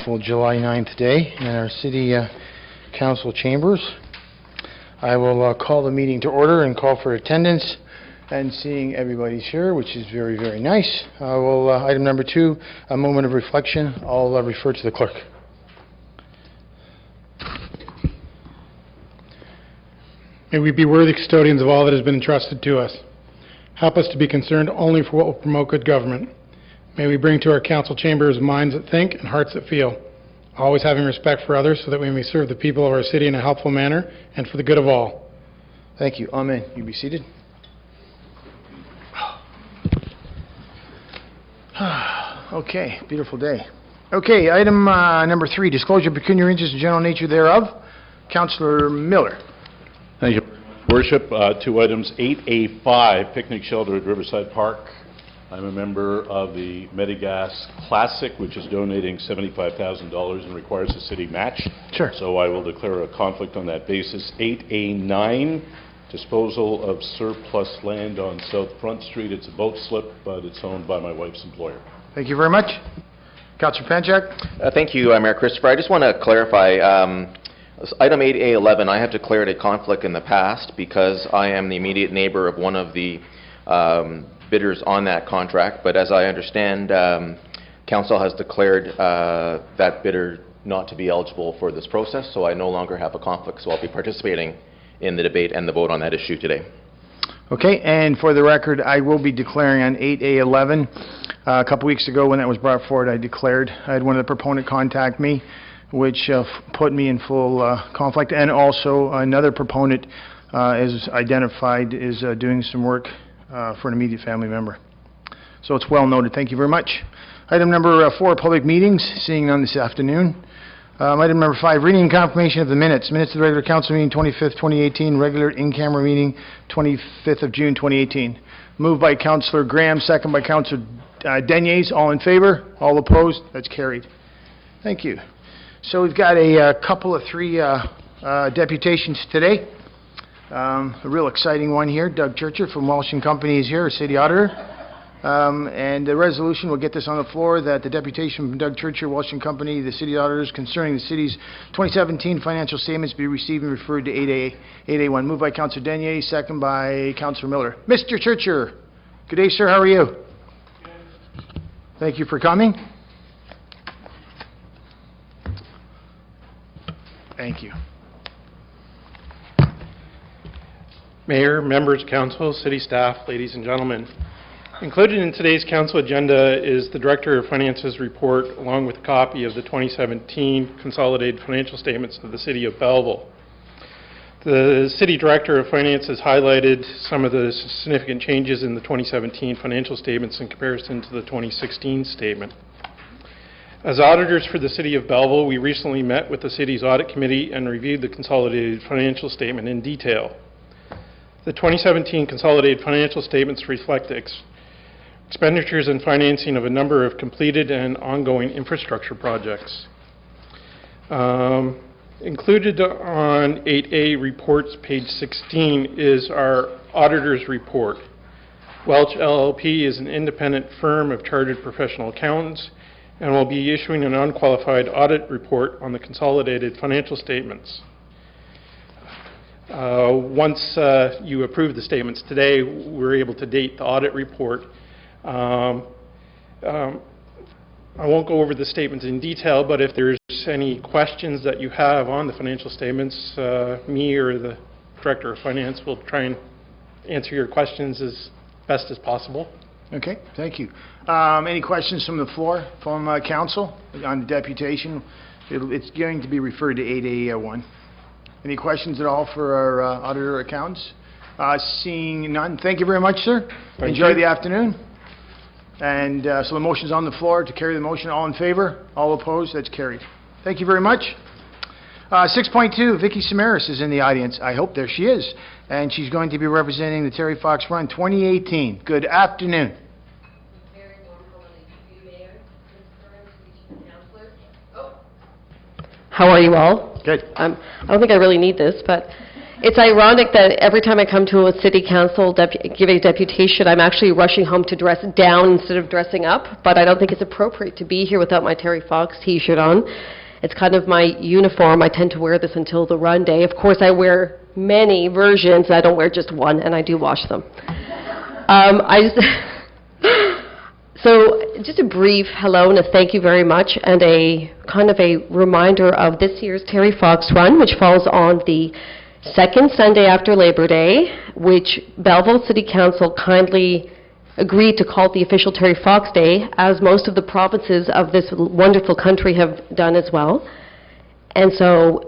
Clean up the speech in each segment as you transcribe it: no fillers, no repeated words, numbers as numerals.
beautiful July 9th day in our City Council chambers. I will call the meeting to order and call for attendance, and seeing everybody's here, which is very, very nice. Item number 2, a moment of reflection. I'll refer to the clerk. May we be worthy custodians of all that has been entrusted to us. Help us to be concerned only for what will promote good government. May we bring to our council chambers minds that think and hearts that feel, always having respect for others so that we may serve the people of our city in a helpful manner and for the good of all. Thank you. Amen. You be seated. Okay, beautiful day. Okay, item number 3, disclosure of pecuniary interest and general nature thereof. Councillor Miller. Thank you, Worship. 2 items, 8A5, picnic shelter at Riverside Park. I'm a member of the Medigas Classic, which is donating $75,000 and requires a city match. Sure. So I will declare a conflict on that basis. 8A9, disposal of surplus land on South Front Street. It's a boat slip, but it's owned by my wife's employer. Thank you very much. Councillor Panchak. Thank you, Mayor Christopher. I just want to clarify, item 8A11, I have declared a conflict in the past because I am the immediate neighbor of one of the bidders on that contract, but as I understand, Council has declared that bidder not to be eligible for this process, so I no longer have a conflict, so I'll be participating in the debate and the vote on that issue today. Okay, and for the record, I will be declaring on 8A11. A couple weeks ago when that was brought forward, I declared. I had one of the proponent contact me, which put me in full conflict, and also another proponent is identified is doing some work for an immediate family member. So it's well noted. Thank you very much. Item number 4, public meetings, seeing none this afternoon. Item number 5, reading and confirmation of the minutes. Minutes of the regular council meeting 25th, 2018, regular in-camera meeting 25th of June, 2018. Moved by Councillor Graham, second by Councillor Deniers. All in favor? All opposed? That's carried. Thank you. So we've got a couple of 3 deputations today. A real exciting one here. Doug Churcher from Walsh & Company is here, City Auditor. And the resolution, we'll get this on the floor, that the deputation from Doug Churcher, Walsh & Company, the City Auditors, concerning the City's 2017 financial statements be received and referred to 8A1. Moved by Councillor Denier, second by Councillor Miller. Mr. Churcher, good day, sir. How are you? Thank you for coming. Thank you. Mayor, members of council, city staff, ladies and gentlemen. Included in today's council agenda is the Director of Finance's report, along with a copy of the 2017 consolidated financial statements of the City of Belleville. The City Director of Finance has highlighted some of the significant changes in the 2017 financial statements in comparison to the 2016 statement. As auditors for the City of Belleville, we recently met with the City's Audit Committee and reviewed the consolidated financial statement in detail. The 2017 consolidated financial statements reflect the expenditures and financing of a number of completed and ongoing infrastructure projects. Included on 8A reports, page 16, is our auditor's report. Welch LLP is an independent firm of chartered professional accountants and will be issuing an unqualified audit report on the consolidated financial statements. Once you approve the statements today, we're able to date the audit report. I won't go over the statements in detail, but if there's any questions that you have on the financial statements, me or the Director of Finance will try and answer your questions as best as possible. Okay, thank you. Any questions from the floor, from Council on the deputation? It's going to be referred to 8A1. Any questions at all for our auditor accounts? Seeing none, thank you very much, sir. Enjoy the afternoon. And so the motion's on the floor to carry the motion. All in favor? All opposed? That's carried. Thank you very much. 6.2, Vicky Samaras is in the audience. I hope there she is. And she's going to be representing the Terry Fox Run 2018. Good afternoon. Very normally to you, Mayor, Ms. Councillor. Oh. How are you all? Good. I don't think I really need this, but It's ironic that every time I come to a city council giving a deputation, I'm actually rushing home to dress down instead of dressing up, but I don't think it's appropriate to be here without my Terry Fox T-shirt on. It's kind of my uniform. I tend to wear this until the run day. Of course, I wear many versions. I don't wear just one, and I do wash them. So just a brief hello and a thank you very much, and a kind of a reminder of this year's Terry Fox Run, which falls on the second Sunday after Labor Day, which Belleville City Council kindly agreed to call it the official Terry Fox Day, as most of the provinces of this wonderful country have done as well. And so,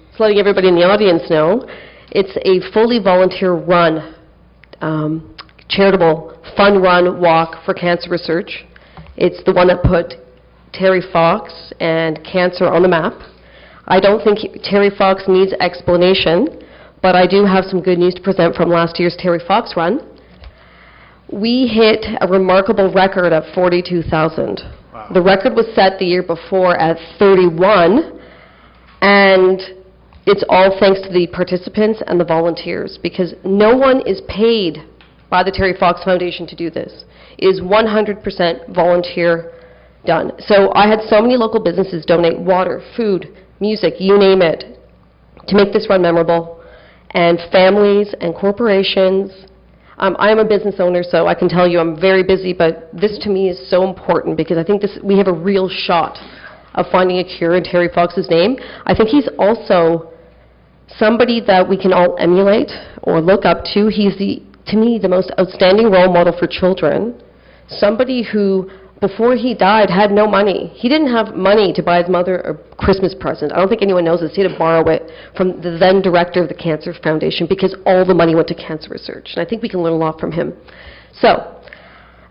just letting everybody in the audience know, it's a fully volunteer run, charitable fun run walk for cancer research. It's the one that put Terry Fox and cancer on the map. I don't think Terry Fox needs explanation, but I do have some good news to present from last year's Terry Fox Run. We hit a remarkable record of 42,000. Wow. The record was set the year before at 31, and it's all thanks to the participants and the volunteers, because no one is paid by the Terry Fox Foundation to do this. It is 100% volunteer done. So I had so many local businesses donate water, food, music, you name it, to make this run memorable, and families and corporations. I am a business owner, so I can tell you I'm very busy, but this to me is so important because I think we have a real shot of finding a cure in Terry Fox's name. I think he's also somebody that we can all emulate or look up to. He's to me, the most outstanding role model for children, somebody who, before he died, had no money. He didn't have money to buy his mother a Christmas present. I don't think anyone knows this. He had to borrow it from the then director of the Cancer Foundation because all the money went to cancer research. And I think we can learn a lot from him. So,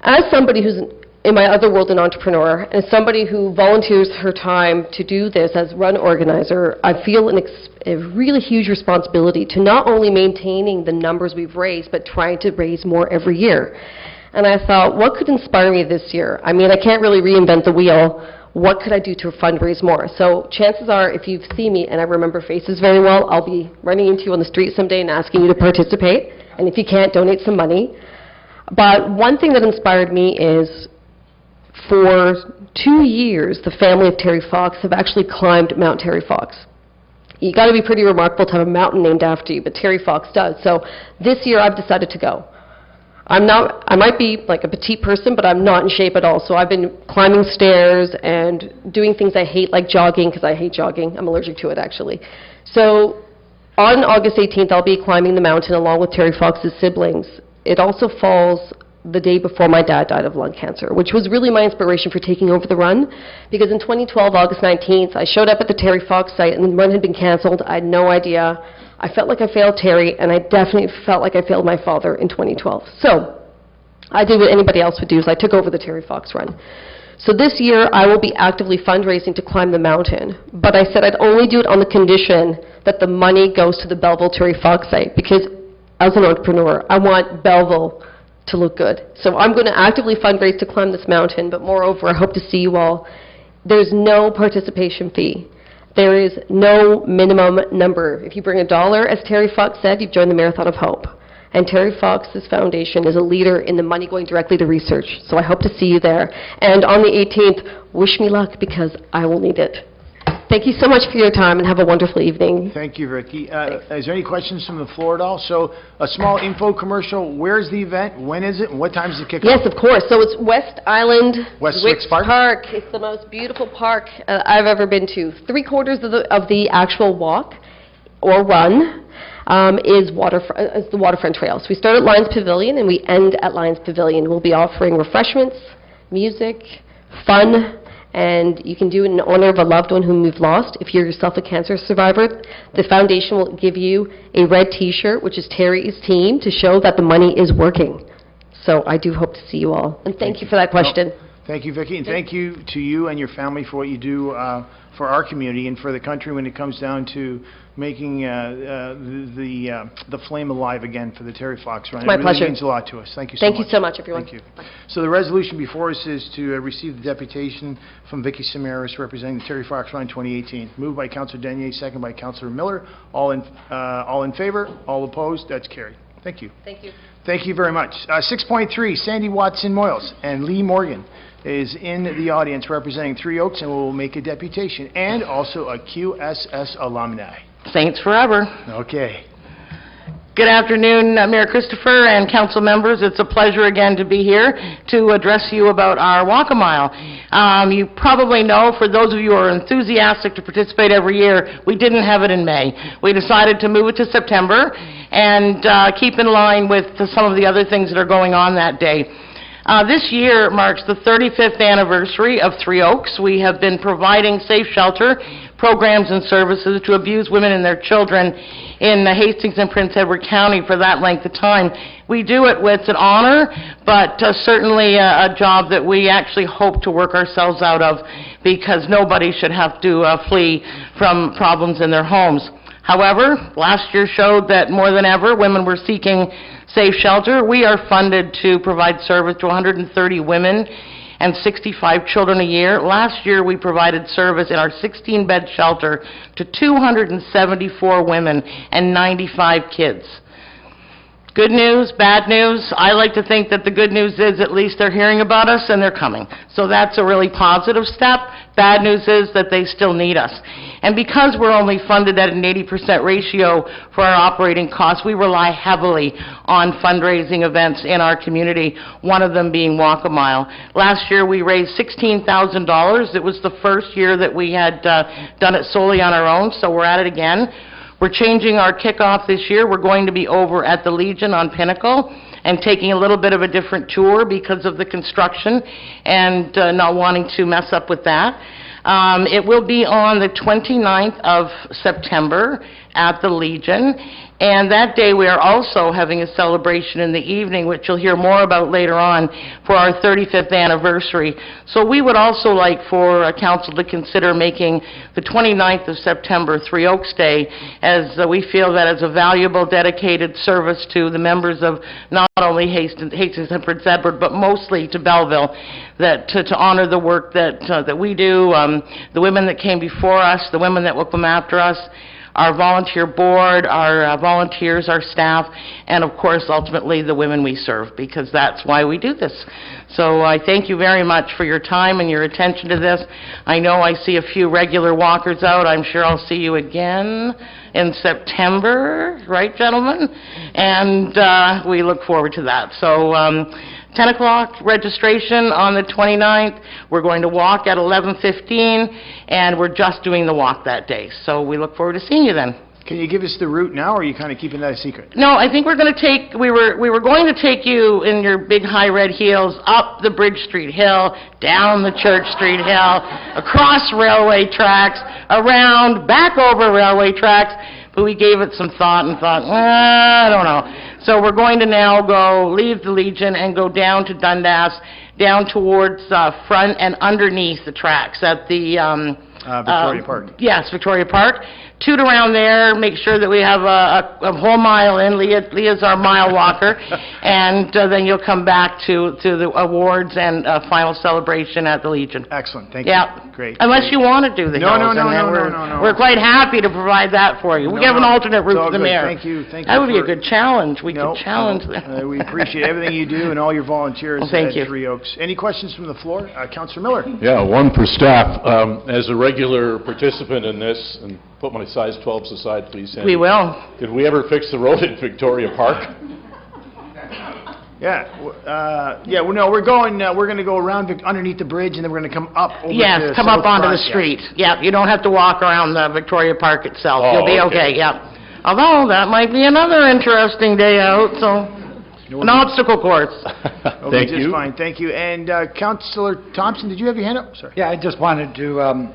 as somebody who's in my other world an entrepreneur, and as somebody who volunteers her time to do this as run organizer, I feel a really huge responsibility to not only maintaining the numbers we've raised, but trying to raise more every year. And I thought, what could inspire me this year? I mean, I can't really reinvent the wheel. What could I do to fundraise more? So chances are, if you've seen me, and I remember faces very well, I'll be running into you on the street someday and asking you to participate. And if you can't, donate some money. But one thing that inspired me is, for 2 years, the family of Terry Fox have actually climbed Mount Terry Fox. You got to be pretty remarkable to have a mountain named after you, but Terry Fox does. So this year I've decided to go. I might be like a petite person, but I'm not in shape at all. So I've been climbing stairs and doing things I hate, like jogging, because I hate jogging. I'm allergic to it, actually. So on August 18th, I'll be climbing the mountain along with Terry Fox's siblings. It also falls the day before my dad died of lung cancer, which was really my inspiration for taking over the run, because in 2012, August 19th, I showed up at the Terry Fox site and the run had been canceled. I had no idea. I felt like I failed Terry, and I definitely felt like I failed my father in 2012. So I did what anybody else would do, is I took over the Terry Fox run. So this year, I will be actively fundraising to climb the mountain, but I said I'd only do it on the condition that the money goes to the Belleville Terry Fox site, because as an entrepreneur, I want Belleville to look good. So I'm going to actively fundraise to climb this mountain, but moreover, I hope to see you all. There's no participation fee. There is no minimum number. If you bring $1, as Terry Fox said, you've joined the Marathon of Hope. And Terry Fox's foundation is a leader in the money going directly to research. So I hope to see you there. And on the 18th, wish me luck, because I will need it. Thank you so much for your time, and have a wonderful evening. Thank you, Ricky. Is there any questions from the floor at all? So a small info commercial. Where's the event? When is it? And what time does it kick off? Yes, of course. So it's West Island West Wicks Park? It's the most beautiful park I've ever been to. 3/4 of the actual walk or run is the waterfront trail. So we start at Lions Pavilion and we end at Lions Pavilion. We'll be offering refreshments, music, fun, and you can do it in honor of a loved one whom you've lost. If you're yourself a cancer survivor, the foundation will give you a red T-shirt, which is Terry's team, to show that the money is working. So I do hope to see you all. And thank you for that question. Thank you, Vicki, and thank you to you and your family for what you do for our community and for the country when it comes down to making the flame alive again for the Terry Fox Run. My pleasure. It really means a lot to us. Thank you so much. Thank you so much, everyone. Thank you. So the resolution before us is to receive the deputation from Vicki Samaras representing the Terry Fox Run 2018. Moved by Councillor Denier, second by Councillor Miller. All in favor? All opposed? That's carried. Thank you. Thank you. Thank you very much. 6.3, Sandy Watson-Moyles and Lee Morgan is in the audience representing Three Oaks and will make a deputation, and also a QSS alumni. Saints forever. Okay. Good afternoon, Mayor Christopher and council members. It's a pleasure again to be here to address you about our Walk-A-Mile. You probably know, for those of you who are enthusiastic to participate every year, we didn't have it in May. We decided to move it to September and keep in line with some of the other things that are going on that day. This year marks the 35th anniversary of Three Oaks. We have been providing safe shelter programs and services to abused women and their children in Hastings and Prince Edward County for that length of time. We do it with an honor, but certainly a job that we actually hope to work ourselves out of, because nobody should have to flee from problems in their homes. However, last year showed that more than ever, women were seeking safe shelter. We are funded to provide service to 130 women and 65 children a year. Last year, we provided service in our 16-bed shelter to 274 women and 95 kids. Good news, bad news. I like to think that the good news is at least they're hearing about us and they're coming. So that's a really positive step. Bad news is that they still need us. And because we're only funded at an 80% ratio for our operating costs, we rely heavily on fundraising events in our community, one of them being Walk-A-Mile. Last year, we raised $16,000. It was the first year that we had done it solely on our own, so we're at it again. We're changing our kickoff this year. We're going to be over at the Legion on Pinnacle and taking a little bit of a different tour because of the construction and not wanting to mess up with that. It will be on the 29th of September at the Legion, and that day we are also having a celebration in the evening, which you'll hear more about later on, for our 35th anniversary. So we would also like for council to consider making the 29th of September Three Oaks Day, as we feel that is a valuable, dedicated service to the members of not only Hastings and Prince Edward, but mostly to Belleville, that to honor the work that we do, the women that came before us, the women that will come after us, our volunteer board, our volunteers, our staff, and of course, ultimately, the women we serve, because that's why we do this. So I thank you very much for your time and your attention to this. I know I see a few regular walkers out. I'm sure I'll see you again in September, right, gentlemen? And we look forward to that. So 10 o'clock registration on the 29th. We're going to walk at 11:15, and we're just doing the walk that day. So we look forward to seeing you then. Can you give us the route now, or are you kind of keeping that a secret? No, I think we're going to take, we were going to take you in your big high red heels up the Bridge Street Hill, down the Church Street Hill, across railway tracks, around, back over railway tracks, but we gave it some thought and thought, I don't know. So we're going to now leave the Legion and go down to Dundas, down towards front and underneath the tracks at the Victoria Park. Yes, Victoria Park. Toot around there, make sure that we have a whole mile in. Leah's our mile walker. And then you'll come back to the awards and final celebration at the Legion. Excellent, thank you. Yeah. Great. Unless you want to do the No, hills. no, and then no. We're quite happy to provide that for you. We have an alternate route to the mayor. Thank you. That would be a good challenge. We could challenge them. We appreciate everything you do and all your volunteers thank you. at Three Oaks. Any questions from the floor? Councillor Miller. Yeah, one for staff. As a regular participant in this, and put my size 12s aside, please, Sandy. We will. Did we ever fix the road at Victoria Park? We're going to go around underneath the bridge, and then we're going to come up over Yes, to come up South onto the Front, street. Yeah, you don't have to walk around the Victoria Park itself. Oh, You'll be okay, yeah. Although, that might be another interesting day out, so, an obstacle course. Thank Just you. fine, thank you. And Councillor Thompson, did you have your hand up? Sorry. Yeah, I just wanted to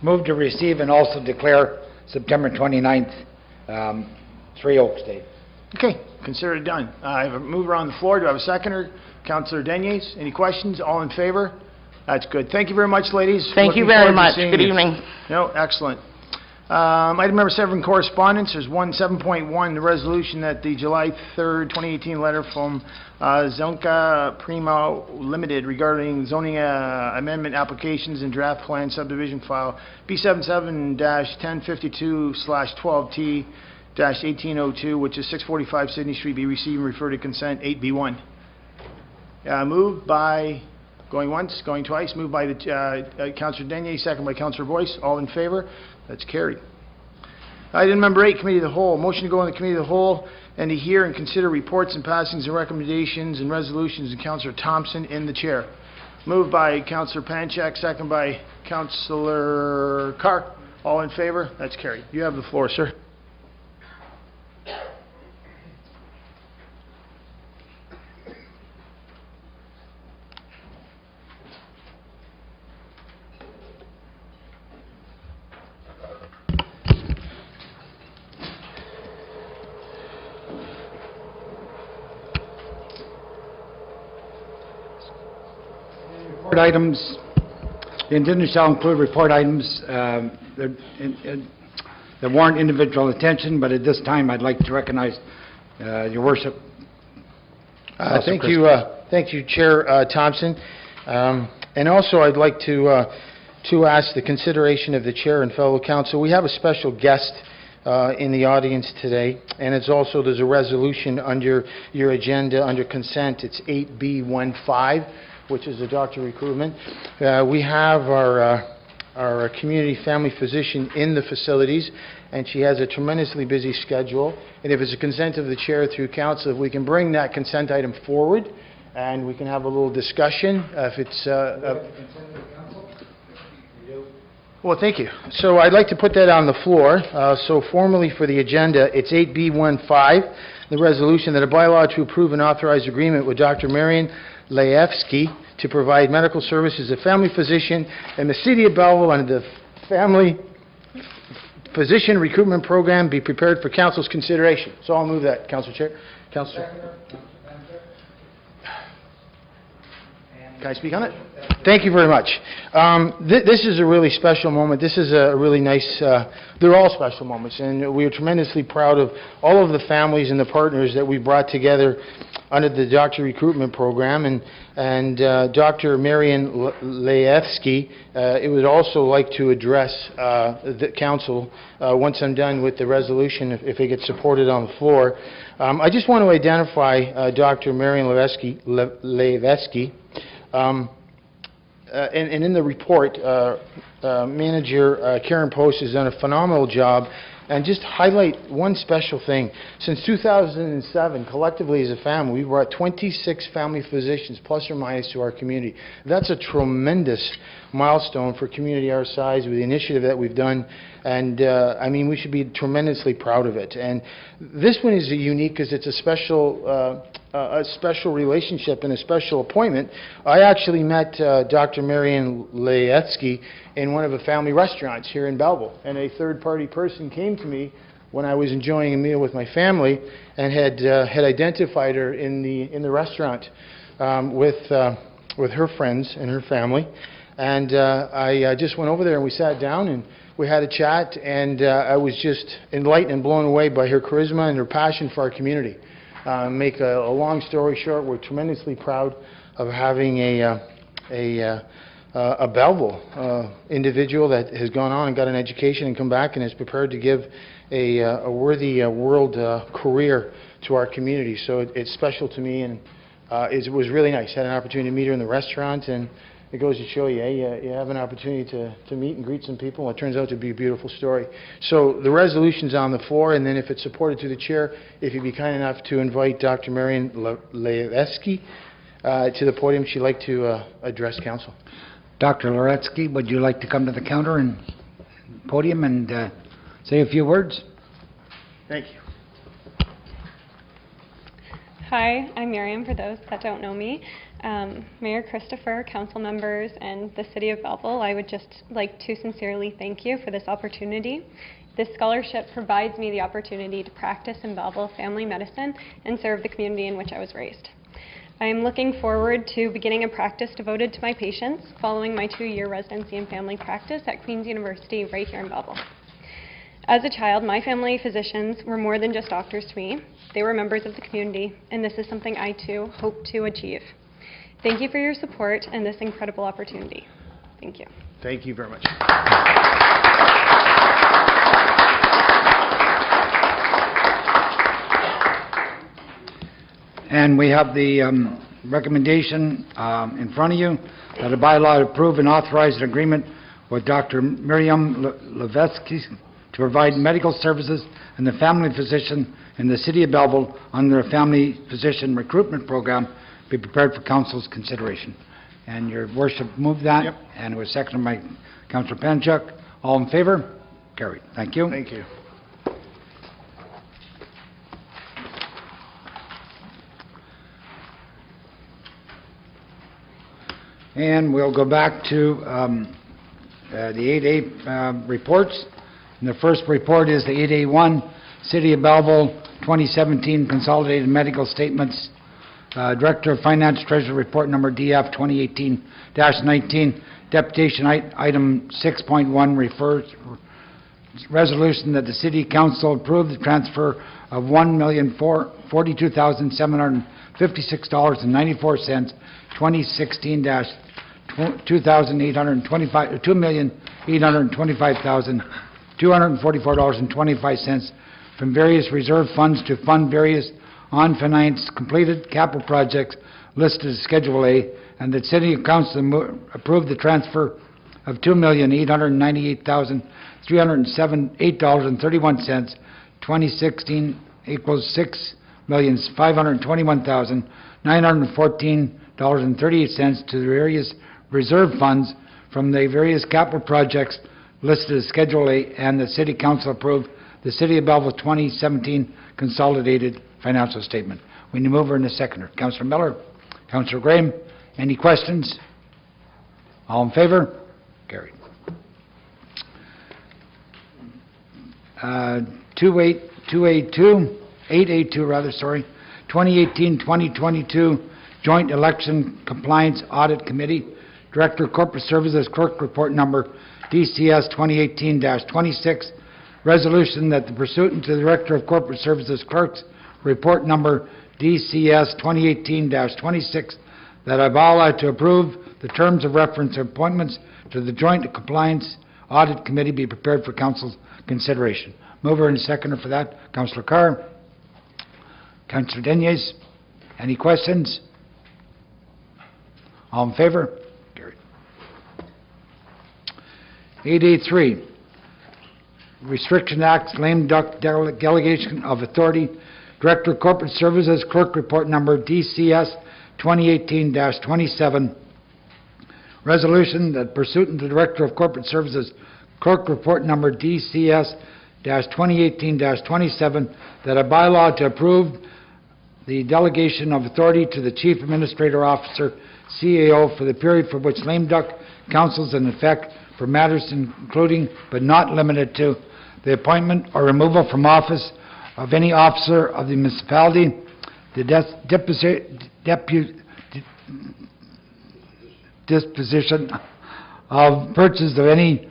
move to receive and also declare September 29th, Three Oaks Day. Okay, consider it done. I have a mover on the floor. Do I have a seconder? Councillor Deniers, any questions? All in favor? That's good. Thank you very much, ladies. Thank you Looking very forward to much. seeing Good you. evening. No, excellent. Item number 7, correspondence. There's 7.1, the resolution that the July 3rd, 2018 letter from Zonka Primo Limited regarding zoning amendment applications and draft plan subdivision file B77-1052/12T-1802, which is 645 Sydney Street, be received and referred to consent 8B1. Moved by, going once, going twice, moved by the Councillor Denier, second by Councillor Boyce. All in favor? That's carried. Item number 8, Committee of the Whole. Motion to go in the Committee of the Whole and to hear and consider reports and passings and recommendations and resolutions, and Councillor Thompson in the chair. Moved by Councillor Panchak, second by Councillor Carr. All in favor? That's carried. You have the floor, sir. Report items, the agenda shall include report items that warrant individual attention, but at this time, I'd like to recognize your worship. Thank you, Chair Thompson. And also, I'd like to ask the consideration of the Chair and fellow council. We have a special guest in the audience today, and there's a resolution under your agenda under consent. It's 8B15, which is a doctor recruitment. We have our community family physician in the facilities, and she has a tremendously busy schedule. And if it's a consent of the chair through council, if we can bring that consent item forward, and we can have a little discussion. If it's well, thank you. So I'd like to put that on the floor. So formally for the agenda, it's 8B15, the resolution that a bylaw to approve an authorized agreement with Dr. Marian Laevsky to provide medical services as a family physician in the City of Belleville under the Family Physician Recruitment Program be prepared for Council's consideration. So I'll move that, Council Chair. Councilor. Can I speak on it? Thank you very much. This is a really special moment. This is a really nice, they're all special moments, and we are tremendously proud of all of the families and the partners that we brought together under the doctor recruitment program, and Dr. Marian Laevsky. It would also like to address the council once I'm done with the resolution, if it gets supported on the floor. I just want to identify Dr. Marian Laevsky. And in the report, Manager Karen Post has done a phenomenal job, and just highlight one special thing. Since 2007, collectively as a family, we brought 26 family physicians, plus or minus, to our community. That's a tremendous milestone for a community our size with the initiative that we've done, and I mean, we should be tremendously proud of it. And this one is unique because it's a special relationship and a special appointment. I actually met Dr. Marian Laevsky in one of the family restaurants here in Belleville, and a third-party person came to me when I was enjoying a meal with my family and had identified her in the restaurant with her friends and her family. And I just went over there and we sat down and we had a chat, and I was just enlightened and blown away by her charisma and her passion for our community. Make a long story short, we're tremendously proud of having a Belleville individual that has gone on and got an education and come back and is prepared to give a worthy world career to our community. So it's special to me, and it was really nice. Had an opportunity to meet her in the restaurant, and it goes to show you, you have an opportunity to meet and greet some people. It turns out to be a beautiful story. So the resolution's on the floor, and then if it's supported through the chair, if you'd be kind enough to invite Dr. Marian Laevsky to the podium, she'd like to address council. Dr. Laevsky, would you like to come to the counter and podium and say a few words? Thank you. Hi, I'm Miriam, for those that don't know me. Mayor Christopher, council members, and the City of Belleville, I would just like to sincerely thank you for this opportunity. This scholarship provides me the opportunity to practice in Belleville family medicine and serve the community in which I was raised. I am looking forward to beginning a practice devoted to my patients following my 2-year residency in family practice at Queen's University right here in Belleville. As a child, my family physicians were more than just doctors to me. They were members of the community, and this is something I too hope to achieve. Thank you for your support and this incredible opportunity. Thank you. Thank you very much. And we have the recommendation in front of you that a bylaw approve and authorize an agreement with Dr. Miriam Levesky to provide medical services and the family physician in the City of Belleville under a family physician recruitment program be prepared for Council's consideration. And your worship moved that. Yep. And it was seconded by Councillor Panchuk. All in favor? Carried. Thank you. Thank you. And we'll go back to the 8A reports. And the first report is the 8A1, City of Belleville 2017 Consolidated Medical Statements. Director of Finance Treasurer Report Number DF 2018-19. Deputation item 6.1 refers resolution that the City Council approve the transfer of $1,042,756.94 $2,825,244.25 from various reserve funds to fund various on-finance completed capital projects listed as Schedule A, and that City Council approve the transfer of $2,898,308.31. 2016 equals $6,521,914.38 to the various reserve funds from the various capital projects listed as Schedule A, and the City Council approve the City of Belleville 2017 Consolidated Financial Statement. We need to move her in a seconder. Councillor Miller, Councillor Graham, any questions? All in favor? Carried. 2018-2022 Joint Election Compliance Audit Committee. Director of Corporate Services Clerk Report Number DCS 2018-26. Resolution that the pursuant to the Director of Corporate Services Clerk's Report Number DCS 2018-26 that I vow to approve the terms of reference appointments to the Joint Compliance Audit Committee be prepared for Council's consideration. Mover and seconder for that, Councillor Carr. Councillor Deniers, any questions? All in favor? Carried. 8A3, Restriction Acts, Lame Duck Delegation of Authority. Director of Corporate Services, Clerk Report Number DCS 2018-27. Resolution that pursuant to the Director of Corporate Services, Clerk Report Number DCS-2018-27, that a bylaw to approve the delegation of authority to the Chief Administrator Officer, CAO, for the period for which lame duck counsel is in effect for matters including but not limited to the appointment or removal from office of any officer of the municipality, the disposition of purchase of any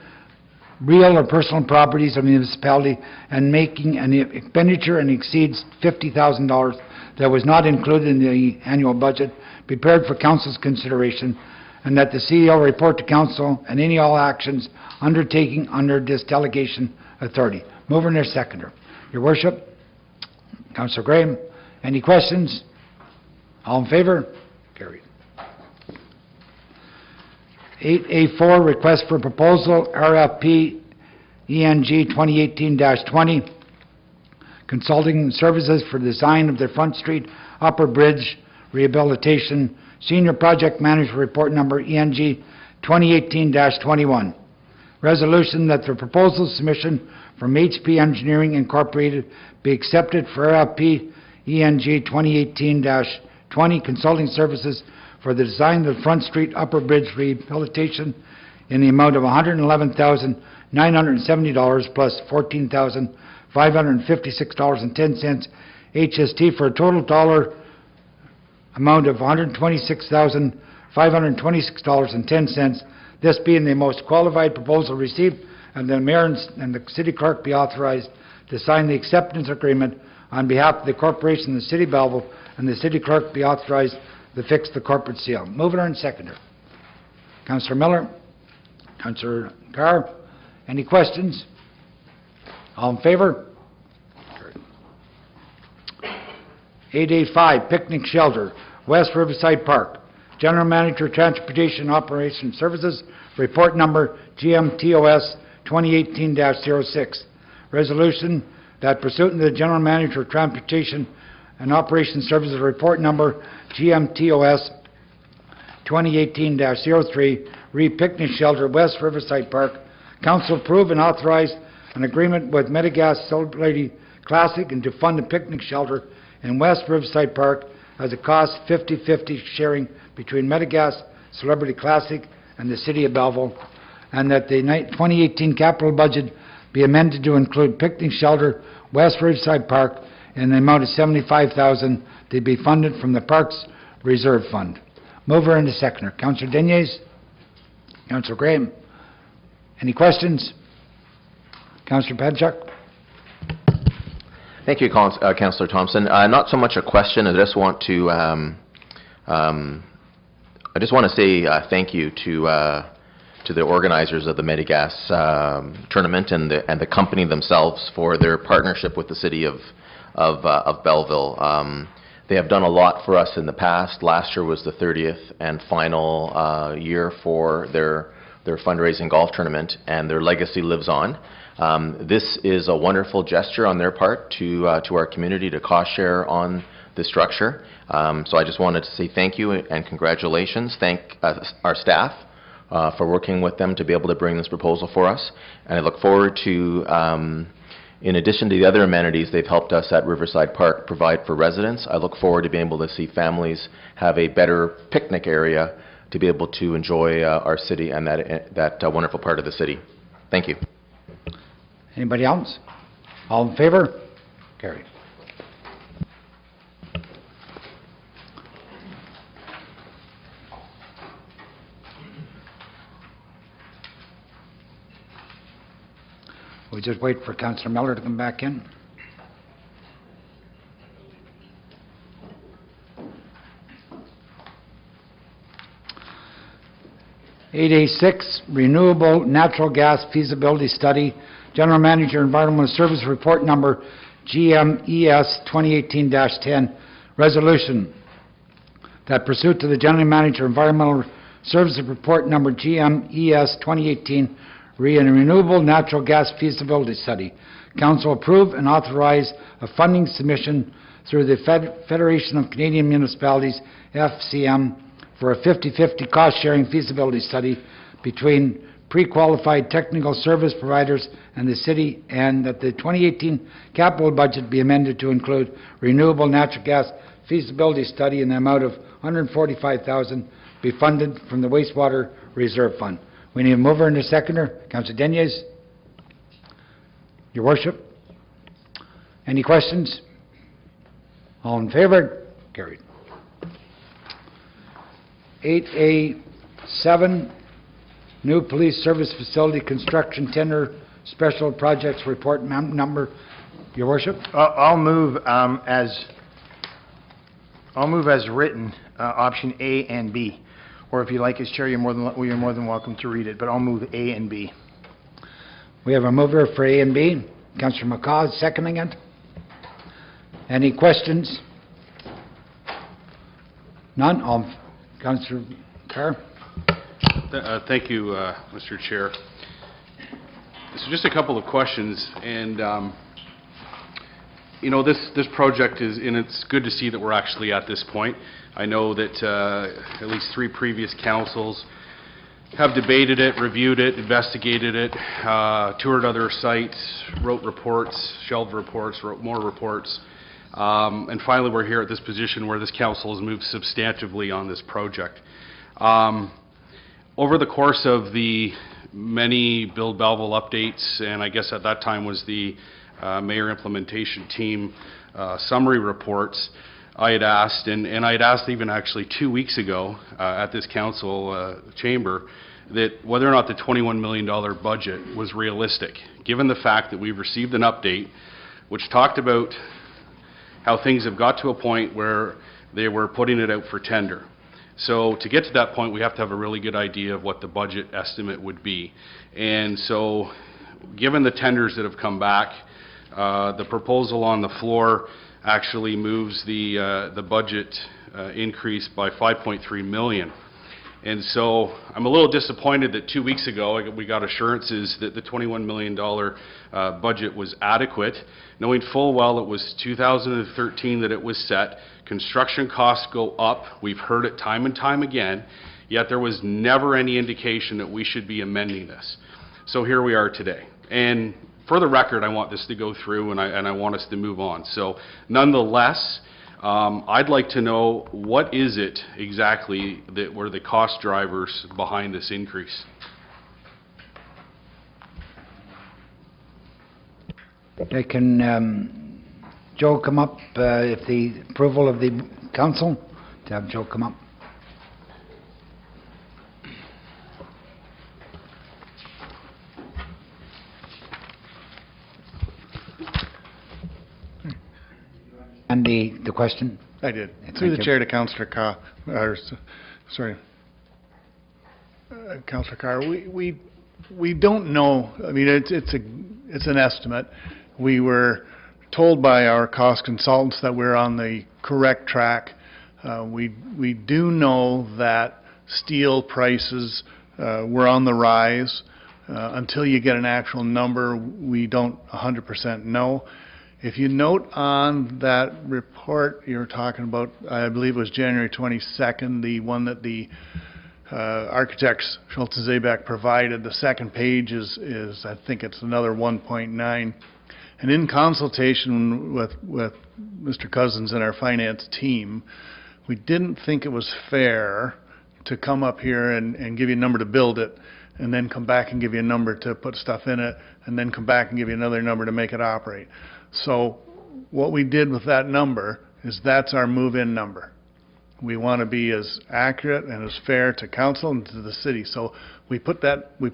real or personal properties of the municipality, and making an expenditure and exceeds $50,000 that was not included in the annual budget, prepared for Council's consideration, and that the CEO report to Council and any all actions undertaking under this delegation authority. Mover and seconder. Your Worship, Councillor Graham, any questions? All in favor? Carried. 8A4, Request for Proposal, RFP ENG 2018-20, Consulting Services for Design of the Front Street Upper Bridge Rehabilitation, Senior Project Manager Report Number ENG 2018-21. Resolution that the proposal submission from HP Engineering Incorporated be accepted for RFP ENG 2018-20, Consulting Services for the design of the Front Street Upper Bridge Rehabilitation in the amount of $111,970 plus $14,556.10 HST for a total amount of $126,526.10, this being the most qualified proposal received, and the mayor and the city clerk be authorized to sign the acceptance agreement on behalf of the corporation, the city of Belleville, and the city clerk be authorized to fix the corporate seal. Mover and seconder. Councillor Miller, Councillor Carr, any questions? All in favour? 8A5, picnic shelter, West Riverside Park. General Manager, Transportation Operation Services, report number GMTOS 2018-06. Resolution that pursuant to the General Manager of Transportation and Operation Services report number GMTOS 2018-03, re-picnic shelter, West Riverside Park, Council approve and authorize an agreement with Metagas Celebrity Classic and to fund a picnic shelter in West Riverside Park as a cost 50-50 sharing between Metagas Celebrity Classic and the City of Belleville, and that the 2018 capital budget be amended to include picnic shelter, West Riverside Park, in the amount of $75,000 to be funded from the Parks Reserve Fund. Mover and a seconder. Councillor Deniers, Councillor Graham. Any questions? Councillor Padchuk. Thank you, Councillor Thompson. Not so much a question. I just want to say thank you to the organizers of the Metagas tournament and the company themselves for their partnership with the city of Belleville. They have done a lot for us in the past. Last year was the 30th and final year for their fundraising golf tournament, and their legacy lives on. This is a wonderful gesture on their part to our community to cost share on the structure. So I just wanted to say thank you and congratulations. Thank our staff for working with them to be able to bring this proposal for us. And I look forward to, in addition to the other amenities they've helped us at Riverside Park provide for residents, I look forward to being able to see families have a better picnic area to be able to enjoy our city and that wonderful part of the city. Thank you. Anybody else? All in favour? Carried. We just wait for Councillor Miller to come back in. (8A6) Renewable Natural Gas Feasibility Study, General Manager Environmental Service Report Number GMES 2018-10. Resolution that pursuant to the General Manager Environmental Services Report Number GMES 2018 Renewable Natural Gas Feasibility Study, Council approve and authorize a funding submission through the Federation of Canadian Municipalities, FCM, for a 50-50 cost-sharing feasibility study between pre-qualified technical service providers and the city, and that the 2018 capital budget be amended to include renewable natural gas feasibility study in the amount of $145,000 be funded from the Wastewater Reserve Fund. We need a mover and a seconder. Councillor Deniers. Your Worship. Any questions? All in favour? Carried. 8A7, New Police Service Facility Construction Tender Special Projects Report Number. Your Worship. I'll move as written, option A and B. Or if you like, as Chair, you're more than welcome to read it, but I'll move A and B. We have a mover for A and B. Councillor McCaw is seconding it. Any questions? None? Councillor Carr. Thank you, Mr. Chair. So just a couple of questions, and you know, this project is, and it's good to see that we're actually at this point. I know that at least 3 previous councils have debated it, reviewed it, investigated it, toured other sites, wrote reports, shelved reports, wrote more reports, and finally we're here at this position where this council has moved substantively on this project. Over the course of the many Build Belleville updates, and I guess at that time was the Mayor Implementation Team summary reports, I had asked, and I had asked even actually 2 weeks ago at this council chamber, that whether or not the $21 million budget was realistic, given the fact that we've received an update which talked about how things have got to a point where they were putting it out for tender. So to get to that point, we have to have a really good idea of what the budget estimate would be. And so, given the tenders that have come back, the proposal on the floor actually moves the budget increase by $5.3 million. And so I'm a little disappointed that 2 weeks ago we got assurances that the $21 million budget was adequate, knowing full well it was 2013 that it was set. Construction costs go up. We've heard it time and time again, yet there was never any indication that we should be amending this. So here we are today. And for the record, I want this to go through, and I want us to move on. So nonetheless, I'd like to know, what is it exactly that were the cost drivers behind this increase? Okay, can Joe come up, if the approval of the council, to have Joe come up? And the question? I did. Thank Through the you. chair to Councillor Carr, Councillor Carr, we don't know. I mean, it's an estimate. We were told by our cost consultants that we're on the correct track. We do know that steel prices were on the rise. Until you get an actual number, we don't 100% know. If you note on that report you're talking about, I believe it was January 22nd, the one that the architects Schultz and Zabak provided, the second page is I think it's another 1.9. And in consultation with Mr. Cousins and our finance team, we didn't think it was fair to come up here and give you a number to build it, and then come back and give you a number to put stuff in it, and then come back and give you another number to make it operate. So what we did with that number is that's our move-in number. We want to be as accurate and as fair to council and to the city. So we put that we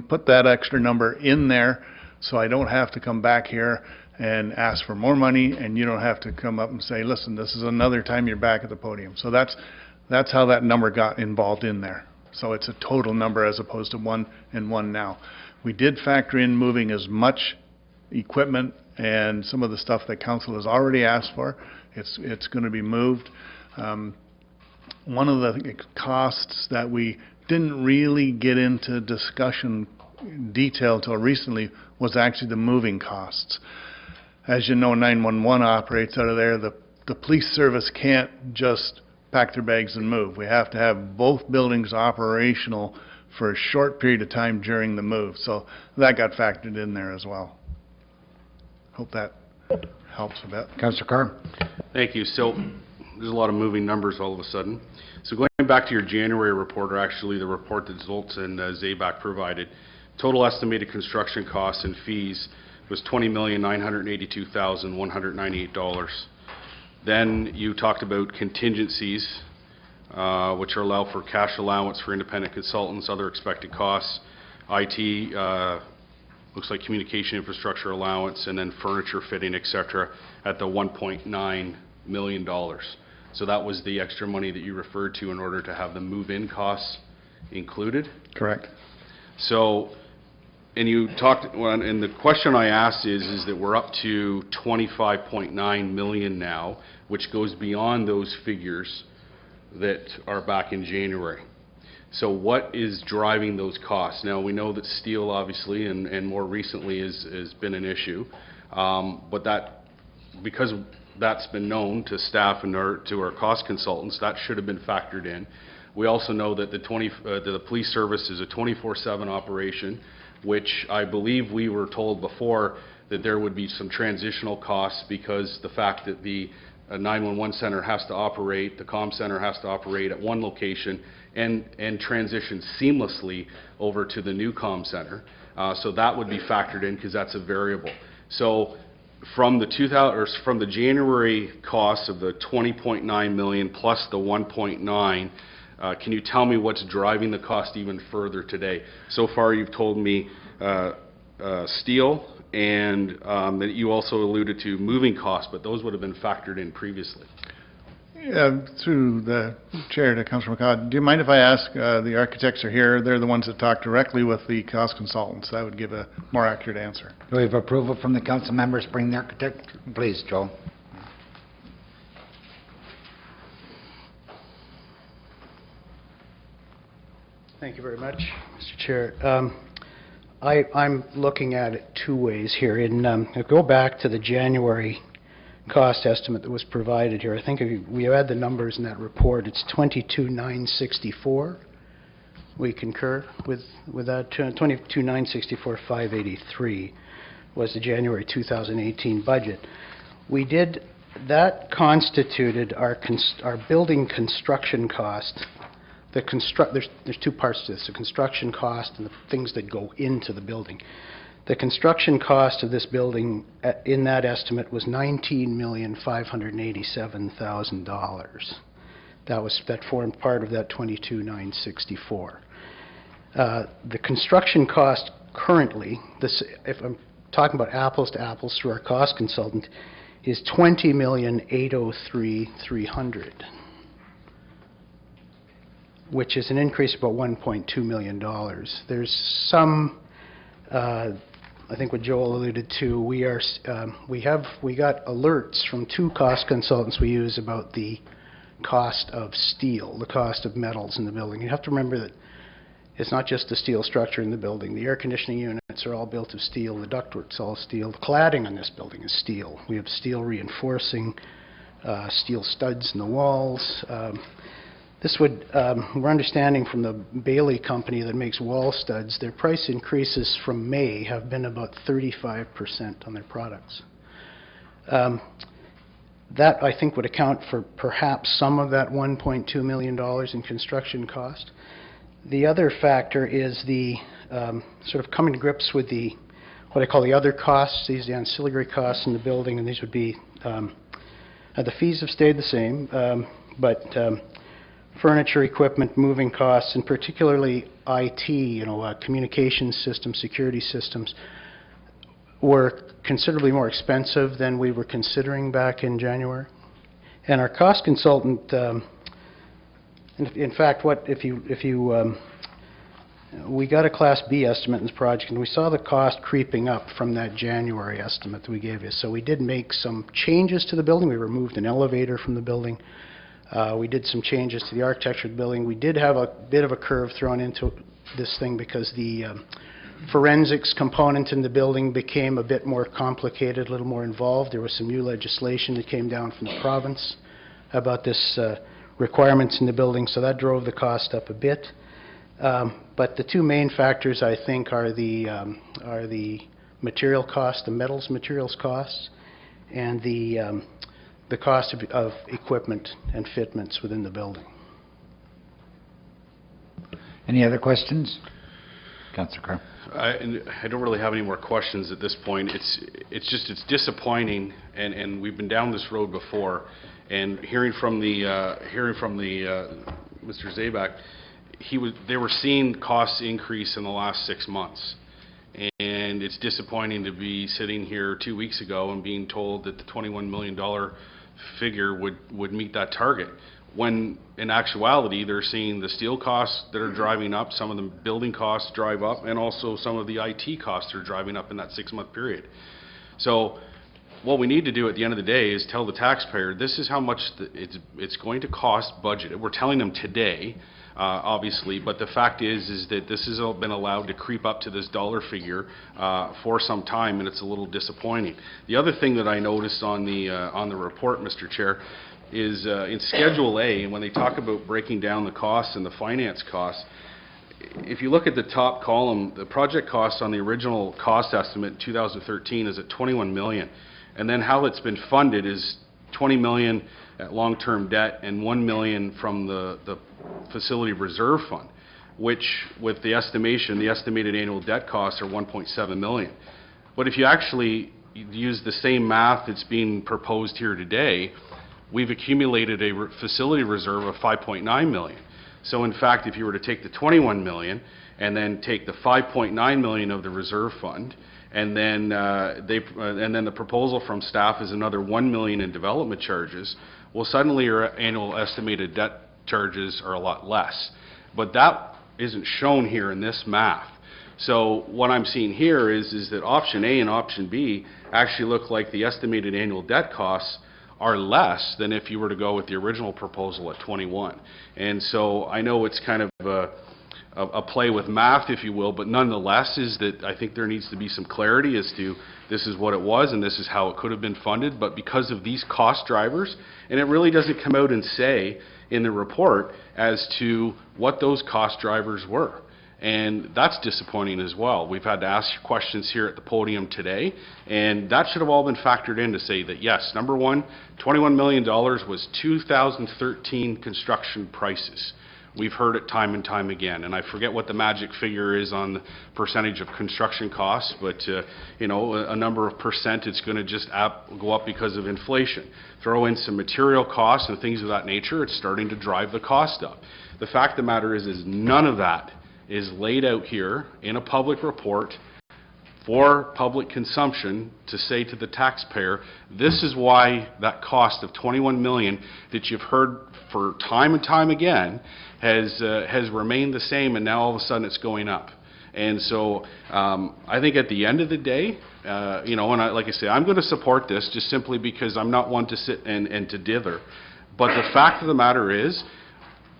put that extra number in there, so I don't have to come back here and ask for more money, and you don't have to come up and say, listen, this is another time you're back at the podium. So that's how that number got involved in there. So it's a total number as opposed to one and one now. We did factor in moving as much equipment and some of the stuff that council has already asked for. It's going to be moved. One of the costs that we didn't really get into discussion detail till recently was actually the moving costs. As you know, 911 operates out of there. The police service can't just pack their bags and move. We have to have both buildings operational for a short period of time during the move. So that got factored in there as well. Hope that helps a bit. Councillor Carr? Thank you. So there's a lot of moving numbers all of a sudden. So going back to your January report, or actually the report that Zoltz and Zabak provided, total estimated construction costs and fees was $20,982,198. Then you talked about contingencies, which are allowed for cash allowance for independent consultants, other expected costs, IT, looks like communication infrastructure allowance, and then furniture fitting, etc., at the $1.9 million. So that was the extra money that you referred to in order to have the move-in costs included? Correct. So, and you talked, well, and the question I asked is that we're up to 25.9 million now, which goes beyond those figures that are back in January. So what is driving those costs? Now, we know that steel, obviously, and more recently has been an issue, but that, because that's been known to staff and to our cost consultants, that should have been factored in. We also know that the police service is a 24/7 operation, which I believe we were told before that there would be some transitional costs because the fact that the 911 center has to operate, the comm center has to operate at one location and transition seamlessly over to the new comm center. So that would be factored in because that's a variable. So from the January cost of the 20.9 million plus the 1.9, can you tell me what's driving the cost even further today? So far, you've told me steel, and that you also alluded to moving costs, but those would have been factored in previously. Through the chair to Councillor McCod, do you mind if I ask, the architects are here, they're the ones that talk directly with the cost consultants. That would give a more accurate answer. Do we have approval from the council members to bring the architect? Please, Joe. Thank you very much, Mr. Chair. I'm looking at it two ways here. Go back to the January cost estimate that was provided here. I think if we had the numbers in that report, it's 22,964. We concur with that. 22,964,583 was the January 2018 budget. That constituted our building construction cost. There's two parts to this: the construction cost and the things that go into the building. The construction cost of this building in that estimate was $19,587,000. That formed part of that 22,964. The construction cost currently, if I'm talking about apples to apples through our cost consultant, is $20,803,300, which is an increase of about $1.2 million. There's some, I think what Joel alluded to, we got alerts from two cost consultants we use about the cost of steel, the cost of metals in the building. You have to remember that it's not just the steel structure in the building. The air conditioning units are all built of steel. The ductwork's all steel. The cladding on this building is steel. We have steel reinforcing, steel studs in the walls. We're understanding from the Bailey company that makes wall studs, their price increases from May have been about 35% on their products. That, I think, would account for perhaps some of that $1.2 million in construction cost. The other factor is the sort of coming to grips with what I call the other costs, the ancillary costs in the building, and these would be, the fees have stayed the same, but furniture, equipment, moving costs, and particularly IT, communication systems, security systems, were considerably more expensive than we were considering back in January. And our cost consultant, in fact, we got a Class B estimate in this project, and we saw the cost creeping up from that January estimate that we gave you. So we did make some changes to the building. We removed an elevator from the building. We did some changes to the architecture of the building. We did have a bit of a curve thrown into this thing because the forensics component in the building became a bit more complicated, a little more involved. There was some new legislation that came down from the province about this requirements in the building, so that drove the cost up a bit. But the two main factors, I think, are the material cost, the metals materials costs, and the cost of equipment and fitments within the building. Any other questions? Councillor Carr. I don't really have any more questions at this point. It's disappointing, and we've been down this road before. And hearing from Mr. Zabak, they were seeing costs increase in the last 6 months. And it's disappointing to be sitting here 2 weeks ago and being told that the $21 million figure would meet that target, when in actuality they're seeing the steel costs that are driving up, some of the building costs drive up, and also some of the IT costs are driving up in that 6-month period. So what we need to do at the end of the day is tell the taxpayer this is how much it's going to cost budget. We're telling them today, obviously, but the fact is that this has been allowed to creep up to this dollar figure for some time, and it's a little disappointing. The other thing that I noticed on the report, Mr. Chair, is in Schedule A, when they talk about breaking down the costs and the finance costs, if you look at the top column, the project costs on the original cost estimate in 2013 is at $21 million, and then how it's been funded is $20 million at long-term debt and $1 million from the facility reserve fund, which with the estimated annual debt costs are $1.7 million. But if you actually use the same math that's being proposed here today, we've accumulated a facility reserve of 5.9 million. So in fact, if you were to take the 21 million and then take the 5.9 million of the reserve fund, and then the proposal from staff is another 1 million in development charges, well, suddenly your annual estimated debt charges are a lot less. But that isn't shown here in this math. So what I'm seeing here is that option A and option B actually look like the estimated annual debt costs are less than if you were to go with the original proposal at 21. And so I know it's kind of a play with math, if you will, but nonetheless is that I think there needs to be some clarity as to this is what it was and this is how it could have been funded, but because of these cost drivers, and it really doesn't come out and say in the report as to what those cost drivers were. And that's disappointing as well. We've had to ask questions here at the podium today, and that should have all been factored in to say that yes, number one, $21 million was 2013 construction prices. We've heard it time and time again, and I forget what the magic figure is on the percentage of construction costs, but you know, a number of percent, it's going to just go up because of inflation. Throw in some material costs and things of that nature, it's starting to drive the cost up. The fact of the matter is none of that is laid out here in a public report for public consumption to say to the taxpayer, this is why that cost of 21 million that you've heard for time and time again has remained the same, and now all of a sudden it's going up. And so I think at the end of the day, you know, and like I say, I'm going to support this just simply because I'm not one to sit and to dither. But the fact of the matter is,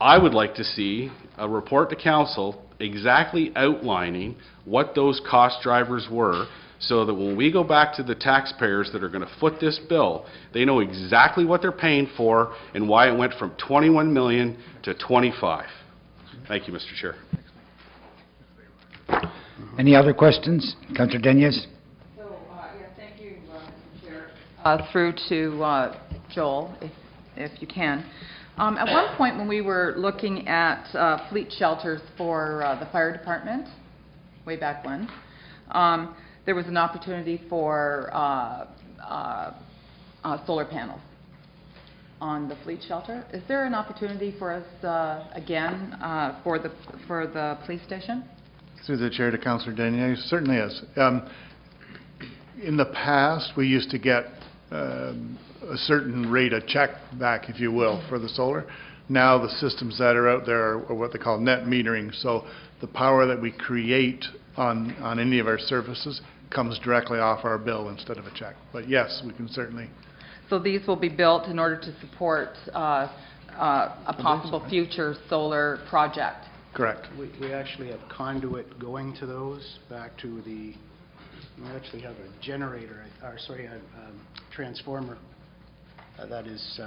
I would like to see a report to council exactly outlining what those cost drivers were, so that when we go back to the taxpayers that are going to foot this bill, they know exactly what they're paying for and why it went from 21 million to 25. Thank you, Mr. Chair. Any other questions? Councillor Denius? So, thank you, Mr. Chair. Through to Joel, if you can. At one point when we were looking at fleet shelters for the fire department, way back when, there was an opportunity for solar panels on the fleet shelter. Is there an opportunity for us again for the police station? Through the chair to Councillor Denier, certainly is. In the past, we used to get a certain rate of check back, if you will, for the solar. Now the systems that are out there are what they call net metering. So the power that we create on any of our services comes directly off our bill instead of a check. But yes, we can certainly. So these will be built in order to support a possible future solar project? Correct. We actually have conduit going to those back to the, we actually have a generator, a transformer that is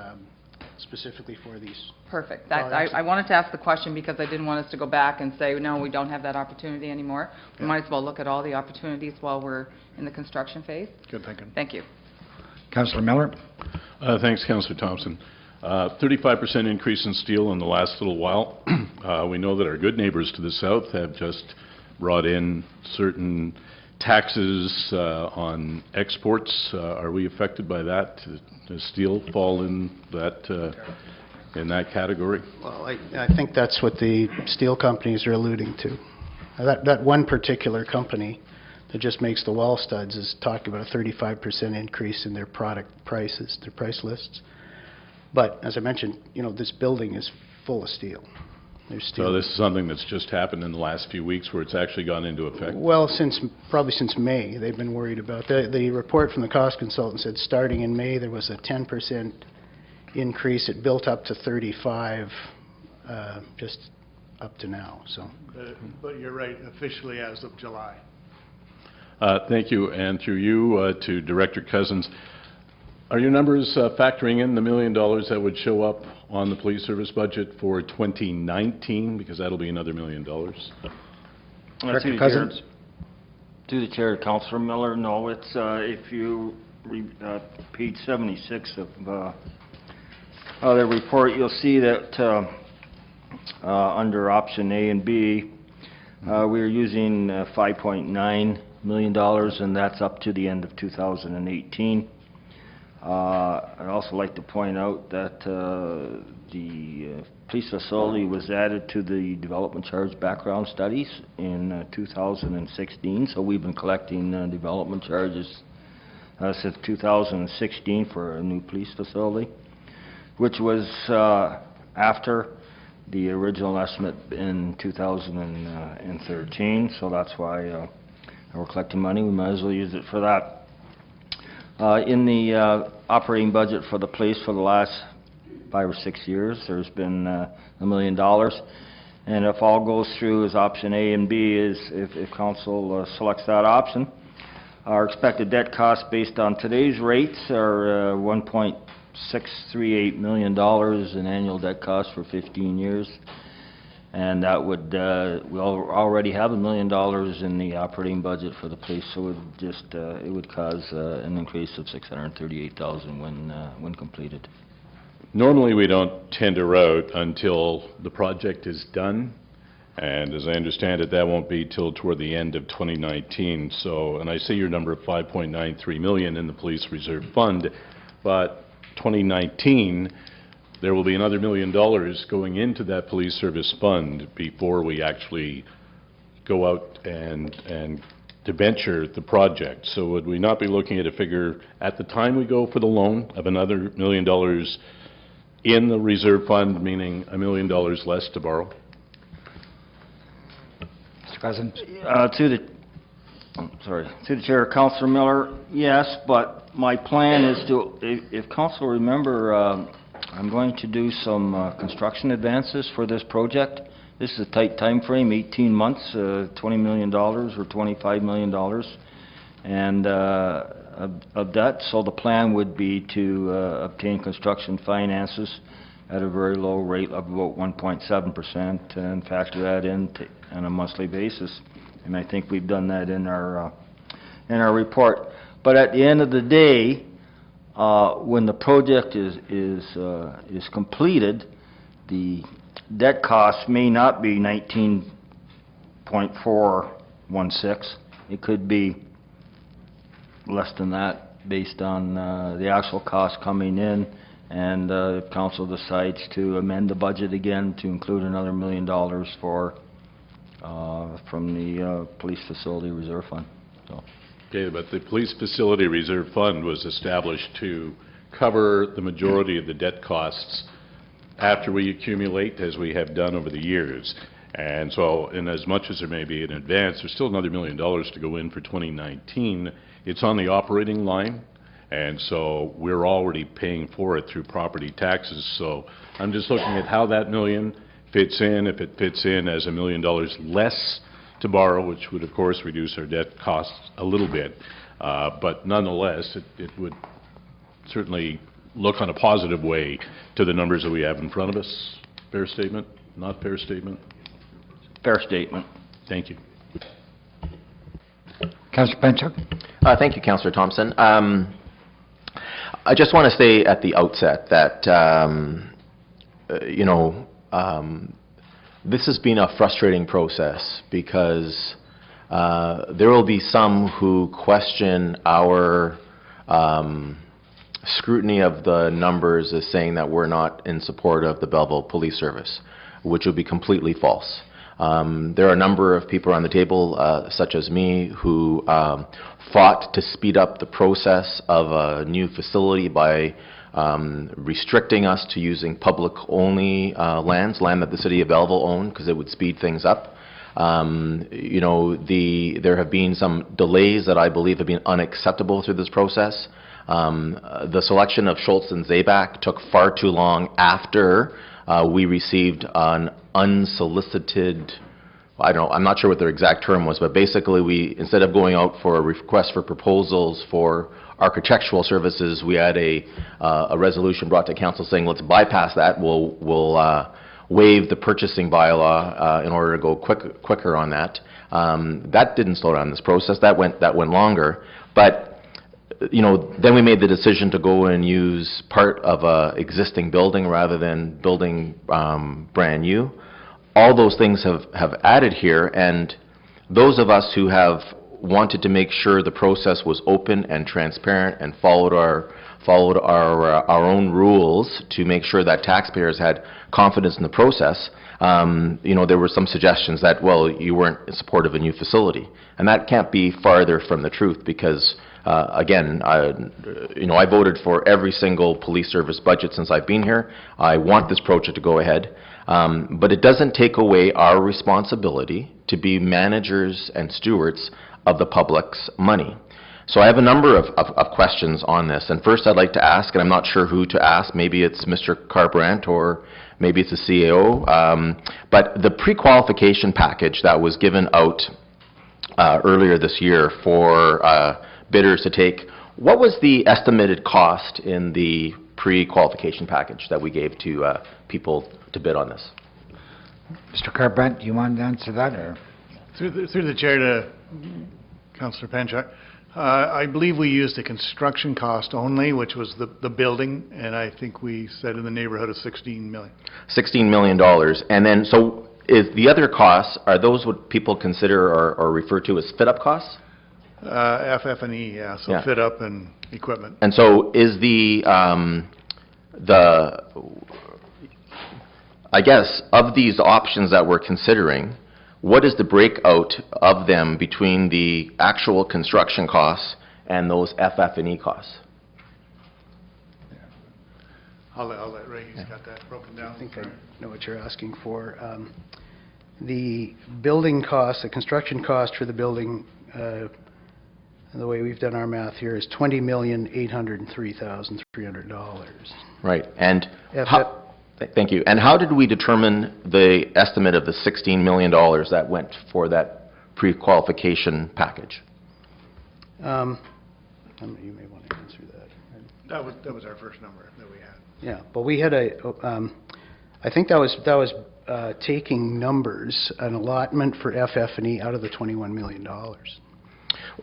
specifically for these. Perfect. I wanted to ask the question because I didn't want us to go back and say, no, we don't have that opportunity anymore. We might as well look at all the opportunities while we're in the construction phase. Good thinking. Thank you. Councillor Miller? Thanks, Councillor Thompson. 35% increase in steel in the last little while. We know that our good neighbors to the south have just brought in certain taxes on exports. Are we affected by that? Does steel fall in that category? Well, I think that's what the steel companies are alluding to. That one particular company that just makes the wall studs is talking about a 35% increase in their product prices, their price lists. But as I mentioned, you know, this building is full of steel. There's steel. So this is something that's just happened in the last few weeks where it's actually gone into effect? Well, probably since May, they've been worried about that. The report from the cost consultant said starting in May there was a 10% increase. It built up to 35 just up to now. So. But you're right, officially as of July. Thank you. And through you to Director Cousins, are your numbers factoring in the $1 million that would show up on the police service budget for 2019? Because that'll be another $1 million. Director Cousins? To the chair, Councillor Miller, no, it's if you read page 76 of the report, you'll see that under option A and B, we're using 5.9 million, and that's up to the end of 2018. I'd also like to point out that the police facility was added to the development charge background studies in 2016, so we've been collecting development charges since 2016 for a new police facility, which was after the original estimate in 2013, so that's why we're collecting money. We might as well use it for that. In the operating budget for the police for the last 5 or 6 years, there's been $1 million. And if all goes through as option A and B, is if council selects that option, our expected debt costs based on today's rates are $1.638 million in annual debt costs for 15 years. And that would, we already have $1 million in the operating budget for the police, so it would just, it would cause an increase of $638,000 when completed. Normally, we don't tender out until the project is done, and as I understand it, that won't be till toward the end of 2019. So, and I see your number of $5.93 million in the police reserve fund, but 2019, there will be another $1 million going into that police service fund before we actually go out and debenture the project. So would we not be looking at a figure at the time we go for the loan of another $1 million in the reserve fund, meaning $1 million less to borrow? Mr. President? To the Chair, Councillor Miller, yes, but my plan is to, if Council remember, I'm going to do some construction advances for this project. This is a tight time frame, 18 months, $20 million or $25 million and of debt. So the plan would be to obtain construction finances at a very low rate of about 1.7% and factor that in on a monthly basis. And I think we've done that in our report. But at the end of the day, when the project is completed, the debt cost may not be 19.416. It could be less than that based on the actual cost coming in, and if council decides to amend the budget again to include another $1 million for from the police facility reserve fund. So. Okay, but the police facility reserve fund was established to cover the majority of the debt costs after we accumulate, as we have done over the years. And so, in as much as there may be an advance, there's still another $1 million to go in for 2019. It's on the operating line, and so we're already paying for it through property taxes. So I'm just looking at how that $1 million fits in. If it fits in as $1 million less to borrow, which would of course reduce our debt costs a little bit, but nonetheless it would certainly look on a positive way to the numbers that we have in front of us. Fair statement? Not fair statement? Fair statement. Thank you. Councillor Penchuk? Thank you, Councillor Thompson. I just want to say at the outset that this has been a frustrating process because there will be some who question our scrutiny of the numbers as saying that we're not in support of the Belleville Police Service, which would be completely false. There are a number of people around the table, such as me, who fought to speed up the process of a new facility by restricting us to using public-only land that the City of Belleville owned, because it would speed things up. There have been some delays that I believe have been unacceptable through this process. The selection of Schultz and Zabak took far too long after we received an unsolicited, I'm not sure what their exact term was, but basically we, instead of going out for a request for proposals for architectural services, we had a resolution brought to council saying, let's bypass that, we'll waive the purchasing bylaw in order to go quicker on that. That didn't slow down this process, that went longer, but then we made the decision to go and use part of a existing building rather than building brand new. All those things have added here, and those of us who have wanted to make sure the process was open and transparent and followed our own rules to make sure that taxpayers had confidence in the process. There were some suggestions that, well, you weren't in support of a new facility. And that can't be farther from the truth because, again, I voted for every single police service budget since I've been here. I want this project to go ahead. But it doesn't take away our responsibility to be managers and stewards of the public's money. So I have a number of questions on this. And first I'd like to ask, and I'm not sure who to ask, maybe it's Mr. Carbrandt or maybe it's the CAO, but the pre-qualification package that was given out earlier this year for bidders to take, what was the estimated cost in the pre-qualification package that we gave to people to bid on this? Mr. Carbrandt, do you want to answer that, or? Through the chair to Councillor Panchak, I believe we used the construction cost only, which was the building, and I think we said in the neighborhood of $16 million. $16 million. And then, so is the other costs, are those what people consider or refer to as fit-up costs? FF&E, yeah, so Yeah. fit up and equipment. And so is I guess, of these options that we're considering, what is the breakout of them between the actual construction costs and those FF&E costs? I'll let Ray, he's got that broken down. I think I know what you're asking for. The building cost, the construction cost for the building, the way we've done our math here, is $20,803,300. Right. And thank you. And how did we determine the estimate of the $16 million that went for that pre-qualification package? You may want to answer that. That was our first number that we had. Yeah, but we had I think that was taking numbers, an allotment for FF&E out of the $21 million.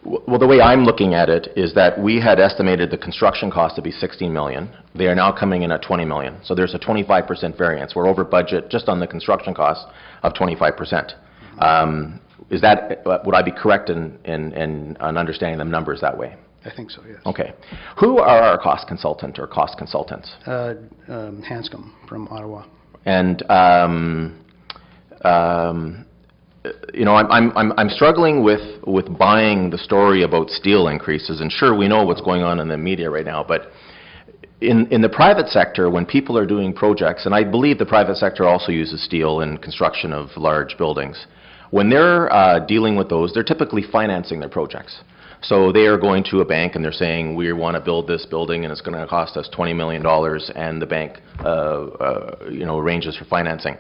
Well, the way I'm looking at it is that we had estimated the construction cost to be $16 million. They are now coming in at $20 million. So there's a 25% variance. We're over budget just on the construction cost of 25%. Is that, would I be correct in understanding the numbers that way? I think so, yes. Okay. Who are our cost consultant or cost consultants? Hanscom from Ottawa. And I'm struggling with buying the story about steel increases, and sure, we know what's going on in the media right now, but in the private sector, when people are doing projects, and I believe the private sector also uses steel in construction of large buildings, when they're dealing with those, they're typically financing their projects. So they are going to a bank and they're saying, we want to build this building and it's going to cost us $20 million, and the bank arranges for financing.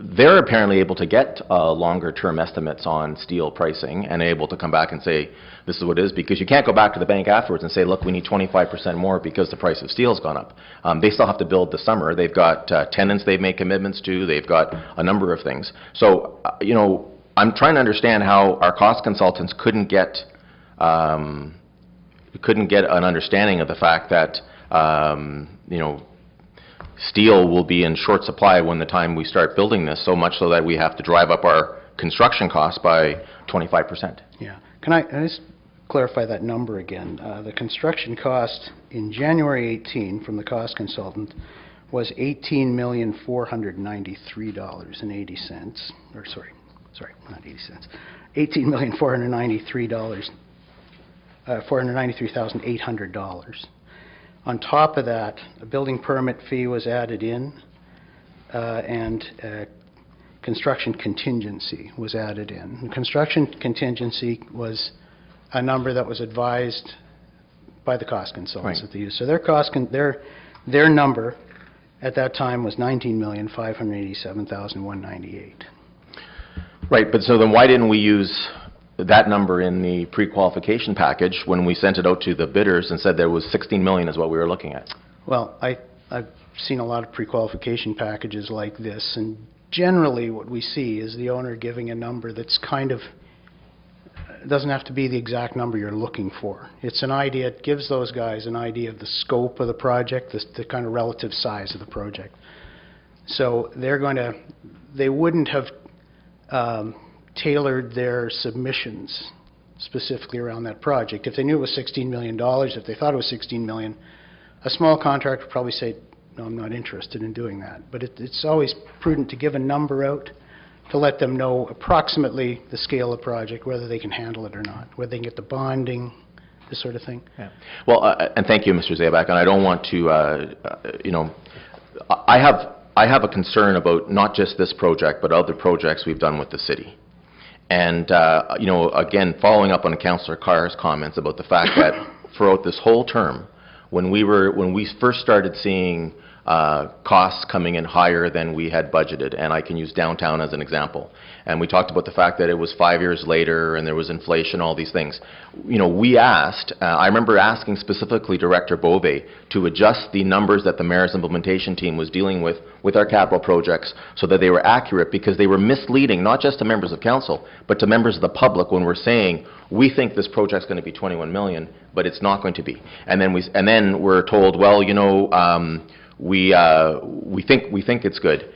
They're apparently able to get longer term estimates on steel pricing and able to come back and say, this is what it is, because you can't go back to the bank afterwards and say, look, we need 25% more because the price of steel's gone up. They still have to build this summer. They've got tenants they've made commitments to. They've got a number of things. So, I'm trying to understand how our cost consultants couldn't get an understanding of the fact that, steel will be in short supply when the time we start building this, so much so that we have to drive up our construction costs by 25%. Yeah. Can I just clarify that number again? The construction cost in January 18 from the cost consultant was $18,493.80, or sorry, not 80 cents, $493,800. On top of that, a building permit fee was added in, and construction contingency was added in. And construction contingency was a number that was advised by the cost consultants that they used. So their number at that time was $19,587,198. Right, but so then why didn't we use that number in the pre-qualification package when we sent it out to the bidders and said there was $16 million is what we were looking at? Well, I've seen a lot of pre-qualification packages like this, and generally what we see is the owner giving a number that's kind of, it doesn't have to be the exact number you're looking for. It's an idea, it gives those guys an idea of the scope of the project, the kind of relative size of the project. So they wouldn't have tailored their submissions specifically around that project. If they knew it was $16 million, if they thought it was $16 million, a small contractor would probably say, no, I'm not interested in doing that. But it's always prudent to give a number out to let them know approximately the scale of the project, whether they can handle it or not, whether they can get the bonding, this sort of thing. Yeah. Well, and thank you, Mr. Zaback, and I don't want to, I have a concern about not just this project, but other projects we've done with the city. And, again, following up on Councillor Carr's comments about the fact that throughout this whole term, when we first started seeing costs coming in higher than we had budgeted, and I can use downtown as an example, and we talked about the fact that it was 5 years later and there was inflation, all these things. We asked, I remember asking specifically Director Bove to adjust the numbers that the mayor's implementation team was dealing with our capital projects so that they were accurate, because they were misleading not just to members of council but to members of the public when we're saying we think this project's going to be 21 million, but it's not going to be. And then we're told, well, we think it's good.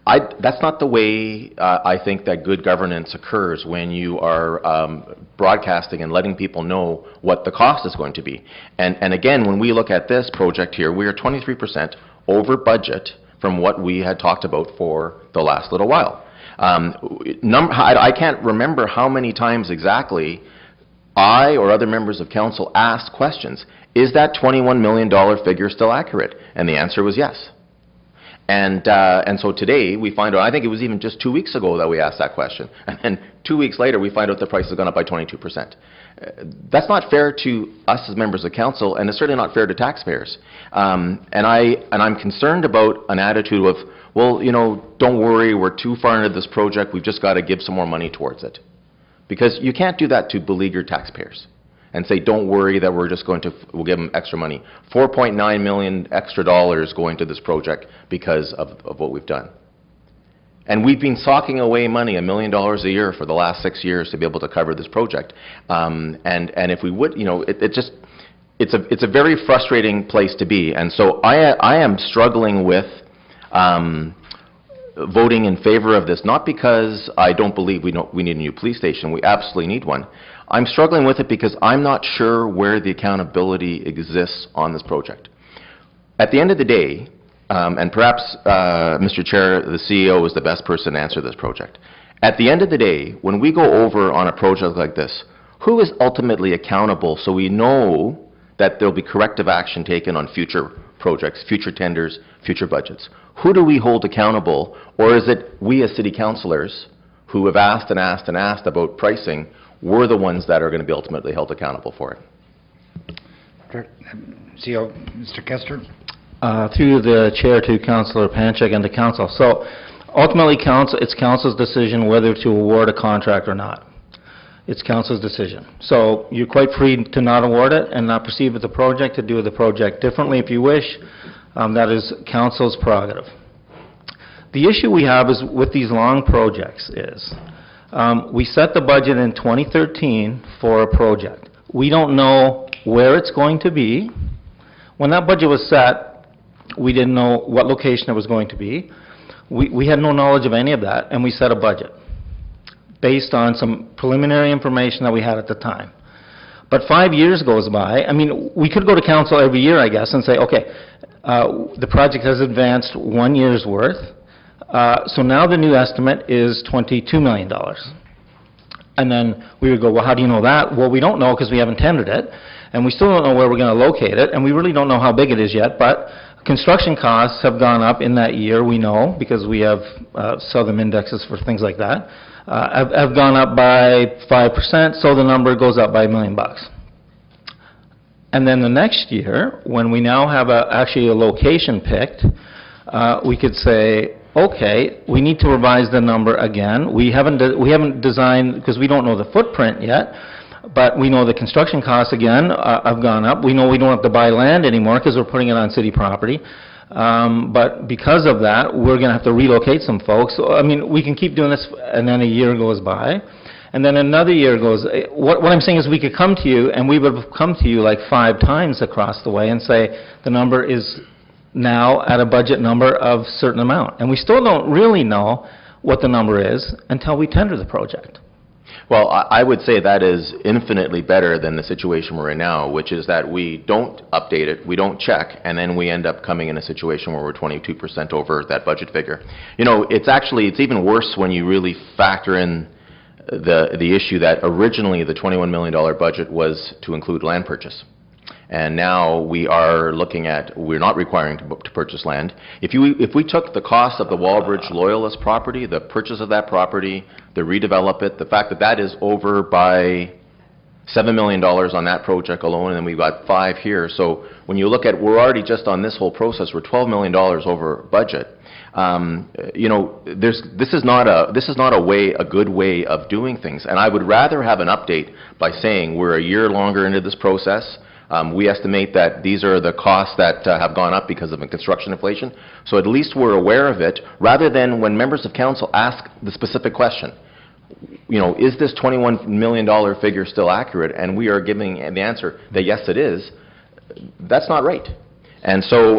That's not the way I think that good governance occurs when you are broadcasting and letting people know what the cost is going to be. And again, when we look at this project here, we are 23% over budget from what we had talked about for the last little while. I can't remember how many times exactly I or other members of council asked questions. Is that $21 million figure still accurate? And the answer was yes. And so today we find out, I think it was even just 2 weeks ago that we asked that question. And then 2 weeks later we find out the price has gone up by 22%. That's not fair to us as members of council, and it's certainly not fair to taxpayers. And I'm concerned about an attitude of, well, don't worry, we're too far into this project, we've just got to give some more money towards it. Because you can't do that to beleaguered taxpayers and say, don't worry that we'll give them extra money. $4.9 million extra dollars going to this project because of what we've done. And we've been socking away money, $1 million a year for the last 6 years to be able to cover this project. And if we would, it's a very frustrating place to be. And so I am struggling with voting in favor of this, not because I don't believe we need a new police station. We absolutely need one. I'm struggling with it because I'm not sure where the accountability exists on this project. At the end of the day, and perhaps, Mr. Chair, the CEO is the best person to answer this project. At the end of the day, when we go over on a project like this, who is ultimately accountable so we know that there'll be corrective action taken on future projects, future tenders, future budgets? Who do we hold accountable? Or is it we as city councillors who have asked and asked and asked about pricing, we're the ones that are going to be ultimately held accountable for it? CEO, Mr. Kester. Through the chair to Councillor Panchik and the council. So ultimately, it's council's decision whether to award a contract or not. It's council's decision. So you're quite free to not award it and not proceed with the project, to do the project differently if you wish. That is council's prerogative. The issue we have is with these long projects is we set the budget in 2013 for a project. We don't know where it's going to be. When that budget was set, we didn't know what location it was going to be. We had no knowledge of any of that, and we set a budget based on some preliminary information that we had at the time. But 5 years goes by. I mean, we could go to council every year, I guess, and say, okay, the project has advanced 1 year's worth, so now the new estimate is $22 million. And then we would go, well, how do you know that? Well, we don't know because we haven't tendered it, and we still don't know where we're going to locate it, and we really don't know how big it is yet, but construction costs have gone up in that year, we know, because we have Southern indexes for things like that, have gone up by 5%, so the number goes up by $1 million. And then the next year, when we now have actually a location picked, we could say, okay, we need to revise the number again. We haven't designed, because we don't know the footprint yet, but we know the construction costs, again, have gone up. We know we don't have to buy land anymore because we're putting it on city property. But because of that, we're going to have to relocate some folks. So, I mean, we can keep doing this, and then a year goes by, and then another year goes. What I'm saying is we could come to you, and we would have come to you like 5 times across the way and say the number is now at a budget number of a certain amount. And we still don't really know what the number is until we tender the project. Well, I would say that is infinitely better than the situation we're in now, which is that we don't update it, we don't check, and then we end up coming in a situation where we're 22% over that budget figure. You know, it's even worse when you really factor in the issue that originally the $21 million budget was to include land purchase. And now we are looking at, we're not requiring to purchase land. If we took the cost of the Wallbridge Loyalist property, the purchase of that property, the redevelop it, the fact that that is over by $7 million on that project alone, and then we've got 5 here. So when you look at, we're already just on this whole process, we're $12 million over budget. You know, this is not a good way of doing things. And I would rather have an update by saying we're a year longer into this process. We estimate that these are the costs that have gone up because of construction inflation. So at least we're aware of it, rather than when members of council ask the specific question, you know, is this $21 million figure still accurate? And we are giving the answer that yes, it is. That's not right. And so,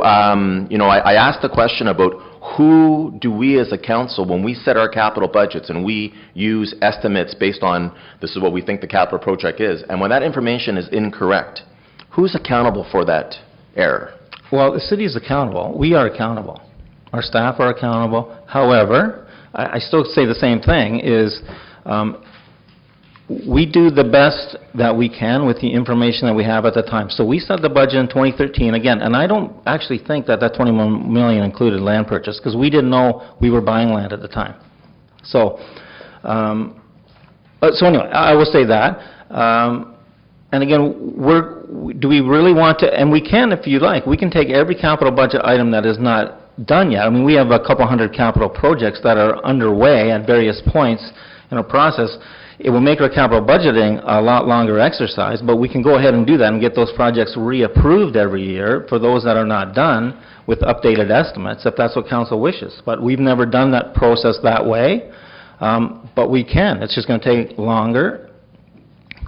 you know, I asked the question about who do we as a council, when we set our capital budgets and we use estimates based on this is what we think the capital project is, and when that information is incorrect, who's accountable for that error? Well, the city is accountable. We are accountable. Our staff are accountable. However, I still say the same thing, is we do the best that we can with the information that we have at the time. So we set the budget in 2013, again, and I don't actually think that that $21 million included land purchase, because we didn't know we were buying land at the time. So, so anyway, I will say that. And again, do we really want to, and we can if you like, we can take every capital budget item that is not done yet. I mean, we have a couple hundred capital projects that are underway at various points in a process. It will make our capital budgeting a lot longer exercise, but we can go ahead and do that and get those projects reapproved every year for those that are not done with updated estimates, if that's what council wishes. But we've never done that process that way, but we can. It's just going to take longer.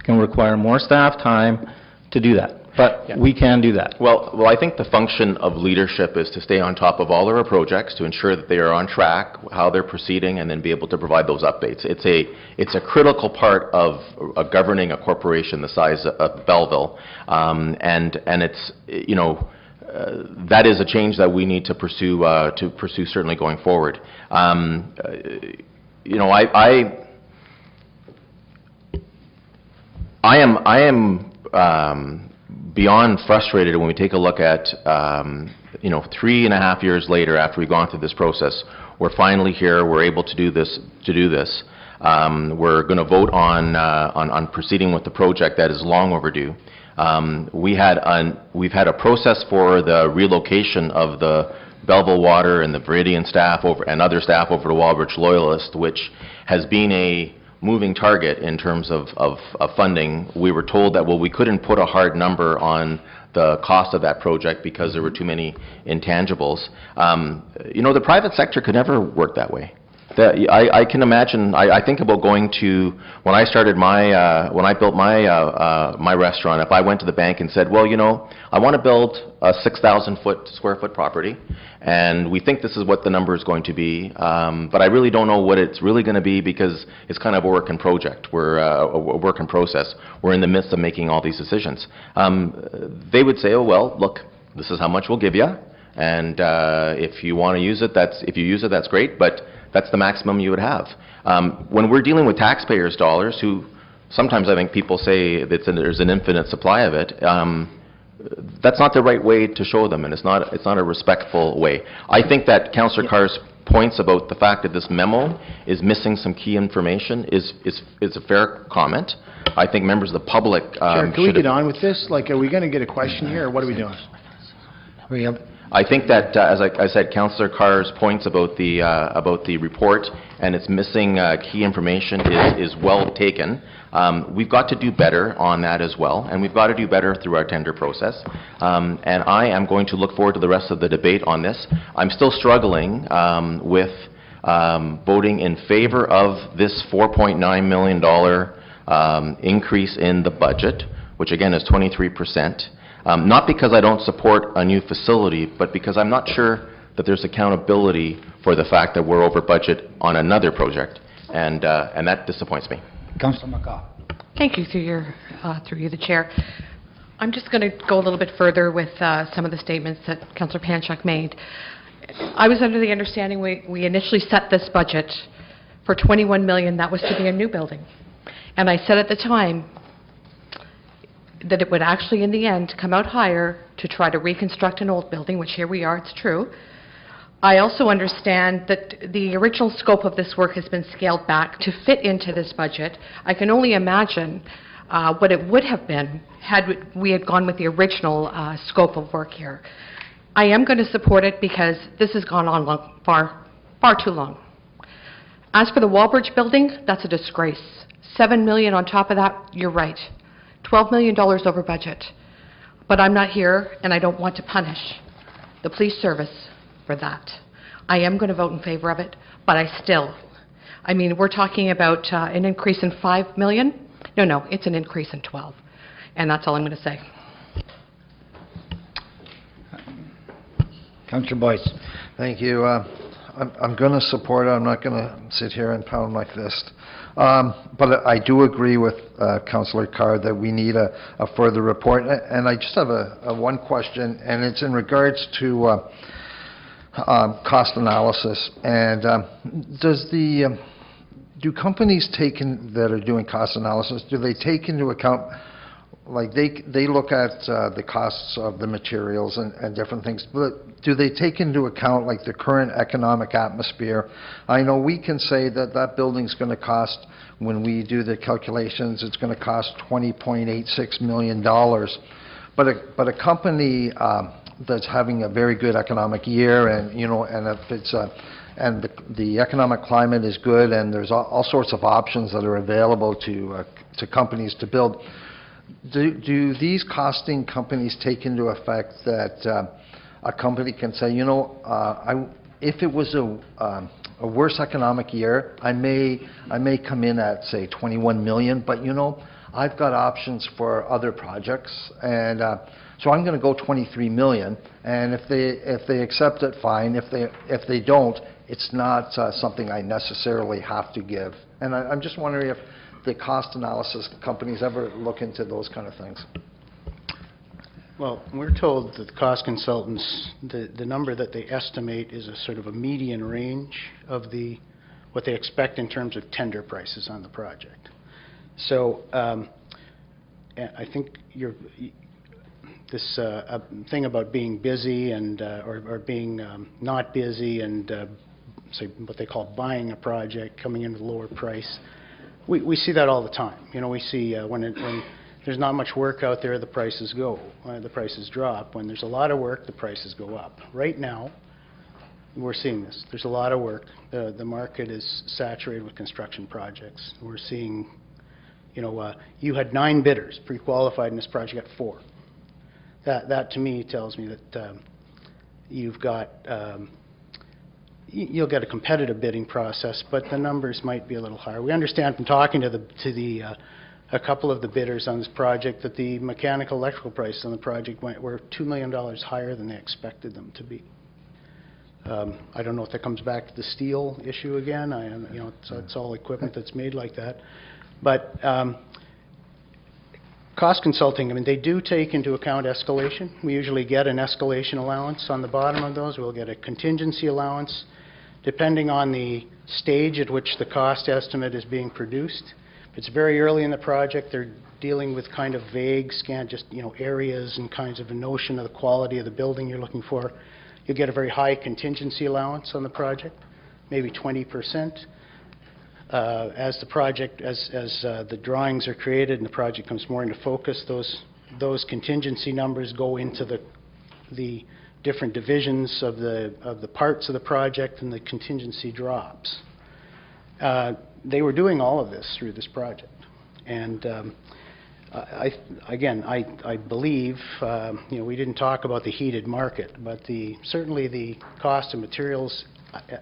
Can require more staff time to do that, but we can do that. Well, I think the function of leadership is to stay on top of all of our projects, to ensure that they are on track, how they're proceeding, and then be able to provide those updates. It's a critical part of governing a corporation the size of Belleville, and it's, you know, that is a change that we need to pursue certainly going forward. You know, I am beyond frustrated when we take a look at, you know, 3.5 years later after we've gone through this process, we're finally here, we're able to do this. We're going to vote on proceeding with the project that is long overdue. We've had a process for the relocation of the Belleville Water and the Viridian staff and other staff over to Wallbridge Loyalist, which has been a moving target in terms of funding. We were told that, well, we couldn't put a hard number on the cost of that project because there were too many intangibles. You know, the private sector could never work that way. I can imagine, I think about going to, when I started when I built my restaurant, if I went to the bank and said, well, you know, I want to build a 6,000 square foot property, and we think this is what the number is going to be, but I really don't know what it's really going to be because it's kind of a work in project. We're a work in process. We're in the midst of making all these decisions. They would say, oh, well, look, this is how much we'll give you, and if you want to use it, that's great, but that's the maximum you would have. When we're dealing with taxpayers' dollars, who sometimes I think people say that there's an infinite supply of it, that's not the right way to show them, and it's not a respectful way. I think that Councillor Carr's points about the fact that this memo is missing some key information is a fair comment. I think members of the public Chair, can we get on with this? Like, are we going to get a question here, or what are we doing? I think that, as I said, Councillor Carr's points about the report and its missing key information is well taken. We've got to do better on that as well, and we've got to do better through our tender process. And I am going to look forward to the rest of the debate on this. I'm still struggling with voting in favor of this $4.9 million increase in the budget, which again is 23%. Not because I don't support a new facility, but because I'm not sure that there's accountability for the fact that we're over budget on another project, and that disappoints me. Councillor McCaw. Thank you, through you, the Chair. I'm just going to go a little bit further with some of the statements that Councillor Panchuk made. I was under the understanding we initially set this budget for $21 million. That was to be a new building. And I said at the time that it would actually, in the end, come out higher to try to reconstruct an old building, which here we are, it's true. I also understand that the original scope of this work has been scaled back to fit into this budget. I can only imagine what it would have been had we had gone with the original scope of work here. I am going to support it because this has gone on far too long. As for the Walbridge building, that's a disgrace. $7 million on top of that, you're right. $12 million over budget. But I'm not here, and I don't want to punish the police service for that. I am going to vote in favor of it, but I mean, we're talking about an increase in $5 million? No, it's an increase in 12. And that's all I'm going to say. Councillor Boyce. Thank you. I'm going to support it. I'm not going to sit here and pound my fist. But I do agree with Councillor Carr that we need a further report. And I just have one question, and it's in regards to cost analysis. And do companies that are doing cost analysis, do they take into account, like they look at the costs of the materials and different things, but do they take into account like the current economic atmosphere? I know we can say that building's going to cost, when we do the calculations, it's going to cost $20.86 million. But a company that's having a very good economic year, and and if it's and the economic climate is good, and there's all sorts of options that are available to companies to build. Do these costing companies take into effect that a company can say, if it was a worse economic year, I may come in at, say, 21 million, but I've got options for other projects, and so I'm going to go 23 million, and if they accept it, fine. If they don't, it's not something I necessarily have to give. And I'm just wondering if the cost analysis companies ever look into those kind of things. Well, we're told that the cost consultants, the number that they estimate is a sort of a median range of what they expect in terms of tender prices on the project. So I think this thing about being busy and or being not busy and say what they call buying a project, coming in with a lower price, we see that all the time. We see when there's not much work out there, the prices drop. When there's a lot of work, the prices go up. Right now, we're seeing this. There's a lot of work. The market is saturated with construction projects. We're seeing, you had 9 bidders pre-qualified in this project at 4. That to me tells me that you've got you'll get a competitive bidding process, but the numbers might be a little higher. We understand from talking to a couple of the bidders on this project that the mechanical electrical prices on the project were $2 million higher than they expected them to be. I don't know if that comes back to the steel issue again. It's all equipment that's made like that. But cost consulting, they do take into account escalation. We usually get an escalation allowance on the bottom of those. We'll get a contingency allowance depending on the stage at which the cost estimate is being produced. If it's very early in the project, they're dealing with kind of vague, just areas and kinds of a notion of the quality of the building you're looking for. You'll get a very high contingency allowance on the project, maybe 20%. As the drawings are created and the project comes more into focus, those contingency numbers go into the different divisions of the parts of the project, and the contingency drops. They were doing all of this through this project, and I believe we didn't talk about the heated market, but certainly the cost of materials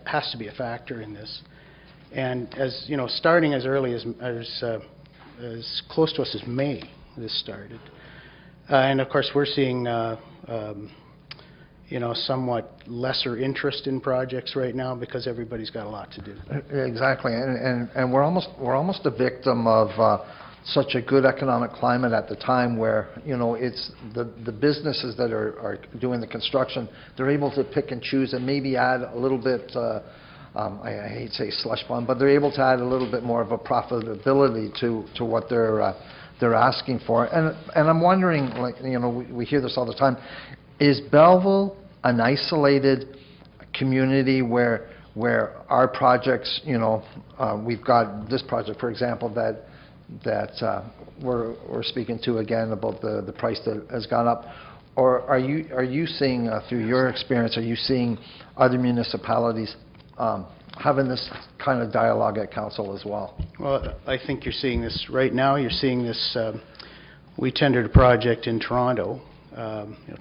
has to be a factor in this. And as starting as early as close to us as May, this started, and of course we're seeing somewhat lesser interest in projects right now because everybody's got a lot to do. Exactly, and we're almost a victim of such a good economic climate at the time where, it's the businesses that are doing the construction, they're able to pick and choose and maybe add a little bit, I hate to say slush fund, but they're able to add a little bit more of a profitability to what they're asking for. And I'm wondering, we hear this all the time, is Belleville an isolated community where our projects, we've got this project, for example, that we're speaking to again about the price that has gone up, or are you seeing through your experience, are you seeing other municipalities having this kind of dialogue at council as well? Well, I think you're seeing this right now. You're seeing this. We tendered a project in Toronto.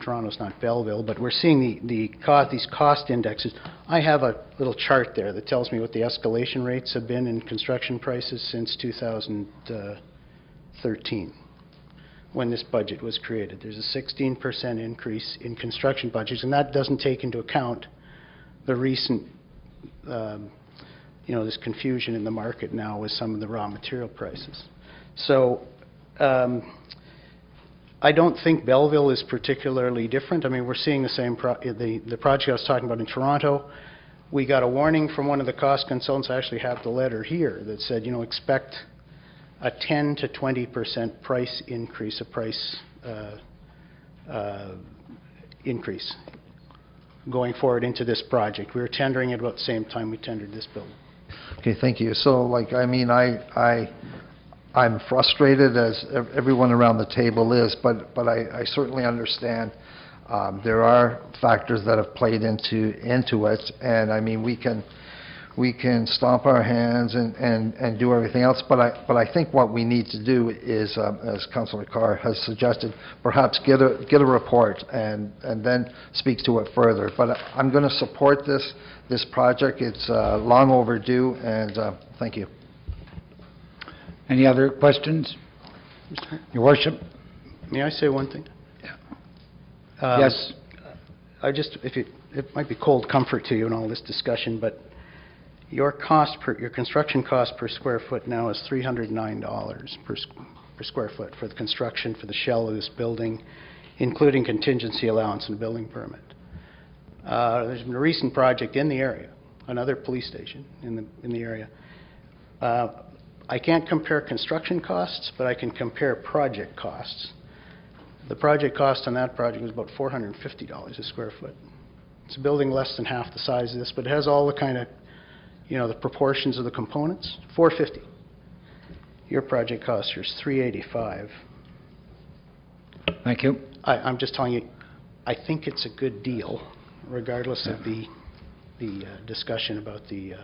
Toronto's not Belleville, but we're seeing these cost indexes. I have a little chart there that tells me what the escalation rates have been in construction prices since 2013, when this budget was created. There's a 16% increase in construction budgets, and that doesn't take into account the recent, this confusion in the market now with some of the raw material prices. So, I don't think Belleville is particularly different. I mean, we're seeing the same, the project I was talking about in Toronto. We got a warning from one of the cost consultants. I actually have the letter here that said, expect a 10 to 20% price increase, increase going forward into this project. We were tendering it about the same time we tendered this building. Okay, thank you. So, I'm frustrated, as everyone around the table is, but I certainly understand there are factors that have played into it, and I mean we can stomp our hands and do everything else, but I think what we need to do is, as Councillor Carr has suggested, perhaps get a report and then speak to it further. But I'm going to support this project. It's long overdue, and thank you. Any other questions? Your Worship? May I say one thing? Yeah. Yes. It might be cold comfort to you in all this discussion, but your construction cost per square foot now is $309 per square foot for the construction for the shell of this building, including contingency allowance and building permit. There's been a recent project in the area, another police station in the area. I can't compare construction costs, but I can compare project costs. The project cost on that project was about $450 a square foot. It's a building less than half the size of this, but it has all the kind of, the proportions of the components. $450. Your project cost is $385. Thank you. I'm just telling you, I think it's a good deal, regardless of the discussion about the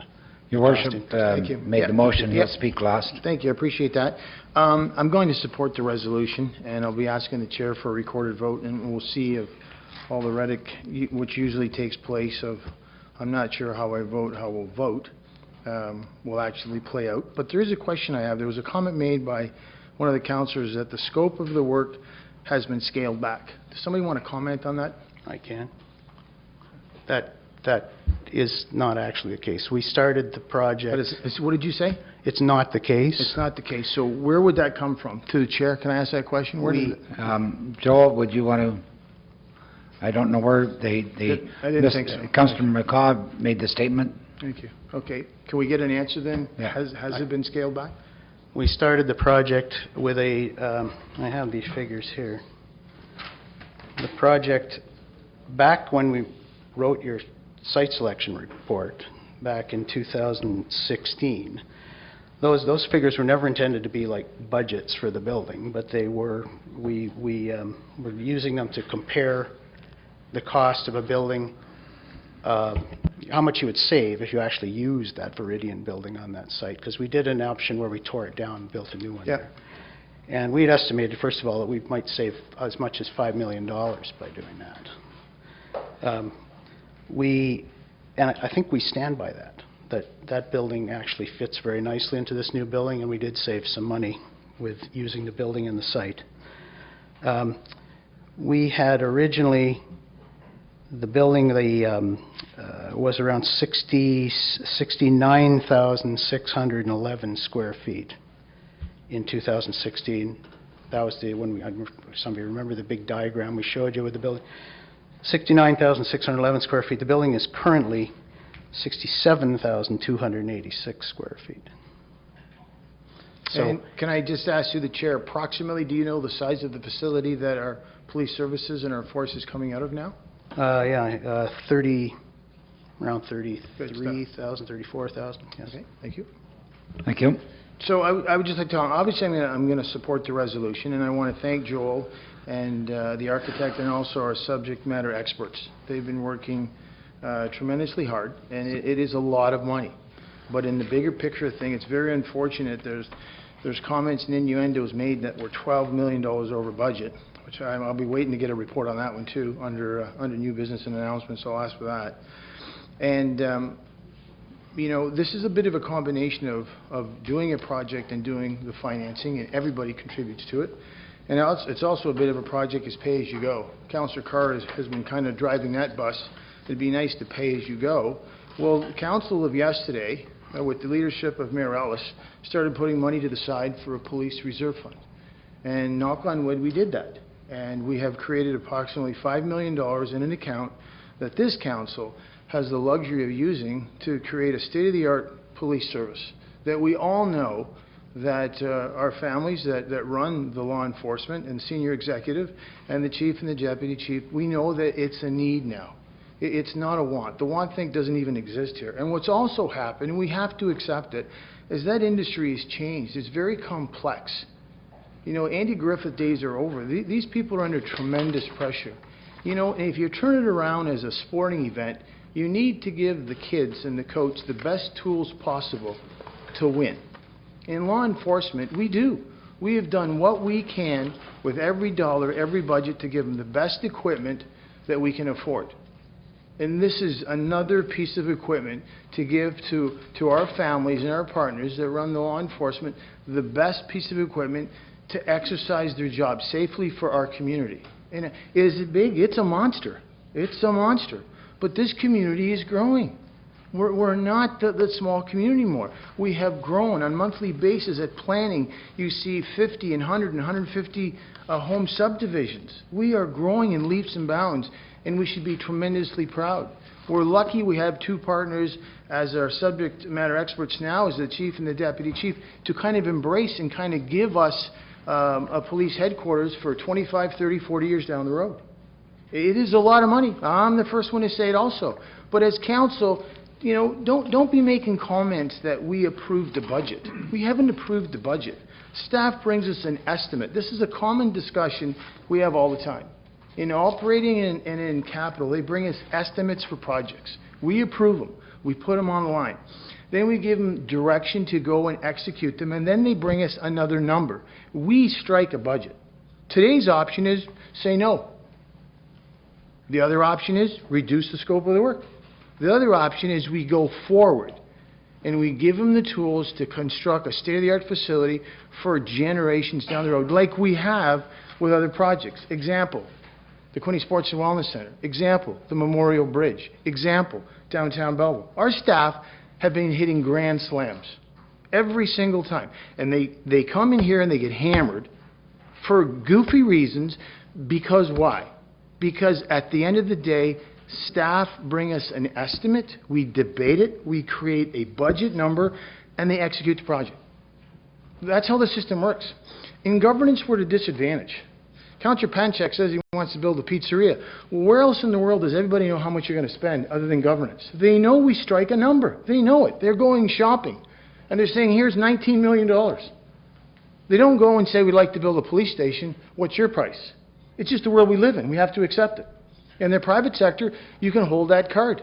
Your Worship made the motion. He'll speak last. Thank you. I appreciate that. I'm going to support the resolution, and I'll be asking the chair for a recorded vote, and we'll see if all the rhetoric, which usually takes place of, I'm not sure how I vote, how we'll vote, will actually play out. But there is a question I have. There was a comment made by one of the councillors that the scope of the work has been scaled back. Does somebody want to comment on that? I can. That is not actually the case. We started the project. But what did you say? It's not the case. It's not the case. So where would that come from? To the chair? Can I ask that question? Joel, would you want to? I don't know where I didn't think so. Councillor McCaw made the statement. Thank you. Okay. Can we get an answer then? Yeah. Has it been scaled back? We started the project with I have these figures here. The project, back when we wrote your site selection report back in 2016, those figures were never intended to be like budgets for the building, but they were, we were using them to compare the cost of a building, how much you would save if you actually used that Viridian building on that site, because we did an option where we tore it down and built a new one there. And we'd estimated, first of all, that we might save as much as $5 million by doing that. And I think we stand by that building actually fits very nicely into this new building, and we did save some money with using the building and the site. We had originally The building, was around 69,611 square feet in 2016. That was somebody remember the big diagram we showed you with the building? 69,611 square feet. The building is currently 67,286 square feet. So, And can I just ask you, the chair, approximately, do you know the size of the facility that our police services and our force is coming out of now? around 33,000, 34,000, yes. Okay, thank you. Thank you. So I would just like to, obviously I'm going to support the resolution, and I want to thank Joel and the architect and also our subject matter experts. They've been working tremendously hard, and it is a lot of money. But in the bigger picture thing, it's very unfortunate. There's comments and innuendos made that we're $12 million over budget, which I'll be waiting to get a report on that one too under new business and announcements, so I'll ask for that. And you know, this is a bit of a combination of doing a project and doing the financing, and everybody contributes to it. And it's also a bit of a project as pay as you go. Councillor Carr has been kind of driving that bus. It'd be nice to pay as you go. Well, the council of yesterday, with the leadership of Mayor Ellis, started putting money to the side for a police reserve fund. And knock on wood, we did that. And we have created approximately $5 million in an account that this council has the luxury of using to create a state-of-the-art police service that we all know that our families that run the law enforcement and senior executive and the chief and the deputy chief, we know that it's a need now. It's not a want. The want thing doesn't even exist here. And what's also happened, and we have to accept it, is that industry has changed. It's very complex. You know, Andy Griffith days are over. These people are under tremendous pressure. You know, if you turn it around as a sporting event, you need to give the kids and the coach the best tools possible to win. In law enforcement, we do. We have done what we can with every dollar, every budget to give them the best equipment that we can afford. And this is another piece of equipment to give to our families and our partners that run the law enforcement the best piece of equipment to exercise their job safely for our community. And is it big? It's a monster. It's a monster. But this community is growing. We're not the small community anymore. We have grown on a monthly basis at planning. You see 50 and 100 and 150 home subdivisions. We are growing in leaps and bounds, and we should be tremendously proud. We're lucky we have two partners as our subject matter experts now, as the chief and the deputy chief, to kind of embrace and kind of give us a police headquarters for 25, 30, 40 years down the road. It is a lot of money. I'm the first one to say it also. But as council, you know, don't be making comments that we approved the budget. We haven't approved the budget. Staff brings us an estimate. This is a common discussion we have all the time. In operating and in capital, they bring us estimates for projects. We approve them. We put them on the line. Then we give them direction to go and execute them, and then they bring us another number. We strike a budget. Today's option is say no. The other option is reduce the scope of the work. The other option is we go forward and we give them the tools to construct a state-of-the-art facility for generations down the road, like we have with other projects. Example, the Quinte Sports and Wellness Center. Example, the Memorial Bridge. Example, downtown Belleville. Our staff have been hitting grand slams every single time. And they come in here and they get hammered for goofy reasons because why? Because at the end of the day, staff bring us an estimate, we debate it, we create a budget number, and they execute the project. That's how the system works. In governance, we're at a disadvantage. Councillor Panchak says he wants to build a pizzeria. Well, where else in the world does everybody know how much you're going to spend other than governance? They know we strike a number. They know it. They're going shopping. And they're saying, here's $19 million. They don't go and say, we'd like to build a police station. What's your price? It's just the world we live in. We have to accept it. In the private sector, you can hold that card.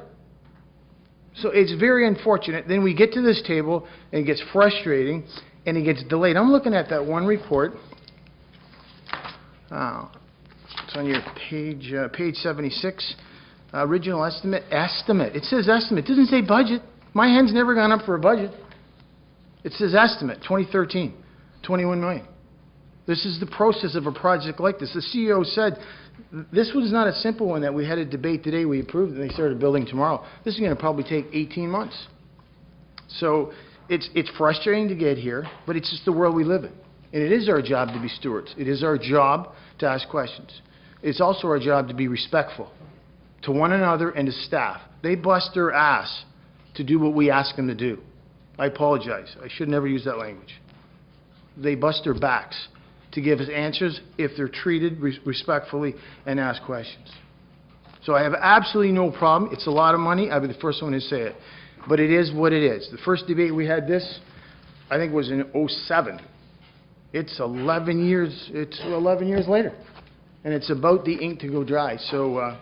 So it's very unfortunate. Then we get to this table, and it gets frustrating, and it gets delayed. I'm looking at that one report. It's on your page 76. Original estimate. It says estimate. It doesn't say budget. My hand's never gone up for a budget. It says estimate, 2013, $21 million. This is the process of a project like this. The CEO said, this was not a simple one that we had a debate today, we approved, and they started building tomorrow. This is going to probably take 18 months. So it's frustrating to get here, but it's just the world we live in. And it is our job to be stewards. It is our job to ask questions. It's also our job to be respectful to one another and to staff. They bust their ass to do what we ask them to do. I apologize. I should never use that language. They bust their backs to give us answers if they're treated respectfully and ask questions. So I have absolutely no problem. It's a lot of money. I'll be the first one to say it. But it is what it is. The first debate we had this, I think, was in '07. It's 11 years later. And it's about the ink to go dry. So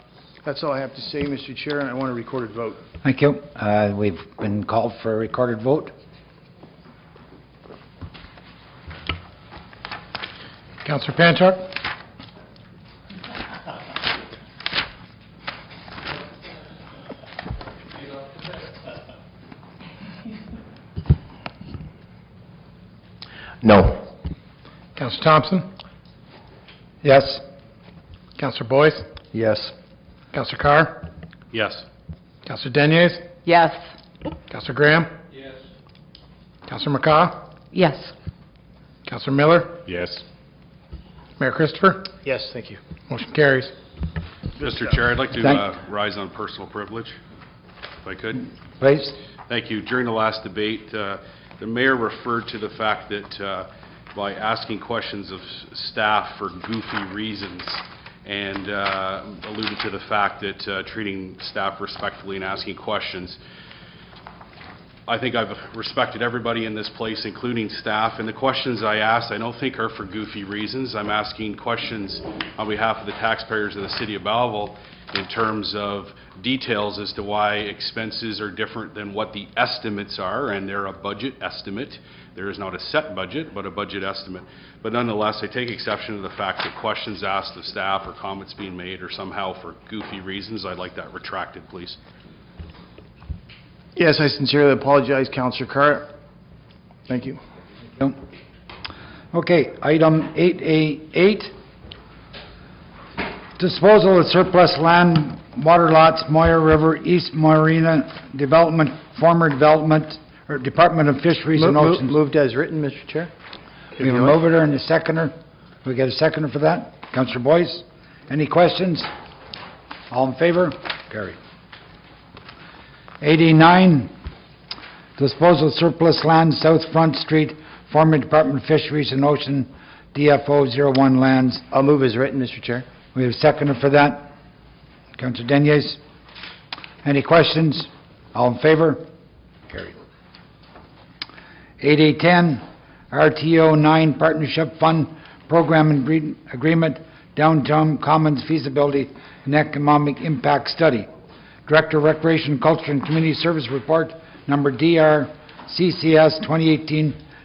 that's all I have to say, Mr. Chair, and I want a recorded vote. Thank you. We've been called for a recorded vote. Councillor Panchak? No. Councillor Thompson? Yes. Councillor Boyce? Yes. Councillor Carr? Yes. Councillor Deniers? Yes. Councillor Graham? Yes. Councillor McCaw? Yes. Councillor Miller? Yes. Mayor Christopher? Yes, thank you. Motion carries. Mr. Chair, I'd like to rise on personal privilege, if I could. Please. Thank you. During the last debate, the mayor referred to the fact that by asking questions of staff for goofy reasons, and alluded to the fact that treating staff respectfully and asking questions. I think I've respected everybody in this place, including staff, and the questions I asked I don't think are for goofy reasons. I'm asking questions on behalf of the taxpayers of the City of Belleville in terms of details as to why expenses are different than what the estimates are, and they're a budget estimate. There is not a set budget, but a budget estimate. But nonetheless, I take exception to the fact that questions asked of staff or comments being made are somehow for goofy reasons. I'd like that retracted, please. Yes, I sincerely apologize, Councillor Carr. Thank you. Okay, item 8A8. Disposal of surplus land, water lots, Moyer River, East Marina Development, former development, or Department of Fisheries and Oceans. Moved as written, Mr. Chair. We have a mover and a seconder. We get a seconder for that? Councillor Boyce, any questions? All in favor? Carried. 89, disposal of surplus land, South Front Street, former Department of Fisheries and Ocean, DFO 01 lands. I'll move as written, Mr. Chair. We have a seconder for that. Councillor Deniers. Any questions? All in favor? Carried. 8A10, RTO 9 Partnership Fund Program Agreement, Downtown Commons Feasibility and Economic Impact Study. Director of Recreation, Culture and Community Service Report, number DRCCS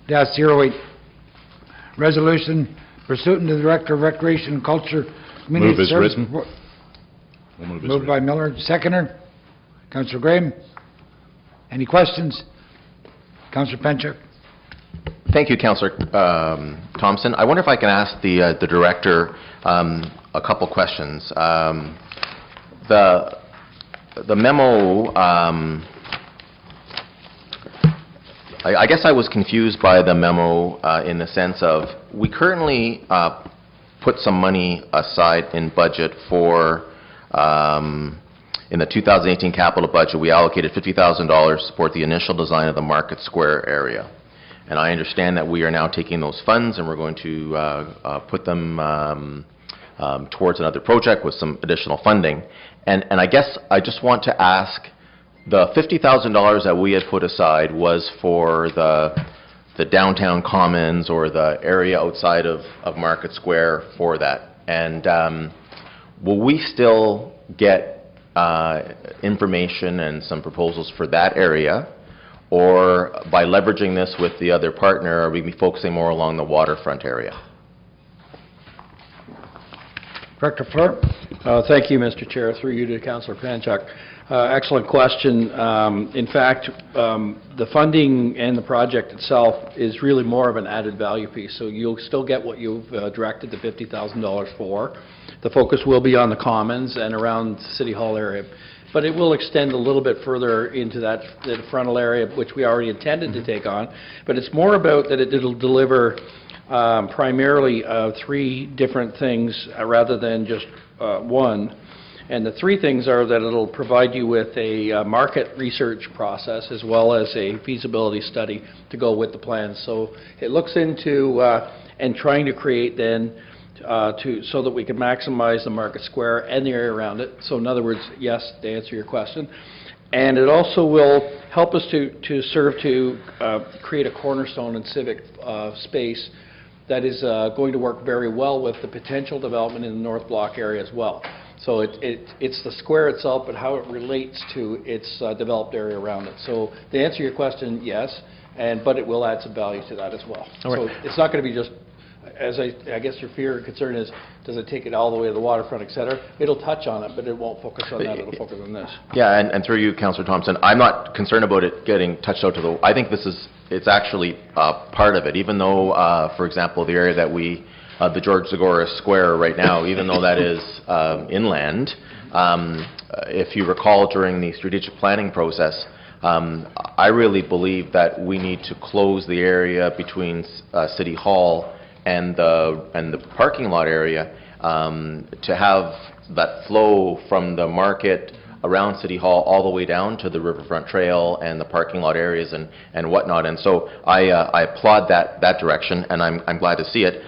2018-08. Resolution pursuant to the Director of Recreation, Culture, Community Move as Service written. Report. We'll move as Moved by written. Miller, seconder. Councillor Graham. Any questions? Councillor Penchuk. Thank you, Councillor Thompson. I wonder if I can ask the Director a couple questions. The memo, I guess I was confused by the memo in the sense of we currently put some money aside in budget for, in the 2018 capital budget, we allocated $50,000 to support the initial design of the Market Square area. And I understand that we are now taking those funds and we're going to put them towards another project with some additional funding. And I guess I just want to ask, the $50,000 that we had put aside was for the downtown commons or the area outside of Market Square for that. And will we still get information and some proposals for that area? Or by leveraging this with the other partner, are we focusing more along the waterfront area? Director Fleur. Thank you, Mr. Chair. Through you to Councillor Panchuk. Excellent question. In fact, the funding and the project itself is really more of an added value piece. So you'll still get what you've directed the $50,000 for. The focus will be on the commons and around City Hall area. But it will extend a little bit further into that the frontal area, which we already intended to take on. But it's more about that it'll deliver primarily 3 different things rather than just one. And the 3 things are that it'll provide you with a market research process as well as a feasibility study to go with the plan. So it looks into and trying to create then so that we can maximize the market square and the area around it. So in other words, yes, to answer your question. And it also will help us to serve to create a cornerstone and civic space that is going to work very well with the potential development in the North Block area as well. So it's the square itself, but how it relates to its developed area around it. So to answer your question, yes, but it will add some value to that as well. So it's not going to be just, as I guess your fear and concern is, does it take it all the way to the waterfront, et cetera? It'll touch on it, but it won't focus on that. It'll focus on this. Yeah, and through you, Councillor Thompson, I'm not concerned about it getting touched out to the... I think it's actually part of it, even though, for example, the area that the George Zagoras Square right now, even though that is inland, if you recall during the strategic planning process, I really believe that we need to close the area between City Hall and the parking lot area to have that flow from the market around City Hall all the way down to the Riverfront Trail and the parking lot areas and whatnot. And so I applaud that direction, and I'm glad to see it.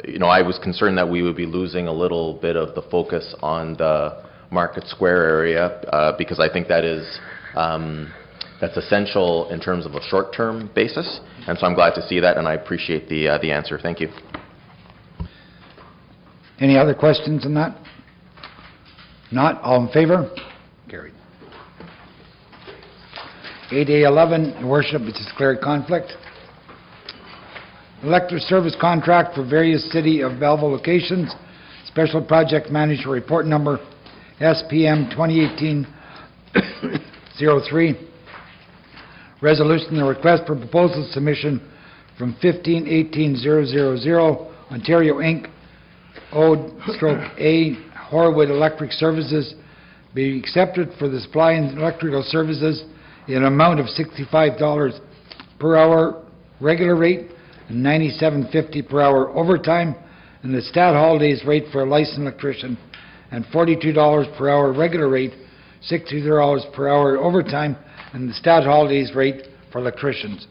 You know, I was concerned that we would be losing a little bit of the focus on the Market Square area because I think that is that's essential in terms of a short-term basis. And so I'm glad to see that, and I appreciate the answer. Thank you. Any other questions on that? Not, all in favor? Carried. 8A11, Your Worship, it's declared conflict. Electric service contract for various City of Belleville locations. Special Project Manager Report Number SPM 2018-03. Resolution and request for proposal submission from 15-18-000 Ontario Inc. O/A Horwood Electric Services be accepted for the supply and electrical services in an amount of $65 per hour regular rate and $97.50 per hour overtime, and the stat holidays rate for a licensed electrician, and $42 per hour regular rate, $60 per hour overtime, and the stat holidays rate for electricians.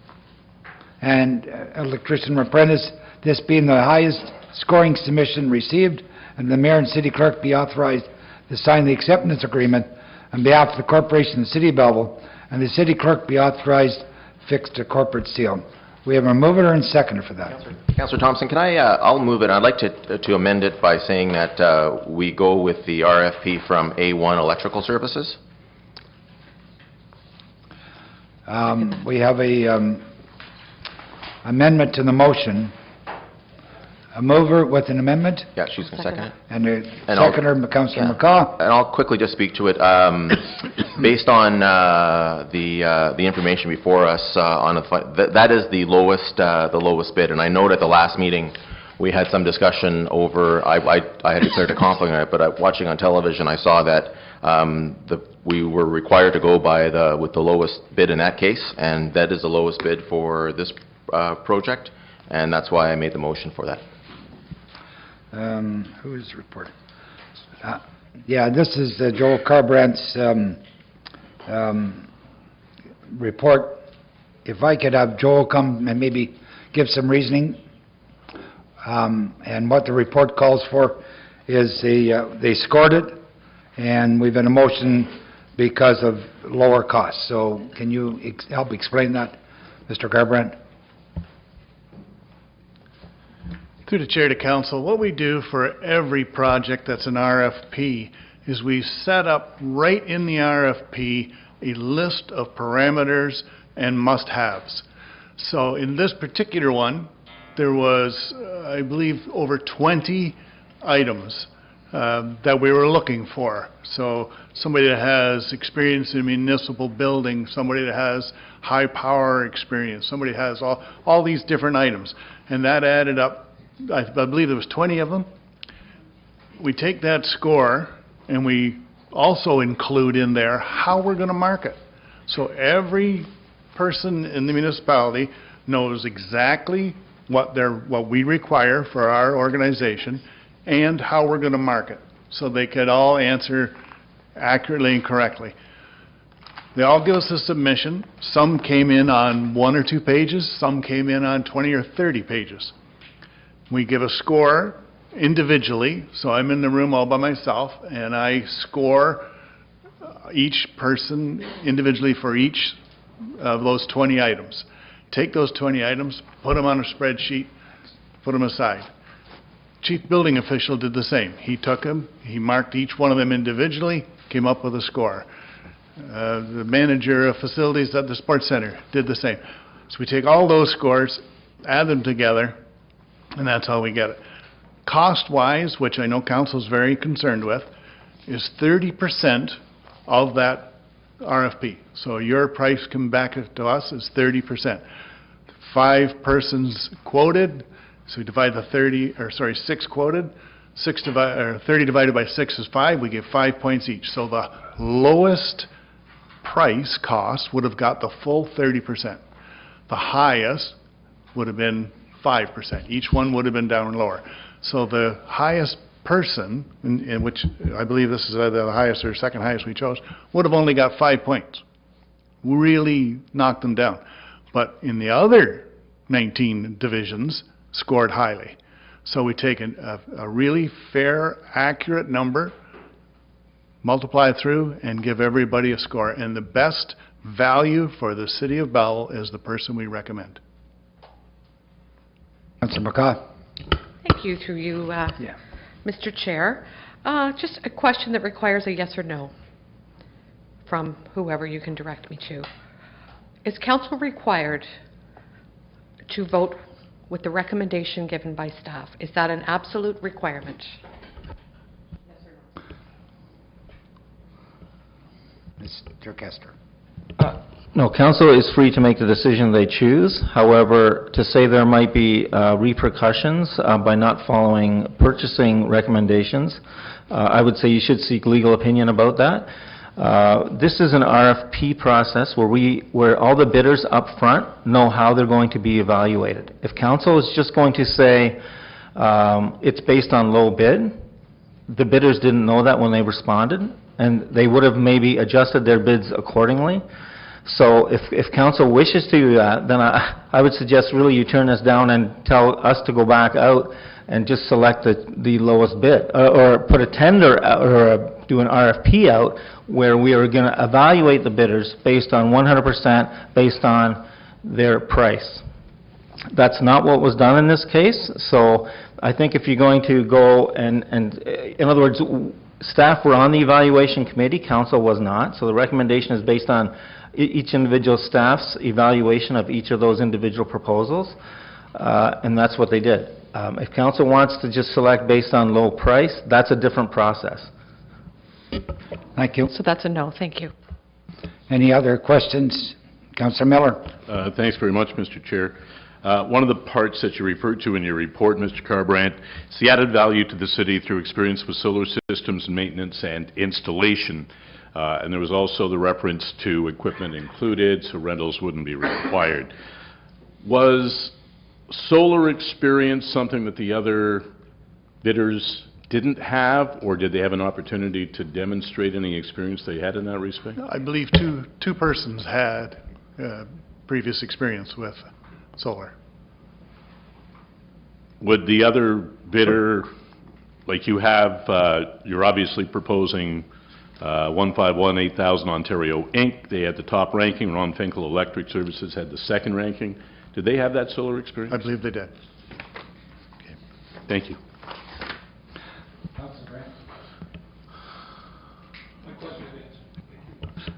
And electrician apprentice, this being the highest scoring submission received, and the Mayor and City Clerk be authorized to sign the acceptance agreement on behalf of the Corporation of the City of Belleville, and the City Clerk be authorized to fix the corporate seal. We have a mover and seconder for that. Councillor Thompson, can I'll move it. I'd like to amend it by saying that we go with the RFP from A1 Electrical Services. We have a amendment to the motion. A mover with an amendment? Yeah, she's going to second it. And a seconder, Councillor McCaw. And I'll quickly just speak to it. Based on the information before us, that is the lowest bid. And I know at the last meeting we had some discussion over. I had declared a conflict on it, but watching on television, I saw that we were required to go with the lowest bid in that case, and that is the lowest bid for this project, and that's why I made the motion for that. Who is reporting? Yeah, this is Joel Carbrandt's report. If I could have Joel come and maybe give some reasoning. And what the report calls for is they scored it, and we've been a motion because of lower costs. So can you help explain that, Mr. Carbrandt? Through the chair to council, what we do for every project that's an RFP is we set up right in the RFP a list of parameters and must-haves. So in this particular one, there was, I believe, over 20 items that we were looking for. So somebody that has experience in municipal building, somebody that has high power experience, somebody that has all these different items. And that added up, I believe there was 20 of them. We take that score and we also include in there how we're going to market. So every person in the municipality knows exactly what we require for our organization and how we're going to market, so they could all answer accurately and correctly. They all give us a submission. Some came in on 1 or 2 pages, some came in on 20 or 30 pages. We give a score individually, so I'm in the room all by myself, and I score each person individually for each of those 20 items. Take those 20 items, put them on a spreadsheet, put them aside. Chief building official did the same. He took them, he marked each one of them individually, came up with a score. The manager of facilities at the sports center did the same. So we take all those scores, add them together, and that's how we get it. Cost-wise, which I know council's very concerned with, is 30% of that RFP. So your price come back to us is 30%. 5 persons quoted, so we divide the 6 quoted. 30 divided by 6 is 5. We give 5 points each. So the lowest price cost would have got the full 30%. The highest would have been 5%. Each one would have been down lower. So the highest person, in which I believe this is either the highest or second highest we chose, would have only got 5 points. Really knocked them down. But in the other 19 divisions, scored highly. So we take a really fair, accurate number, multiply it through, and give everybody a score. And the best value for the city of Belleville is the person we recommend. Councillor McCaw. Thank you, through you, Mr. Chair. Just a question that requires a yes or no from whoever you can direct me to. Is council required to vote with the recommendation given by staff? Is that an absolute requirement? Yes or no? Mr. Kester. No, council is free to make the decision they choose. However, to say there might be repercussions by not following purchasing recommendations, I would say you should seek legal opinion about that. This is an RFP process where all the bidders up front know how they're going to be evaluated. If council is just going to say it's based on low bid, the bidders didn't know that when they responded, and they would have maybe adjusted their bids accordingly. So if council wishes to do that, then I would suggest really you turn this down and tell us to go back out and just select the lowest bid, or put a tender or do an RFP out where we are going to evaluate the bidders based on 100% based on their price. That's not what was done in this case. So I think if you're going to go and in other words, staff were on the evaluation committee, council was not. So the recommendation is based on each individual staff's evaluation of each of those individual proposals, and that's what they did. If council wants to just select based on low price, that's a different process. Thank you. So that's a no. Thank you. Any other questions? Councillor Miller. Thanks very much, Mr. Chair. One of the parts that you referred to in your report, Mr. Carbrandt, is the added value to the city through experience with solar systems and maintenance and installation. And there was also the reference to equipment included, so rentals wouldn't be required. Was solar experience something that the other bidders didn't have, or did they have an opportunity to demonstrate any experience they had in that respect? I believe two persons had previous experience with solar. Would the other bidder, like you have, you're obviously proposing 151-8000 Ontario Inc. They had the top ranking. Ron Finkel Electric Services had the second ranking. Did they have that solar experience? I believe they did. Okay. Thank you.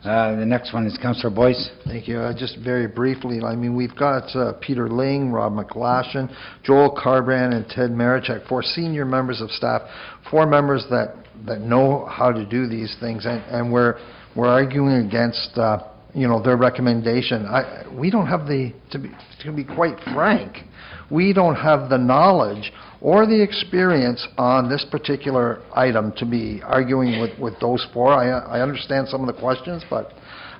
The next one is Councillor Boyce. Thank you. Just very briefly, I mean, we've got Peter Ling, Rob McLashin, Joel Carbrand, and Ted Marichek, 4 senior members of staff, 4 members that know how to do these things, and we're arguing against their recommendation. We don't have to be quite frank, we don't have the knowledge or the experience on this particular item to be arguing with those 4. I understand some of the questions, but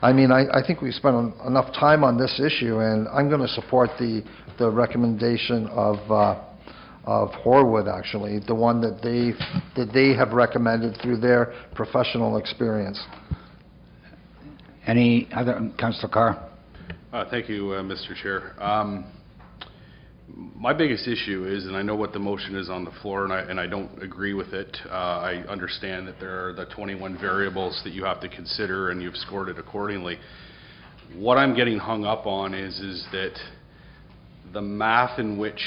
I mean, I think we've spent enough time on this issue, and I'm going to support the recommendation of Horwood, actually, the one that they have recommended through their professional experience. Any other? Councillor Carr. Thank you, Mr. Chair. My biggest issue is, and I know what the motion is on the floor, and I don't agree with it. I understand that there are the 21 variables that you have to consider, and you've scored it accordingly. What I'm getting hung up on is that the math in which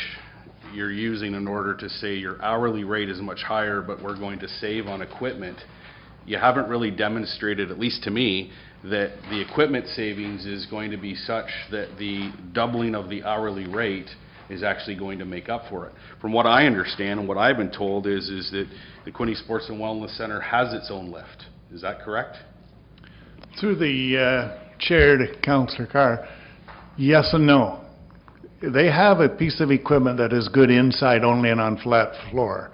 you're using in order to say your hourly rate is much higher, but we're going to save on equipment, you haven't really demonstrated, at least to me, that the equipment savings is going to be such that the doubling of the hourly rate is actually going to make up for it. From what I understand and what I've been told is that the Quinte Sports and Wellness Center has its own lift. Is that correct? Through the chair to Councillor Carr, yes and no. They have a piece of equipment that is good inside only and on flat floor.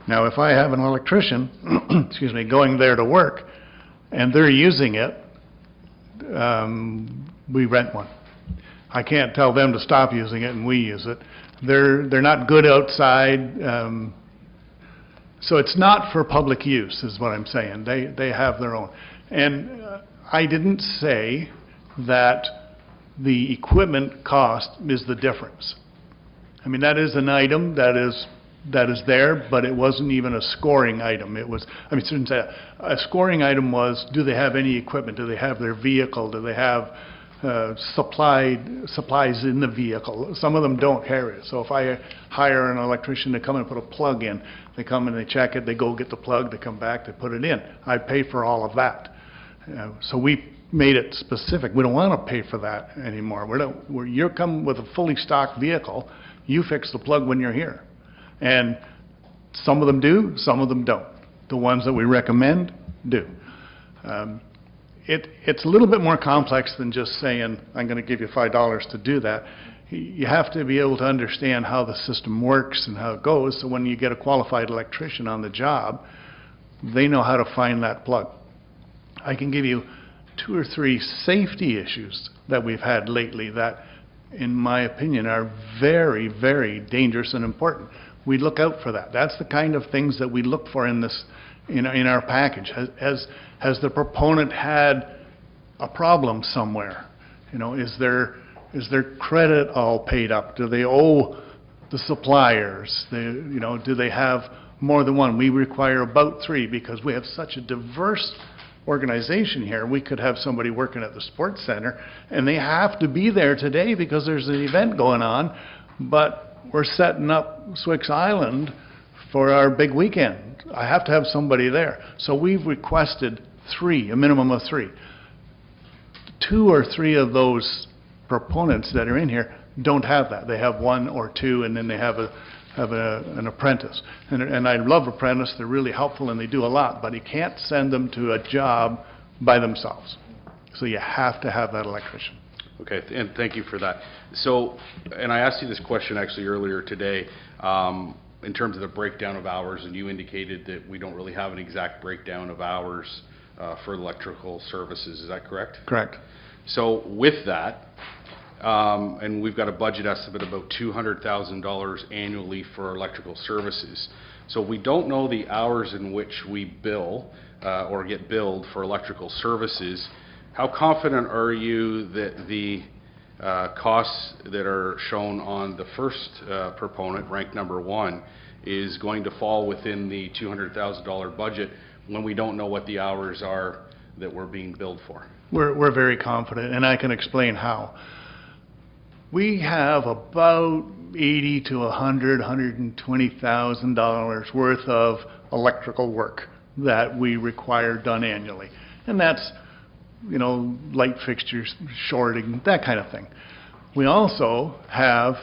Now, if I have an electrician, excuse me, going there to work, and they're using it, we rent one. I can't tell them to stop using it and we use it. They're not good outside, so it's not for public use, is what I'm saying. They have their own. And I didn't say that the equipment cost is the difference. I mean, that is an item that is there, but it wasn't even a scoring item. It was, I mean, shouldn't say that. A scoring item was, do they have any equipment? Do they have their vehicle? Do they have supplies in the vehicle? Some of them don't carry it. So if I hire an electrician to come and put a plug in, they come and they check it, they go get the plug, they come back, they put it in. I pay for all of that. So we made it specific. We don't want to pay for that anymore. You're coming with a fully stocked vehicle, you fix the plug when you're here. And some of them do, some of them don't. The ones that we recommend do. It's a little bit more complex than just saying, I'm going to give you $5 to do that. You have to be able to understand how the system works and how it goes, so when you get a qualified electrician on the job, they know how to find that plug. I can give you 2 or 3 safety issues that we've had lately that, in my opinion, are very, very dangerous and important. We look out for that. That's the kind of things that we look for in this, in our package. Has the proponent had a problem somewhere? You know, is their credit all paid up? Do they owe the suppliers? Do they have more than one? We require about 3 because we have such a diverse organization here. We could have somebody working at the sports center and they have to be there today because there's an event going on, but we're setting up Swix Island for our big weekend. I have to have somebody there. So we've requested 3, a minimum of 3. 2 or 3 of those proponents that are in here don't have that. They have 1 or 2, and then they have an apprentice. And I love apprentice. They're really helpful and they do a lot, but you can't send them to a job by themselves. So you have to have that electrician. Okay, and thank you for that. So, and I asked you this question actually earlier today, in terms of the breakdown of hours, and you indicated that we don't really have an exact breakdown of hours for electrical services. Is that correct? Correct. So with that, and we've got a budget estimate of about $200,000 annually for electrical services. So we don't know the hours in which we bill or get billed for electrical services. How confident are you that the costs that are shown on the first proponent, ranked number 1, is going to fall within the $200,000 budget when we don't know what the hours are that we're being billed for? We're very confident, and I can explain how. We have about $80,000 to $120,000 worth of electrical work that we require done annually. And that's light fixtures shorting, that kind of thing. We also have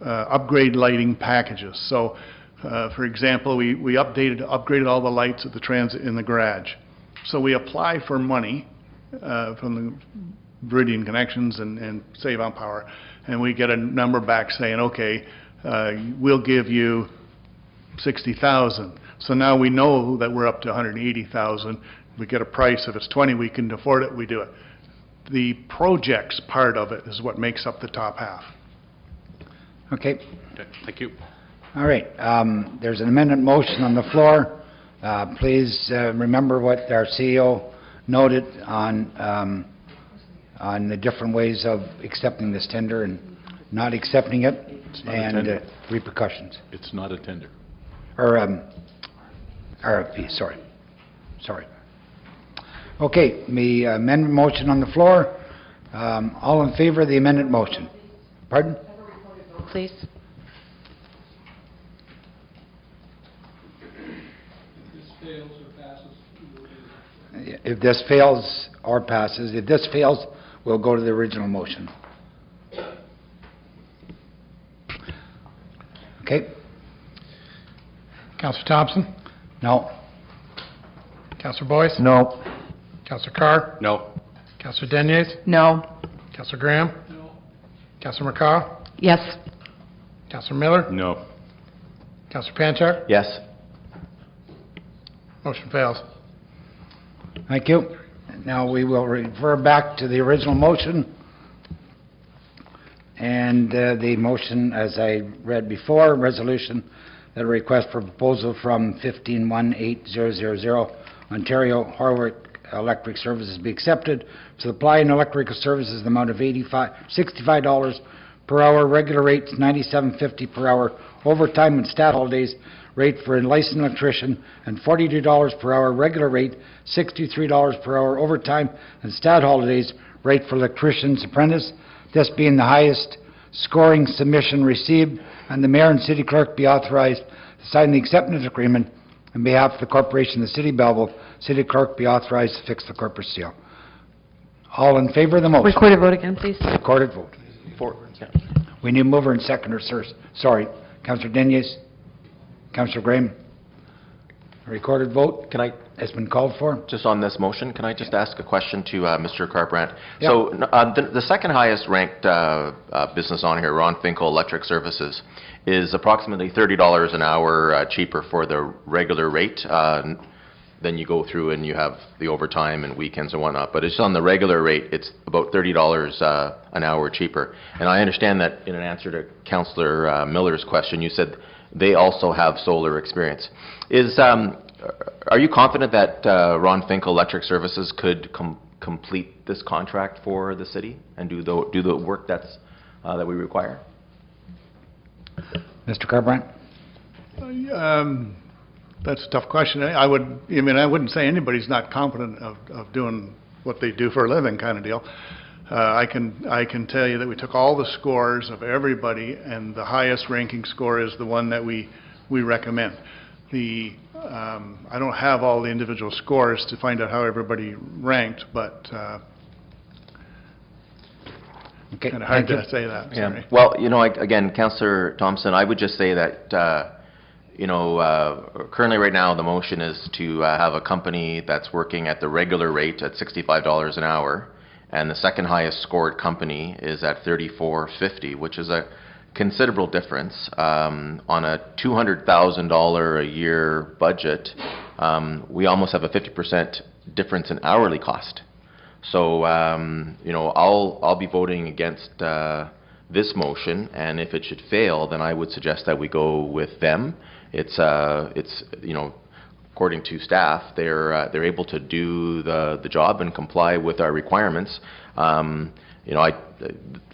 upgrade lighting packages. So, for example, we upgraded all the lights at the transit in the garage. So we apply for money from the Viridian Connections and Save on Power, and we get a number back saying, okay, we'll give you 60,000. So now we know that we're up to 180,000. We get a price. If it's 20, we can afford it, we do it. The projects part of it is what makes up the top half. Okay. Okay, thank you. All right. There's an amendment motion on the floor. Please remember what our CEO noted on the different ways of accepting this tender and not accepting it, and repercussions. It's not a tender. Or RFP, sorry. Okay, the amendment motion on the floor. All in favor of the amendment motion? Pardon? Please. If this fails or passes, if this fails, we'll go to the original motion. Okay? Councillor Thompson? No. Councillor Boyce? No. Councillor Carr? No. Councillor Deniers? No. Councillor Graham? No. Councillor McCaw? Yes. Councillor Miller? No. Councillor Panchar? Yes. Motion fails. Thank you. Now we will refer back to the original motion. And the motion, as I read before, resolution that a request for proposal from 151800 Ontario Hardwick Electric Services be accepted to supply in electrical services the amount of $65 per hour, regular rates $97.50 per hour, overtime and stat holidays rate for a licensed electrician, and $42 per hour, regular rate $63 per hour, overtime and stat holidays rate for electrician's apprentice, this being the highest scoring submission received, and the mayor and city clerk be authorized to sign the acceptance agreement on behalf of the corporation of the city of Belleville. City clerk be authorized to fix the corporate seal. All in favor of the motion? Recorded vote again, please. Recorded vote. We need a mover and seconder, sir. Sorry. Councillor Deniers? Councillor Graham? Recorded vote? Can I, has been called for. just on this motion, can I just ask a question to Mr. Carbrandt? Yeah. So the second highest ranked business on here, Ron Finkel Electric Services, is approximately $30 an hour cheaper for the regular rate. Then you go through and you have the overtime and weekends and whatnot. But it's on the regular rate, it's about $30 an hour cheaper. And I understand that in an answer to Councillor Miller's question, you said they also have solar experience. Are you confident that Ron Finkel Electric Services could complete this contract for the city and do the work that's that we require? Mr. Carbrandt? That's a tough question. I wouldn't say anybody's not competent of doing what they do for a living, kind of deal. I can tell you that we took all the scores of everybody, and the highest ranking score is the one that we recommend. I don't have all the individual scores to find out how everybody ranked, but okay, kind of hard to say that. Yeah. Sorry. Well, again, Councillor Thompson, I would just say that currently right now the motion is to have a company that's working at the regular rate at $65 an hour, and the second highest scored company is at $34.50, which is a considerable difference. On a $200,000 a year budget, we almost have a 50% difference in hourly cost. So, I'll be voting against this motion, and if it should fail, then I would suggest that we go with them. It's according to staff, they're able to do the job and comply with our requirements.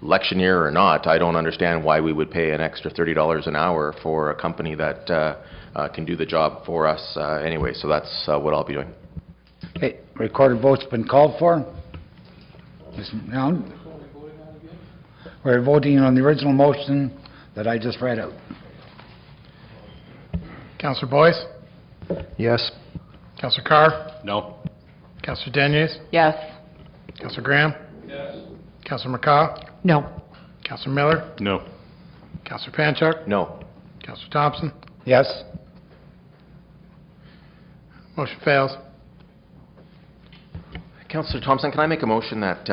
Election year or not, I don't understand why we would pay an extra $30 an hour for a company that can do the job for us anyway. So that's what I'll be doing. Okay, recorded vote's been called for. Now, we're voting on the original motion that I just read out. Councillor Boyce? Yes. Councillor Carr? No. Councillor Deniers? Yes. Councillor Graham? Yes. Councillor McCaw? No. Councillor Miller? No. Councillor Panchuk? No. Councillor Thompson? Yes? Motion fails. Councillor Thompson, can I make a motion that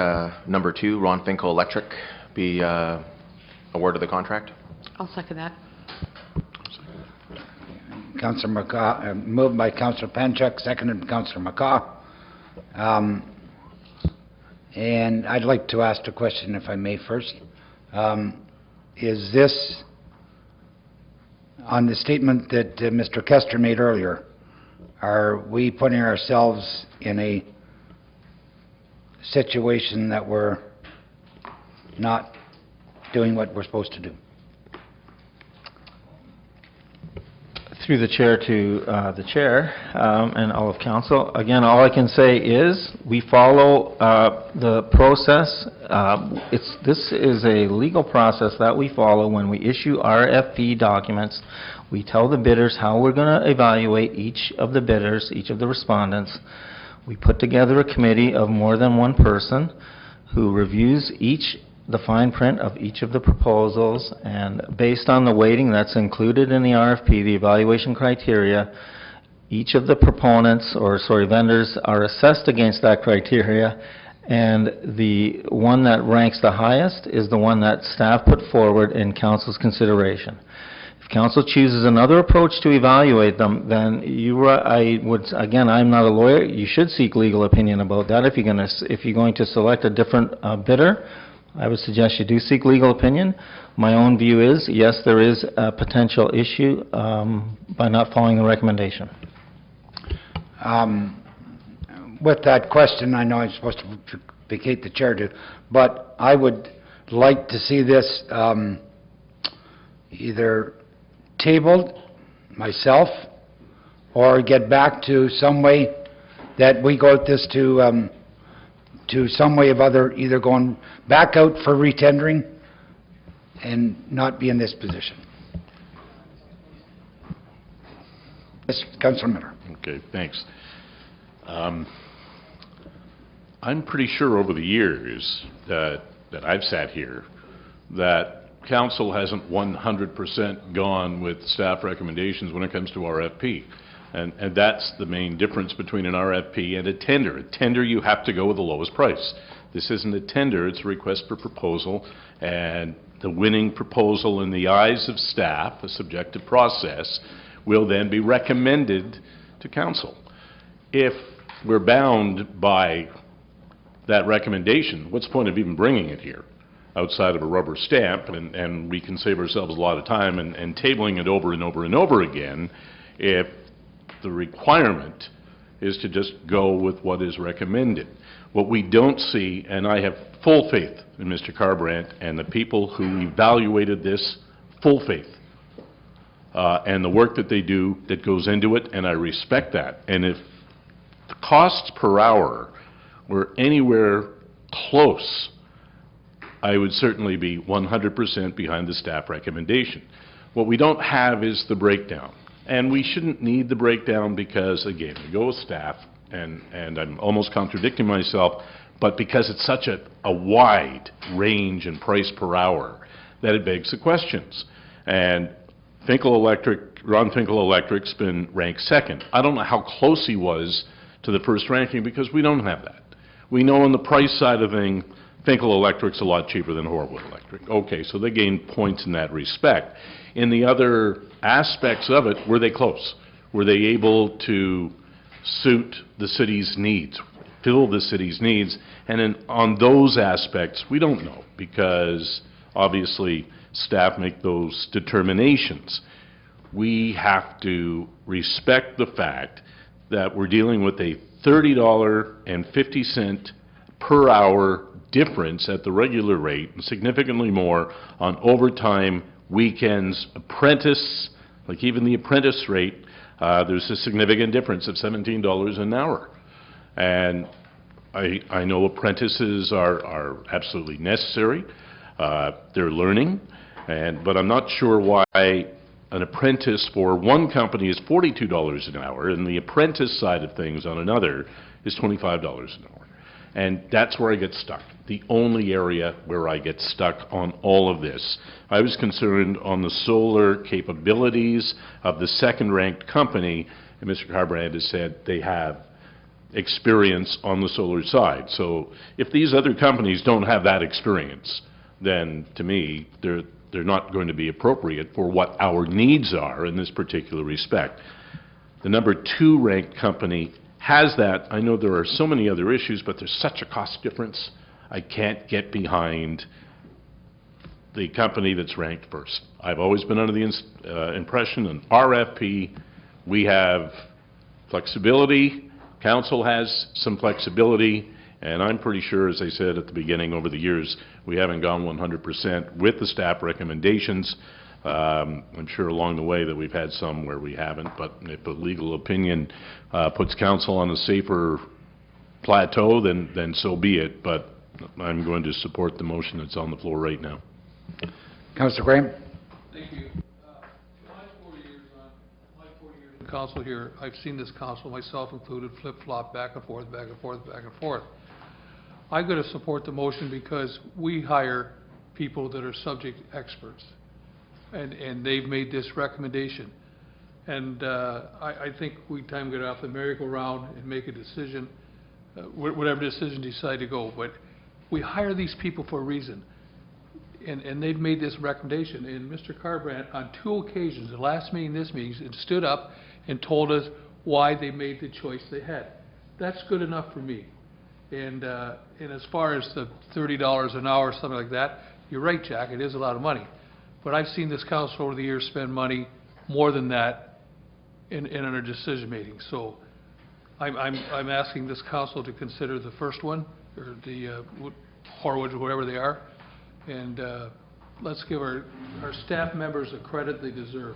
number 2, Ron Finkel Electric, be awarded the contract? I'll second that. Councillor McCaw, moved by Councillor Panchuk, seconded by Councillor McCaw. And I'd like to ask a question, if I may, first. Is this, on the statement that Mr. Kester made earlier, are we putting ourselves in a situation that we're not doing what we're supposed to do? Through the chair to the chair and all of council. Again, all I can say is we follow the process. This is a legal process that we follow when we issue RFP documents. We tell the bidders how we're going to evaluate each of the bidders, each of the respondents. We put together a committee of more than one person who reviews the fine print of each of the proposals, and based on the weighting that's included in the RFP, the evaluation criteria, each of the vendors are assessed against that criteria, and the one that ranks the highest is the one that staff put forward in council's consideration. If council chooses another approach to evaluate them, then I'm not a lawyer, you should seek legal opinion about that. If you're going to select a different bidder, I would suggest you do seek legal opinion. My own view is, yes, there is a potential issue by not following the recommendation. With that question, I know I'm supposed to vacate the chair to, but I would like to see this either tabled myself or get back to some way that we go at this to some way of either going back out for retendering and not be in this position. Yes, Councillor Miller. Okay, thanks. I'm pretty sure over the years that I've sat here that council hasn't 100% gone with staff recommendations when it comes to RFP. And that's the main difference between an RFP and a tender. A tender, you have to go with the lowest price. This isn't a tender, it's a request for proposal, and the winning proposal in the eyes of staff, a subjective process, will then be recommended to council. If we're bound by that recommendation, what's the point of even bringing it here outside of a rubber stamp, and we can save ourselves a lot of time and tabling it over and over and over again if the requirement is to just go with what is recommended. What we don't see, and I have full faith in Mr. Carbrandt and the people who evaluated this, full faith, and the work that they do that goes into it, and I respect that. And if the costs per hour were anywhere close, I would certainly be 100% behind the staff recommendation. What we don't have is the breakdown. And we shouldn't need the breakdown because, again, we go with staff, and I'm almost contradicting myself, but because it's such a wide range in price per hour that it begs the questions. And Ron Finkel Electric's been ranked second. I don't know how close he was to the first ranking because we don't have that. We know on the price side of things, Finkel Electric's a lot cheaper than Horwood Electric. Okay, so they gained points in that respect. In the other aspects of it, were they close? Were they able to suit the city's needs, fill the city's needs? And on those aspects, we don't know because obviously staff make those determinations. We have to respect the fact that we're dealing with a $30.50 per hour difference at the regular rate, and significantly more on overtime, weekends, apprentice, like even the apprentice rate, there's a significant difference of $17 an hour. And I know apprentices are absolutely necessary. They're learning, but I'm not sure why an apprentice for one company is $42 an hour, and the apprentice side of things on another is $25 an hour. And that's where I get stuck, the only area where I get stuck on all of this. I was concerned on the solar capabilities of the second-ranked company, and Mr. Carbrand has said they have experience on the solar side. So if these other companies don't have that experience, then to me, they're not going to be appropriate for what our needs are in this particular respect. The number 2 ranked company has that. I know there are so many other issues, but there's such a cost difference. I can't get behind the company that's ranked first. I've always been under the impression in RFP we have flexibility, council has some flexibility, and I'm pretty sure, as I said at the beginning, over the years, we haven't gone 100% with the staff recommendations. I'm sure along the way that we've had some where we haven't, but if a legal opinion puts council on a safer plateau, then so be it. But I'm going to support the motion that's on the floor right now. Councillor Graham. Thank you. My 4 years in council here, I've seen this council, myself included, flip-flop back and forth, back and forth, back and forth. I'm going to support the motion because we hire people that are subject experts, and they've made this recommendation. And I think we time to get off the merry-go-round and make a decision, whatever decision you decide to go. But we hire these people for a reason, and they've made this recommendation. And Mr. Carbrand, on 2 occasions, the last meeting, this meeting, stood up and told us why they made the choice they had. That's good enough for me. And as far as the $30 an hour or something like that, you're right, Jack, it is a lot of money. But I've seen this council over the years spend money more than that in our decision making. So I'm asking this council to consider the first one, or the Horwoods, or whatever they are, and let's give our staff members the credit they deserve.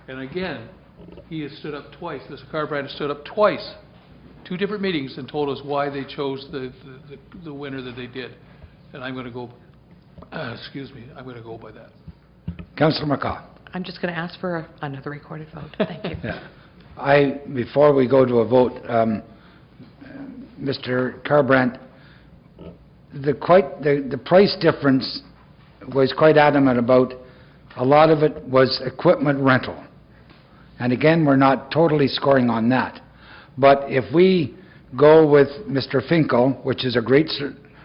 And again, he has stood up twice. Mr. Carbrand has stood up twice, 2 different meetings, and told us why they chose the winner that they did. And I'm going to go, excuse me, I'm going to go by that. Councillor McCaw. I'm just going to ask for another recorded vote. Thank you. Yeah. Before we go to a vote, Mr. Carbrand, the price difference was quite adamant about. A lot of it was equipment rental. And again, we're not totally scoring on that. But if we go with Mr. Finkel, which is a great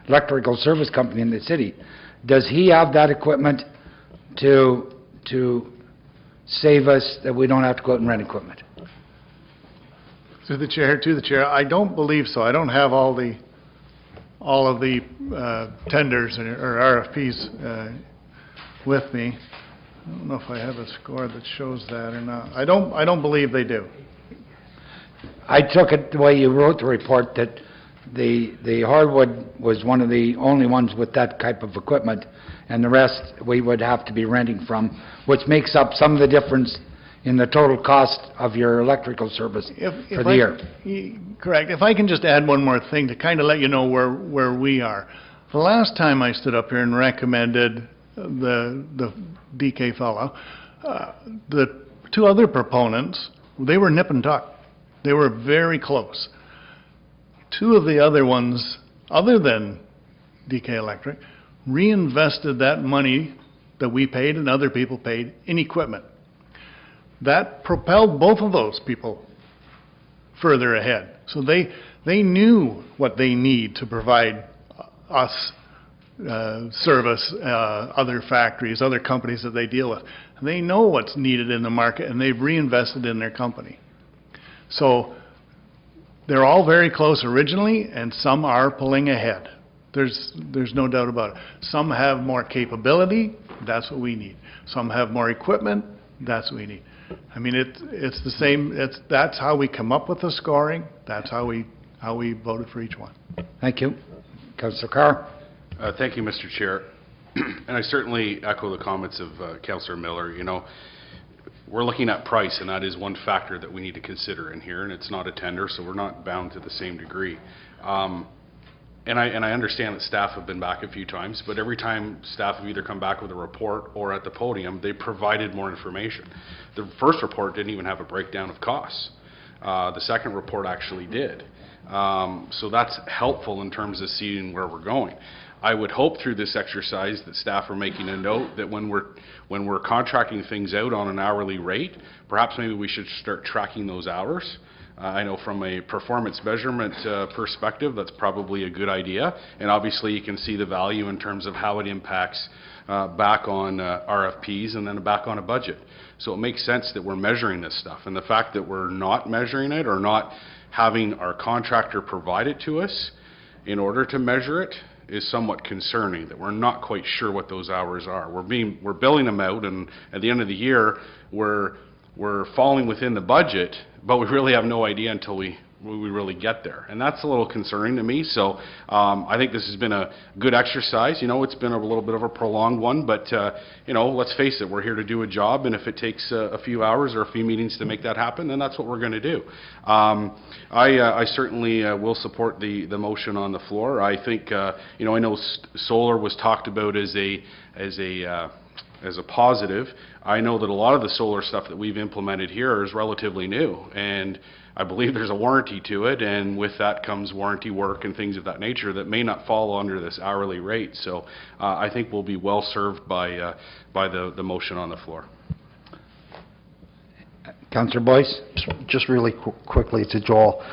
electrical service company in the city, does he have that equipment to save us, that we don't have to go out and rent equipment? To the chair, I don't believe so. I don't have all of the tenders or RFPs with me. I don't know if I have a score that shows that or not. I don't believe they do. I took it the way you wrote the report, that the hardwood was one of the only ones with that type of equipment, and the rest we would have to be renting from, which makes up some of the difference in the total cost of your electrical service for the year. Correct. If I can just add one more thing to kind of let you know where we are. The last time I stood up here and recommended the DK fellow, the 2 other proponents, they were nip and tuck. They were very close. 2 of the other ones, other than DK Electric, reinvested that money that we paid and other people paid in equipment. That propelled both of those people further ahead. So they knew what they need to provide us service, other factories, other companies that they deal with. They know what's needed in the market, and they've reinvested in their company. So they're all very close originally, and some are pulling ahead. There's no doubt about it. Some have more capability, that's what we need. Some have more equipment, that's what we need. I mean, it's the same. That's how we come up with the scoring. That's how we voted for each one. Thank you. Councillor Carr. Thank you, Mr. Chair. And I certainly echo the comments of Councillor Miller. You know, we're looking at price, and that is one factor that we need to consider in here, and it's not a tender, so we're not bound to the same degree. And I understand that staff have been back a few times, but every time staff have either come back with a report or at the podium, they provided more information. The first report didn't even have a breakdown of costs. The second report actually did. So that's helpful in terms of seeing where we're going. I would hope through this exercise that staff are making a note that when we're contracting things out on an hourly rate, perhaps maybe we should start tracking those hours. I know from a performance measurement perspective, that's probably a good idea. And obviously you can see the value in terms of how it impacts back on RFPs and then back on a budget. So it makes sense that we're measuring this stuff. And the fact that we're not measuring it or not having our contractor provide it to us in order to measure it is somewhat concerning, that we're not quite sure what those hours are. We're billing them out, and at the end of the year, we're falling within the budget, but we really have no idea until we really get there. And that's a little concerning to me. So I think this has been a good exercise. You know, it's been a little bit of a prolonged one, but you know, let's face it, we're here to do a job, and if it takes a few hours or a few meetings to make that happen, then that's what we're going to do. I certainly will support the motion on the floor. I think, you know, I know solar was talked about as a positive. I know that a lot of the solar stuff that we've implemented here is relatively new, and I believe there's a warranty to it, and with that comes warranty work and things of that nature that may not fall under this hourly rate. So I think we'll be well served by the motion on the floor. Councillor Boyce? Just really quickly to Joel.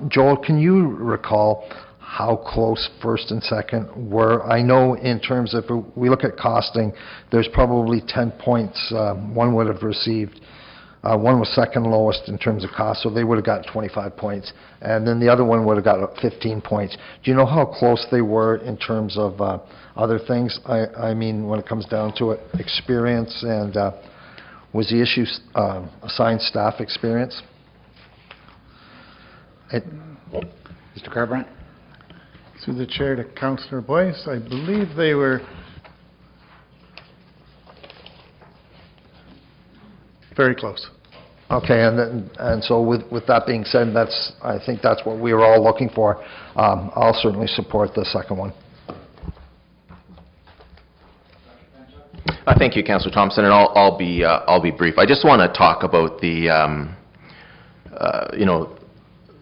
Joel, can you recall how close first and second were? I know in terms of, if we look at costing, there's probably 10 points one would have received. One was second lowest in terms of cost, so they would have got 25 points. And then the other one would have got 15 points. Do you know how close they were in terms of other things? I mean, when it comes down to it, experience, and was the issue assigned staff experience? Mr. Carbrandt? Through the chair to Councillor Boyce, I believe they were very close. Okay, and so with that being said, I think that's what we were all looking for. I'll certainly support the second one. Thank you, Councillor Thompson, and I'll be brief. I just want to talk about the you know,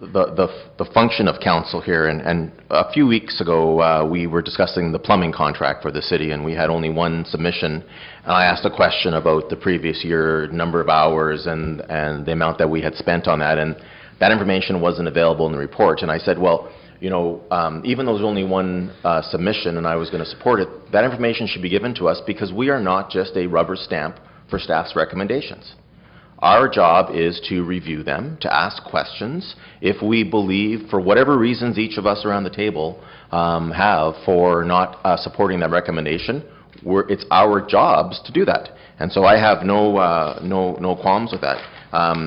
the function of council here. And a few weeks ago, we were discussing the plumbing contract for the city, and we had only one submission. And I asked a question about the previous year, number of hours, and the amount that we had spent on that, and that information wasn't available in the report. And I said, well, you know, even though there's only one submission and I was going to support it, that information should be given to us because we are not just a rubber stamp for staff's recommendations. Our job is to review them, to ask questions. If we believe, for whatever reasons each of us around the table have for not supporting that recommendation, it's our jobs to do that. And so I have no qualms with that.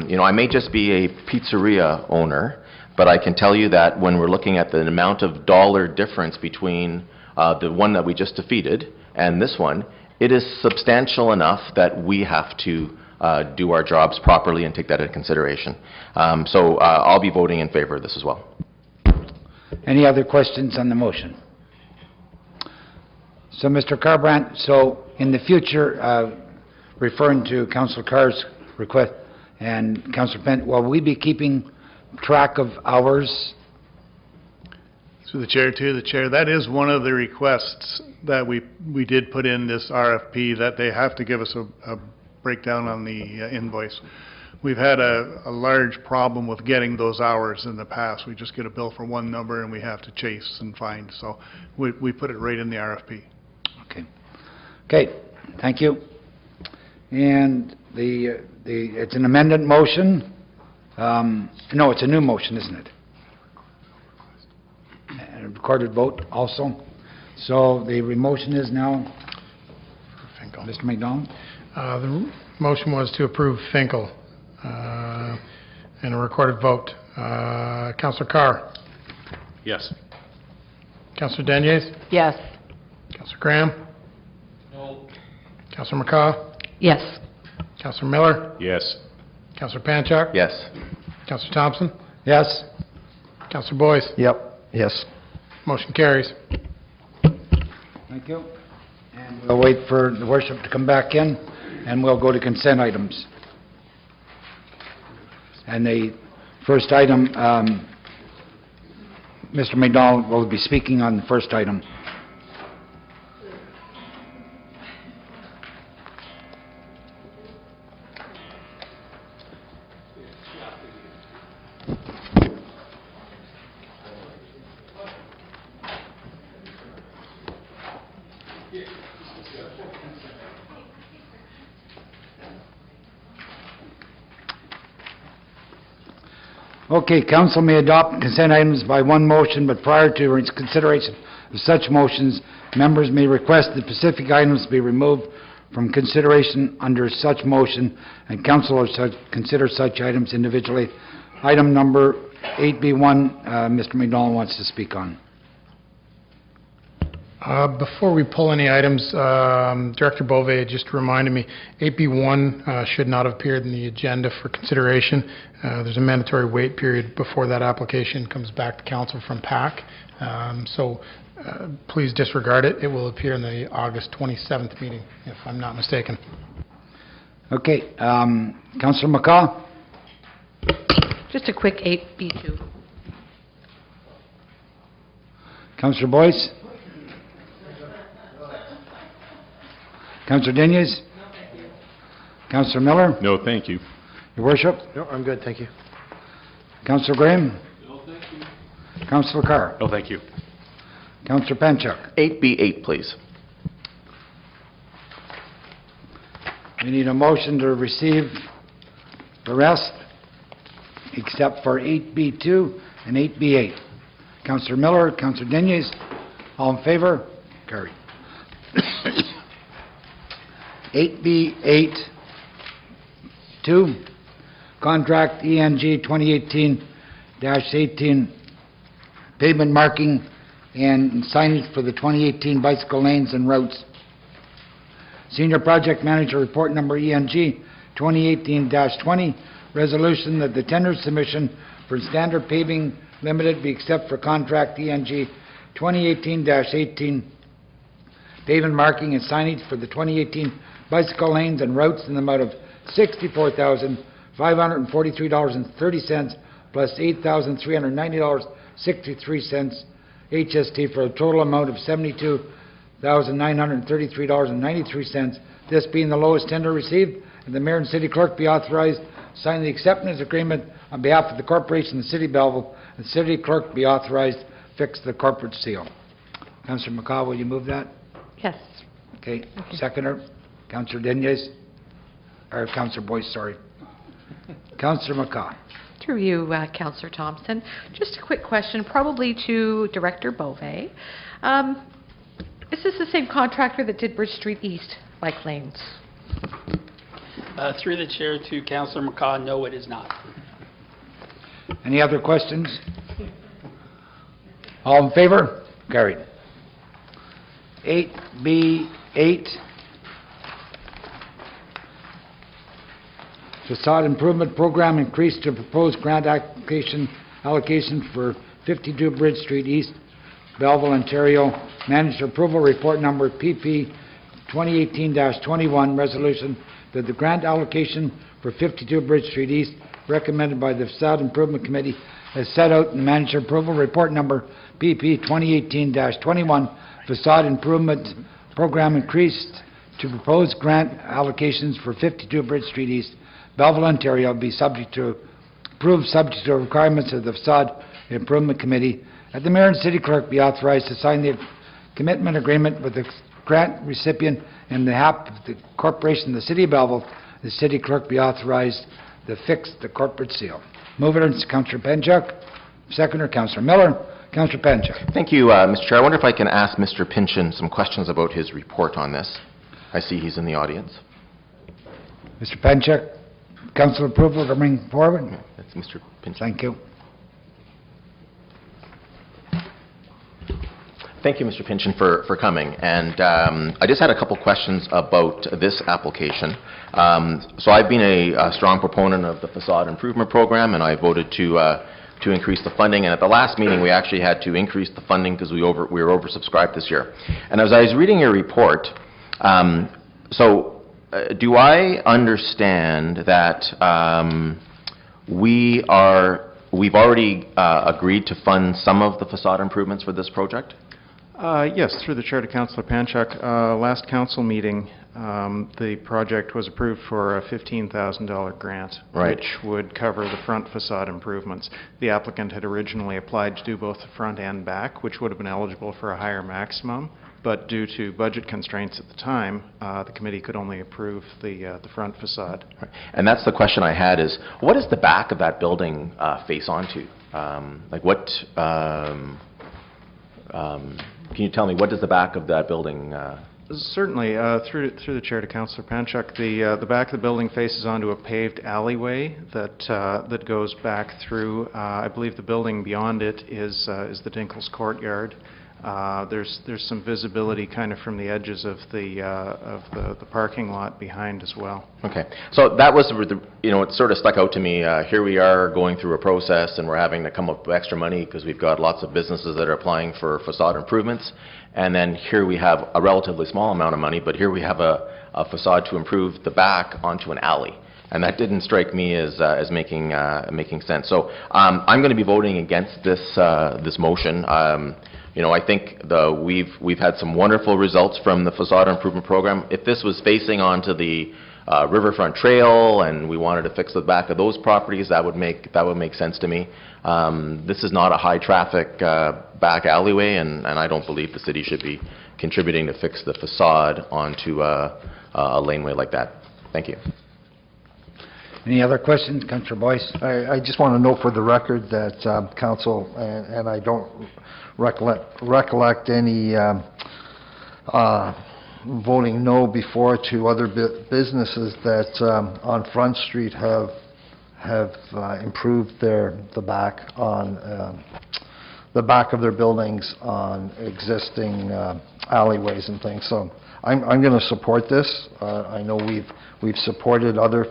You know, I may just be a pizzeria owner, but I can tell you that when we're looking at the amount of dollar difference between the one that we just defeated and this one, it is substantial enough that we have to do our jobs properly and take that into consideration. So I'll be voting in favor of this as well. Any other questions on the motion? So, Mr. Carbrandt, so in the future, referring to Councillor Carr's request and Councillor Pent, will we be keeping track of hours? Through the chair to the chair, that is one of the requests that we did put in this RFP, that they have to give us a breakdown on the invoice. We've had a large problem with getting those hours in the past. We just get a bill for one number and we have to chase and find. So we put it right in the RFP. Okay, thank you. And it's an amended motion. No, it's a new motion, isn't it? And a recorded vote also. So the motion is now, Mr. McDonald? The motion was to approve Finkel and a recorded vote. Councillor Carr? Yes. Councillor Daniels? Yes. Councillor Graham? No. Councillor McCaw? Yes. Councillor Miller? Yes. Councillor Panchak? Yes. Councillor Thompson? Yes. Councillor Boyce? Yep, yes. Motion carries. Thank you. And we'll wait for the worship to come back in, and we'll go to consent items. And the First item, Mr. McDonald will be speaking on the first item. Okay, council may adopt consent items by one motion, but prior to its consideration of such motions, members may request that specific items be removed from consideration under such motion, and council will consider such items individually. Item number 8B1, Mr. McDonald wants to speak on. Before we pull any items, Director Beauvais just reminded me, 8B1 should not have appeared in the agenda for consideration. There's a mandatory wait period before that application comes back to council from PAC. So please disregard it. It will appear in the August 27th meeting, if I'm not mistaken. Okay, Councillor McCaw? Just a quick 8B2. Councillor Boyce? Councillor Diniz? No, thank you. Councillor Miller? No, thank you. Your worship? No, I'm good, thank you. Councillor Graham? No, thank you. Councillor Carr? No, thank you. Councillor Panchuk? 8B8, please. We need a motion to receive the rest, except for 8B2 and 8B8. Councillor Miller, Councillor Diniz, all in favor? Carried. 8B8, 2, contract ENG 2018-18, pavement marking and signage for the 2018 bicycle lanes and routes. Senior Project Manager Report Number ENG 2018-20, resolution that the tender submission for Standard Paving Limited be accepted for contract ENG 2018-18, pavement marking and signage for the 2018 bicycle lanes and routes in the amount of $64,543.30 plus $8,390.63 HST for a total amount of $72,933.93, this being the lowest tender received, and the mayor and city clerk be authorized to sign the acceptance agreement on behalf of the corporation of the city of Belleville, and the city clerk be authorized to fix the corporate seal. Councillor McCaw, will you move that? Yes. Okay, seconder, Councillor Diniz, or Councillor Boyce, sorry. Councillor McCaw. Through you, Councillor Thompson. Just a quick question, probably to Director Beauvais. Is this the same contractor that did Bridge Street East bike lanes? Through the chair to Councillor McCaw, no, it is not. Any other questions? All in favor? Carried. 8B8, Facade Improvement Program increased to proposed grant allocation for 52 Bridge Street East, Belleville, Ontario. Manager approval report number PP 2018-21, resolution that the grant allocation for 52 Bridge Street East recommended by the Facade Improvement Committee as set out in manager approval report number PP 2018-21. Facade Improvement Program increased to proposed grant allocations for 52 Bridge Street East, Belleville, Ontario, be subject to requirements of the Facade Improvement Committee. That the mayor and city clerk be authorized to sign the commitment agreement with the grant recipient in behalf of the corporation of the city of Belleville. The city clerk be authorized to fix the corporate seal. Mover is Councillor Panchuk. Seconder, Councillor Miller. Councillor Panchuk. Thank you, Mr. Chair. I wonder if I can ask Mr. Pynchon some questions about his report on this. I see he's in the audience. Mr. Panchuk, council approval to bring forward? That's Mr. Pynchon. Thank you. Thank you, Mr. Pynchon, for coming. And I just had a couple questions about this application. So I've been a strong proponent of the Facade Improvement Program, and I voted to increase the funding. And at the last meeting, we actually had to increase the funding because we were oversubscribed this year. And as I was reading your report, do I understand that we are we've already agreed to fund some of the facade improvements for this project? Yes, through the chair to Councillor Panchuk. Last council meeting, the project was approved for a $15,000 grant, Right. which would cover the front facade improvements. The applicant had originally applied to do both the front and back, which would have been eligible for a higher maximum, but due to budget constraints at the time, the committee could only approve the front facade. Right. And that's the question I had is, what does the back of that building face onto? Can you tell me, what does the back of that building... Certainly. Through the chair to Councillor Panchuk, the back of the building faces onto a paved alleyway that goes back through. I believe the building beyond it is the Dinkles Courtyard. There's some visibility kind of from the edges of the parking lot behind as well. Okay, so that was it sort of stuck out to me. Here we are going through a process, and we're having to come up with extra money because we've got lots of businesses that are applying for facade improvements. And then here we have a relatively small amount of money, but here we have a facade to improve the back onto an alley. And that didn't strike me as making sense. So I'm going to be voting against this motion. I think we've had some wonderful results from the facade improvement program. If this was facing onto the riverfront trail and we wanted to fix the back of those properties, that would make sense to me. This is not a high traffic back alleyway, and I don't believe the city should be contributing to fix the facade onto a laneway like that. Thank you. Any other questions? Councillor Boyce? I just want to know for the record that council, and I don't recollect any voting no before to other businesses that on Front Street have improved the back of their buildings on existing alleyways and things. So I'm going to support this. I know we've supported other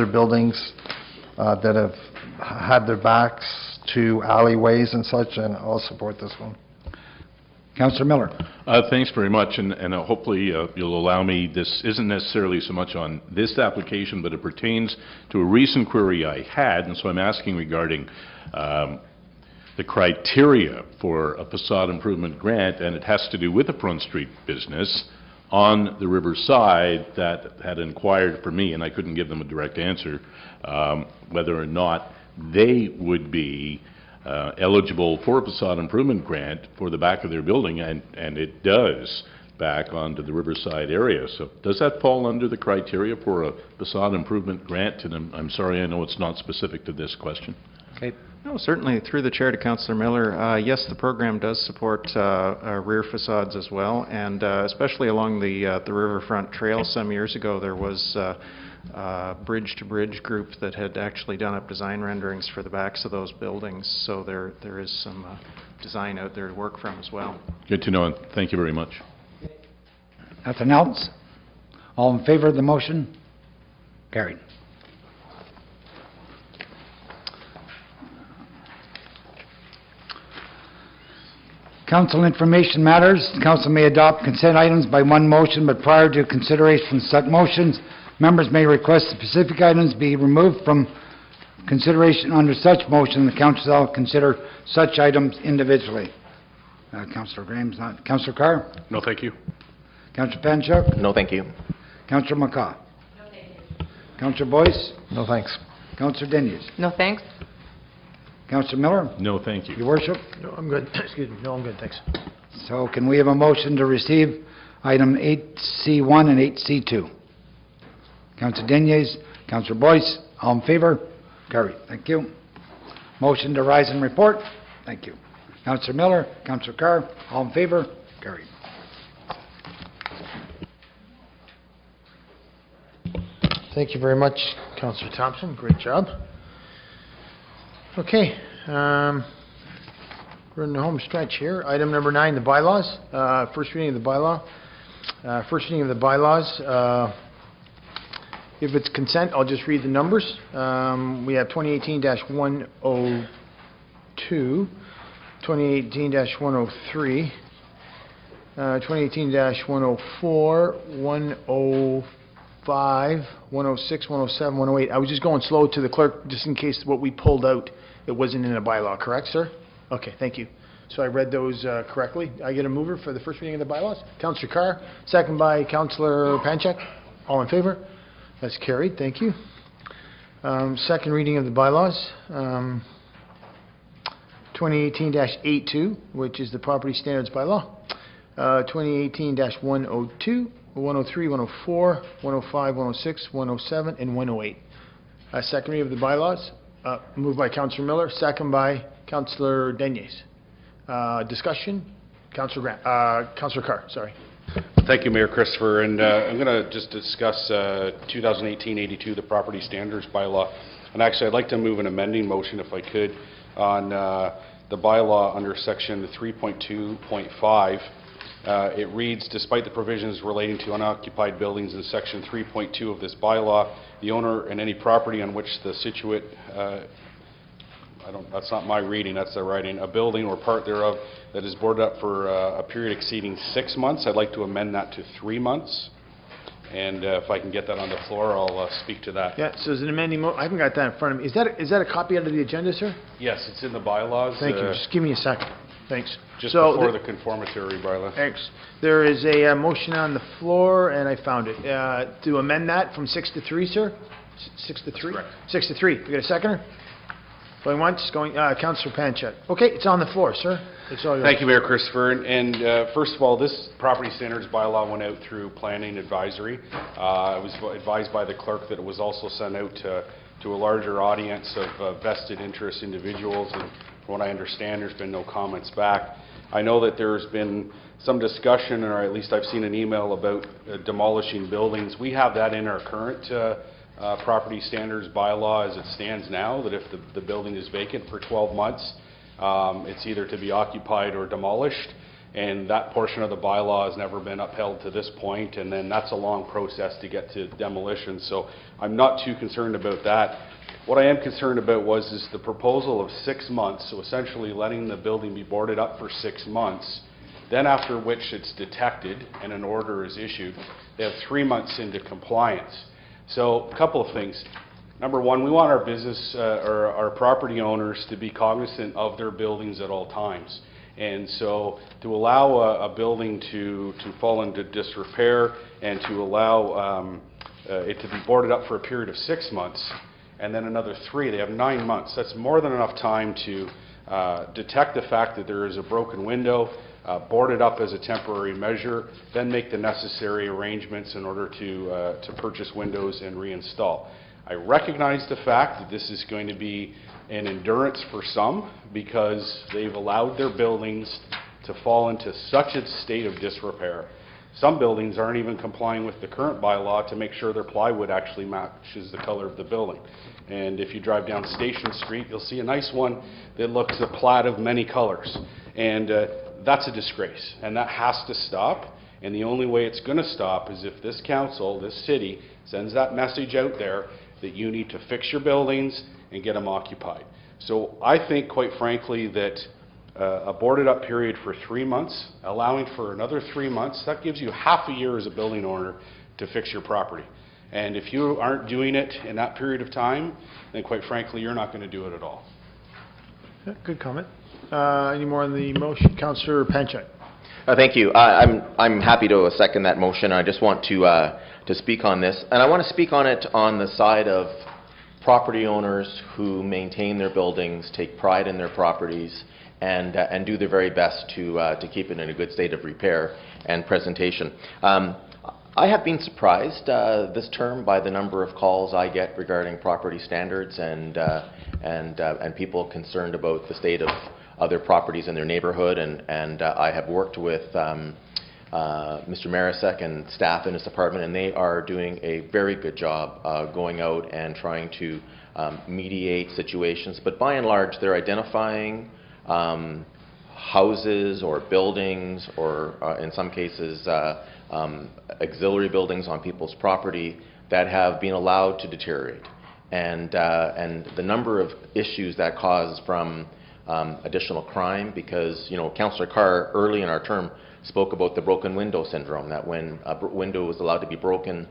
buildings that have had their backs to alleyways and such, and I'll support this one. Councillor Miller. Thanks very much, and hopefully you'll allow me, this isn't necessarily so much on this application, but it pertains to a recent query I had, and so I'm asking regarding the criteria for a facade improvement grant, and it has to do with a Front Street business on the riverside that had inquired for me, and I couldn't give them a direct answer, whether or not they would be eligible for a facade improvement grant for the back of their building, and it does back onto the riverside area. So does that fall under the criteria for a facade improvement grant? And I'm sorry, I know it's not specific to this question. Okay. No, certainly, through the chair to Councillor Miller, yes, the program does support rear facades as well, and especially along the riverfront trail. Some years ago, there was a bridge-to-bridge group that had actually done up design renderings for the backs of those buildings, so there is some design out there to work from as well. Good to know, and thank you very much. Nothing else? All in favor of the motion? Carried. Council information matters. The council may adopt consent items by one motion, but prior to consideration of such motions, members may request specific items be removed from consideration under such motion. The council shall consider such items individually. Councillor Graham's not. Councillor Carr? No, thank you. Councillor Panchuk? No, thank you. Councillor McCaw? No, thank you. Councillor Boyce? No, thanks. Councillor Denyeau? No, thanks. Councillor Miller? No, thank you. Your worship? No, I'm good. Excuse me. No, I'm good, thanks. So can we have a motion to receive item 8C1 and 8C2? Councillor Denyeau, Councillor Boyce, all in favor? Carried. Thank you. Motion to rise and report? Thank you. Councillor Miller, Councillor Carr, all in favor? Carried. Thank you very much, Councillor Thompson. Great job. Okay, we're in the home stretch here. Item number 9, the bylaws. First reading of the bylaw. First reading of the bylaws. If it's consent, I'll just read the numbers. We have 2018-102, 2018-103, 2018-104, 105, 105, 106, 107, 108. I was just going slow to the clerk, just in case what we pulled out, it wasn't in a bylaw, correct, sir? Okay, thank you. So I read those correctly. I get a mover for the first reading of the bylaws? Councillor Carr, second by Councillor Panchak. All in favor? That's carried, thank you. Second reading of the bylaws, 2018-82, which is the property standards bylaw. 2018-102, 103, 104, 105, 106, 107, and 108. Second reading of the bylaws, moved by Councillor Miller, second by Councillor Deniers. Discussion? Councillor Carr, sorry. Thank you, Mayor Christopher, and I'm going to just discuss 2018-82, the property standards bylaw. And actually, I'd like to move an amending motion, if I could, on the bylaw under section 3.2.5. It reads, despite the provisions relating to unoccupied buildings in section 3.2 of this bylaw, the owner and any property on which the situate, that's not my reading, that's the writing, a building or part thereof that is boarded up for a period exceeding 6 months. I'd like to amend that to 3 months. And if I can get that on the floor, I'll speak to that. Yeah, so is an amending I haven't got that in front of me. Is that a copy out of the agenda, sir? Yes, it's in the bylaws. Thank you. Just give me a second. Thanks. Just before the conformatory bylaw. Thanks. There is a motion on the floor, and I found it. To amend that from 6 to 3, sir? 6 to 3? Correct. 6 to 3. We got a seconder? Going once, going, Councillor Panchak. Okay, it's on the floor, sir. It's all yours. Thank you, Mayor Christopher. And first of all, this property standards bylaw went out through planning advisory. I was advised by the clerk that it was also sent out to a larger audience of vested interest individuals, and from what I understand, there's been no comments back. I know that there's been some discussion, or at least I've seen an email about demolishing buildings. We have that in our current property standards bylaw as it stands now, that if the building is vacant for 12 months, it's either to be occupied or demolished, and that portion of the bylaw has never been upheld to this point, and then that's a long process to get to demolition, so I'm not too concerned about that. What I am concerned about is the proposal of 6 months, so essentially letting the building be boarded up for 6 months, then after which it's detected and an order is issued, they have 3 months into compliance. So a couple of things. Number one, we want our business or our property owners to be cognizant of their buildings at all times. And so to allow a building to fall into disrepair and to allow it to be boarded up for a period of 6 months and then another 3, they have 9 months. That's more than enough time to detect the fact that there is a broken window, board it up as a temporary measure, then make the necessary arrangements in order to purchase windows and reinstall. I recognize the fact that this is going to be an endurance for some because they've allowed their buildings to fall into such a state of disrepair. Some buildings aren't even complying with the current bylaw to make sure their plywood actually matches the color of the building. And if you drive down Station Street, you'll see a nice one that looks a plaid of many colors. And that's a disgrace, and that has to stop. And the only way it's going to stop is if this council, this city, sends that message out there that you need to fix your buildings and get them occupied. So I think, quite frankly, that a boarded up period for 3 months, allowing for another 3 months, that gives you half a year as a building owner to fix your property. And if you aren't doing it in that period of time, then quite frankly, you're not going to do it at all. Yeah, good comment. Any more on the motion? Councillor Panchak. Thank you. I'm happy to second that motion. I just want to speak on this, and I want to speak on it on the side of property owners who maintain their buildings, take pride in their properties, and do their very best to keep it in a good state of repair and presentation. I have been surprised this term by the number of calls I get regarding property standards and people concerned about the state of other properties in their neighborhood, and I have worked with Mr. Marisek and staff in his department, and they are doing a very good job going out and trying to mediate situations. But by and large, they're identifying houses or buildings or in some cases auxiliary buildings on people's property that have been allowed to deteriorate. And the number of issues that cause from additional crime, because, you know, Councillor Carr early in our term spoke about the broken window syndrome, that when a window was allowed to be broken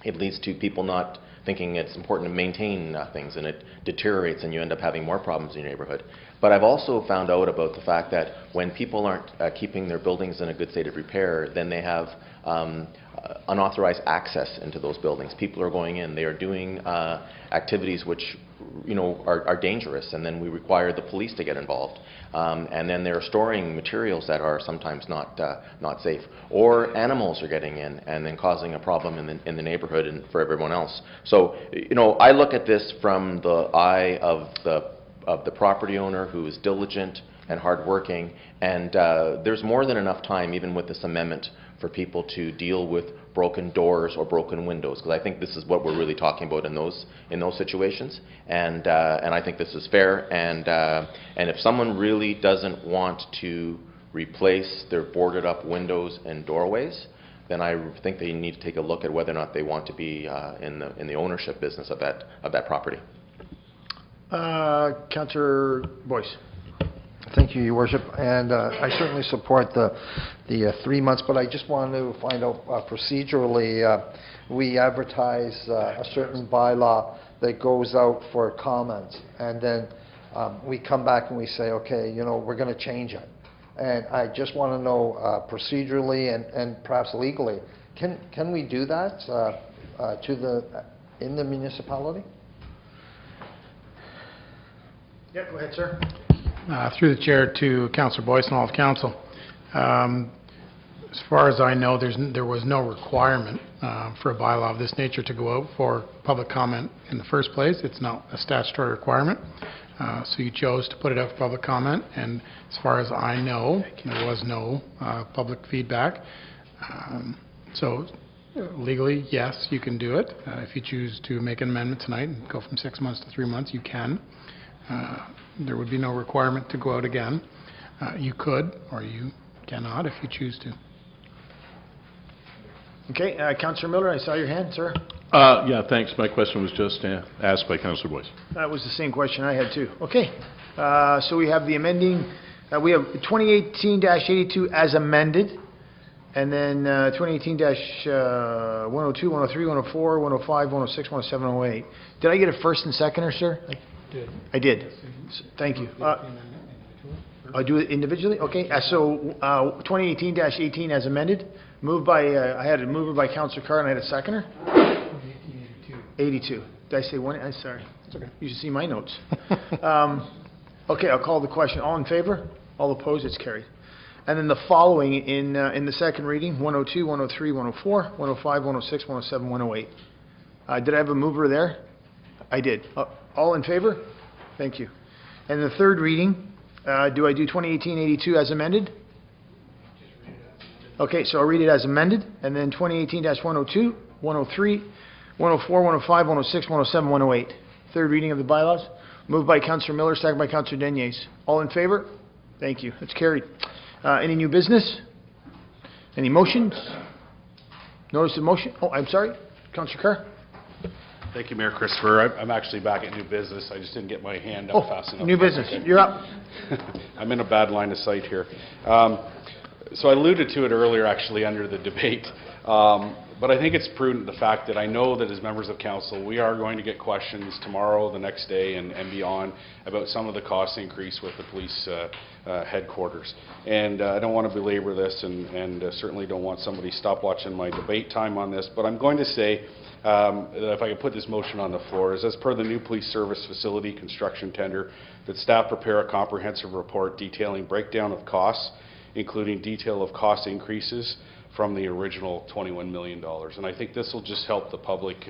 it leads to people not thinking it's important to maintain things, and it deteriorates and you end up having more problems in your neighborhood. But I've also found out about the fact that when people aren't keeping their buildings in a good state of repair, then they have unauthorized access into those buildings. People are going in, they are doing activities which are dangerous, and then we require the police to get involved. And then they're storing materials that are sometimes not safe. Or animals are getting in and then causing a problem in the neighborhood and for everyone else. So, I look at this from the eye of the property owner who is diligent and hardworking, and there's more than enough time, even with this amendment, for people to deal with broken doors or broken windows, because I think this is what we're really talking about in those situations, and I think this is fair. And if someone really doesn't want to replace their boarded up windows and doorways, then I think they need to take a look at whether or not they want to be in the ownership business of that property. Councillor Boyce. Thank you, Your Worship, and I certainly support the 3 months, but I just want to find out procedurally, we advertise a certain bylaw that goes out for comment, and then we come back and we say, okay, we're going to change it. And I just want to know procedurally and perhaps legally, can we do that in the municipality? Yeah, go ahead, sir. Through the chair to Councillor Boyce and all of council. As far as I know, there was no requirement for a bylaw of this nature to go out for public comment in the first place. It's not a statutory requirement. So you chose to put it out for public comment, and as far as I know, there was no public feedback. So legally, yes, you can do it. If you choose to make an amendment tonight and go from 6 months to 3 months, you can. There would be no requirement to go out again. You could, or you cannot, if you choose to. Okay, Councillor Miller, I saw your hand, sir. Yeah, thanks. My question was just asked by Councillor Boyce. That was the same question I had too. Okay, so we have the amending, we have 2018-82 as amended, and then 2018-102, 103, 104, 105, 106, 107, 108. Did I get a first and seconder, sir? I did. Thank you. I'll do it individually? Okay, so 2018-18 as amended, moved by, I had a mover by Councillor Carr and I had a seconder? 82. Did I say one? I'm sorry. It's okay. You should see my notes. Okay, I'll call the question. All in favor? All opposed? It's carried. And then the following in the second reading, 102, 103, 104, 105, 106, 107, 108. Did I have a mover there? I did. All in favor? Thank you. And the third reading, do I do 2018-82 as amended? Okay, so I'll read it as amended, and then 2018-102, 103, 104, 105, 106, 107, 108. Third reading of the bylaws. Moved by Councillor Miller, second by Councillor Deniers. All in favor? Thank you. That's carried. Any new business? Any motions? Notice of motion? Oh, I'm sorry. Councillor Carr? Thank you, Mayor Christopher. I'm actually back at new business. I just didn't get my hand up fast enough. New business. You're up. I'm in a bad line of sight here. So I alluded to it earlier, actually, under the debate. But I think it's prudent, the fact that I know that as members of council, we are going to get questions tomorrow, the next day, and beyond about some of the cost increase with the police headquarters. And I don't want to belabor this, and certainly don't want somebody to stop watching my debate time on this. But I'm going to say, that if I could put this motion on the floor, is as per the new police service facility construction tender, that staff prepare a comprehensive report detailing breakdown of costs, including detail of cost increases from the original $21 million. And I think this will just help the public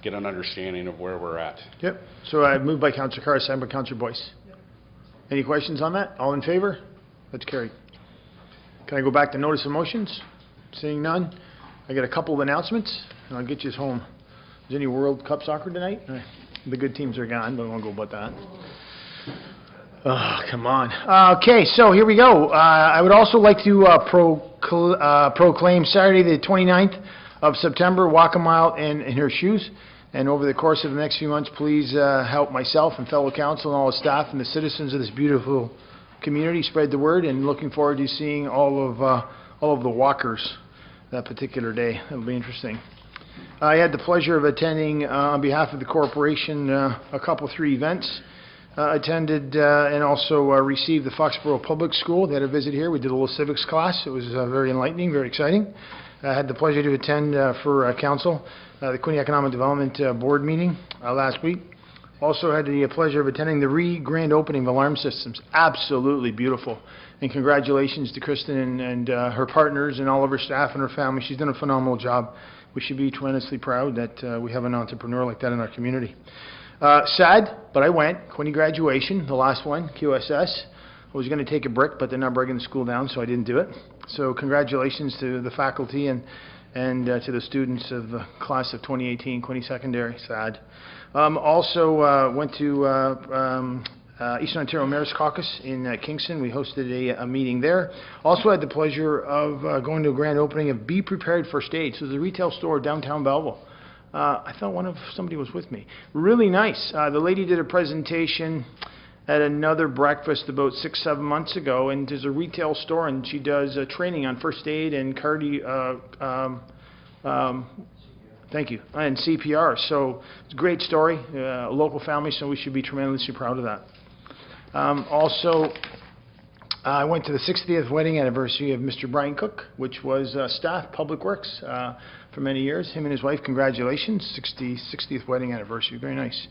get an understanding of where we're at. Yep. So I moved by Councillor Carr, second by Councillor Boyce. Any questions on that? All in favor? That's carried. Can I go back to notice of motions? Seeing none. I got a couple of announcements, and I'll get you home. Is there any World Cup soccer tonight? The good teams are gone, but I won't go about that. Oh, come on. Okay, so here we go. I would also like to proclaim Saturday the 29th of September, Walk a Mile in her shoes. And over the course of the next few months, please help myself and fellow council and all the staff and the citizens of this beautiful community spread the word, and looking forward to seeing all of the walkers that particular day. It'll be interesting. I had the pleasure of attending, on behalf of the corporation, three events. Attended and also received the Foxborough Public School. They had a visit here. We did a little civics class. It was very enlightening, very exciting. I had the pleasure to attend for council the Quinte Economic Development Board meeting last week. Also had the pleasure of attending the grand opening of alarm systems. Absolutely beautiful. And congratulations to Kristen and her partners and all of her staff and her family. She's done a phenomenal job. We should be tremendously proud that we have an entrepreneur like that in our community. Sad, but I went. Quinte graduation, the last one, QSS. I was going to take a break, but they're not breaking the school down, so I didn't do it. So congratulations to the faculty and to the students of the class of 2018, Quinte Secondary. Sad. Also went to Eastern Ontario Mayor's Caucus in Kingston. We hosted a meeting there. Also had the pleasure of going to a grand opening of Be Prepared First Aid. So there's a retail store downtown Belleville. I thought somebody was with me. Really nice. The lady did a presentation at another breakfast about 6-7 months ago, and there's a retail store, and she does training on first aid and thank you, and CPR. So it's a great story, a local family, so we should be tremendously proud of that. Also, I went to the 60th wedding anniversary of Mr. Brian Cook, which was staff, Public Works, for many years. Him and his wife, congratulations, 60th wedding anniversary, very nice.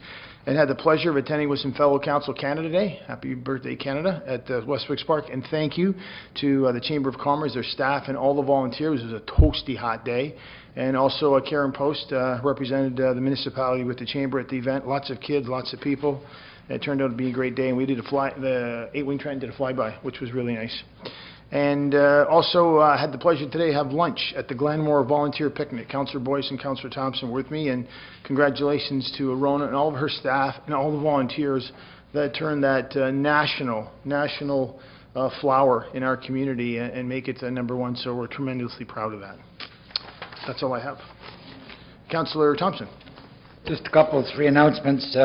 And had the pleasure of attending with some fellow Council Canada Day. Happy birthday, Canada, at Westwicks Park. And thank you to the Chamber of Commerce, their staff, and all the volunteers. It was a toasty hot day. And also Karen Post represented the municipality with the Chamber at the event. Lots of kids, lots of people. It turned out to be a great day, and we did the 8-wing Trent did a flyby, which was really nice. And also had the pleasure today to have lunch at the Glenmore Volunteer Picnic. Councillor Boyce and Councillor Thompson were with me, and congratulations to Rona and all of her staff and all the volunteers that turned that national flower in our community and make it #1, so we're tremendously proud of that. That's all I have. Councillor Thompson. Just a couple of 3 announcements.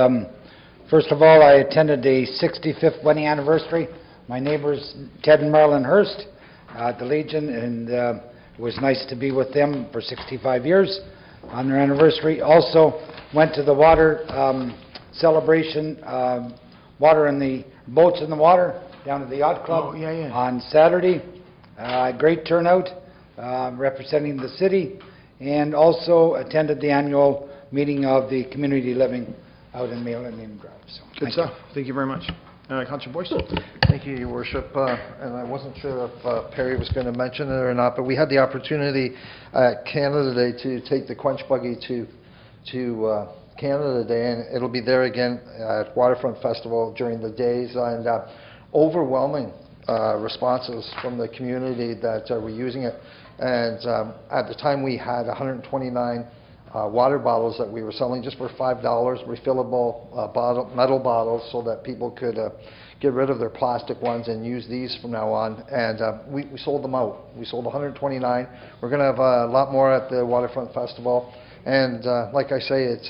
First of all, I attended the 65th wedding anniversary. My neighbors, Ted and Marilyn Hurst, at the Legion, and it was nice to be with them for 65 years on their anniversary. Also went to the water celebration, water in the boats in the water, down at the Yacht Club on Saturday. Great turnout, representing the city, and also attended the annual meeting of the community living out in Mail and Drive. So, good stuff. Thank you very much. Councillor Boyce. Thank you, Your Worship. And I wasn't sure if Perry was going to mention it or not, but we had the opportunity at Canada Day to take the Quench Buggy to Canada Day, and it'll be there again at Waterfront Festival during the days, and overwhelming responses from the community that were using it. And at the time we had 129 water bottles that we were selling just for $5, refillable metal bottles, so that people could get rid of their plastic ones and use these from now on. And we sold them out. We sold 129. We're going to have a lot more at the Waterfront Festival. And like I say, it's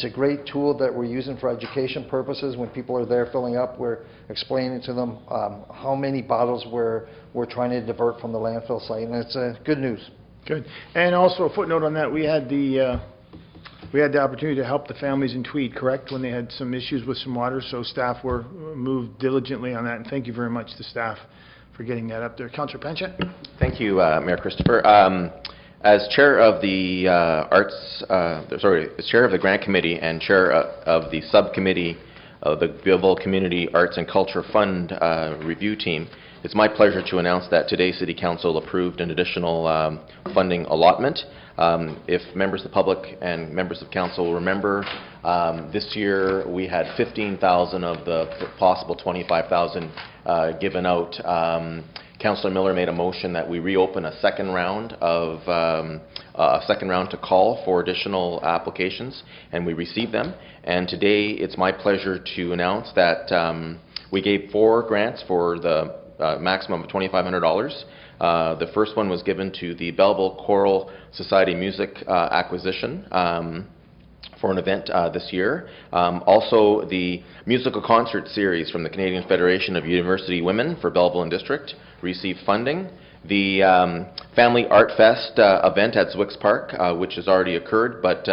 a great tool that we're using for education purposes. When people are there filling up, we're explaining to them how many bottles we're trying to divert from the landfill site, and it's good news. Good. And also a footnote on that, we had the opportunity to help the families in Tweed, correct, when they had some issues with some water, so staff were moved diligently on that, and thank you very much to staff for getting that up there. Councillor Panchak. Thank you, Mayor Christopher. As chair of the chair of the grant committee and chair of the subcommittee of the Belleville Community Arts and Culture Fund review team, it's my pleasure to announce that today City Council approved an additional funding allotment. If members of the public and members of council remember, this year we had 15,000 of the possible 25,000 given out. Councillor Miller made a motion that we reopen a second round to call for additional applications, and we received them. And today it's my pleasure to announce that we gave 4 grants for the maximum of $2,500. The first one was given to the Belleville Choral Society Music acquisition for an event this year. Also, the musical concert series from the Canadian Federation of University Women for Belleville and District received funding. The Family Art Fest event at Zwick's Park, which has already occurred, but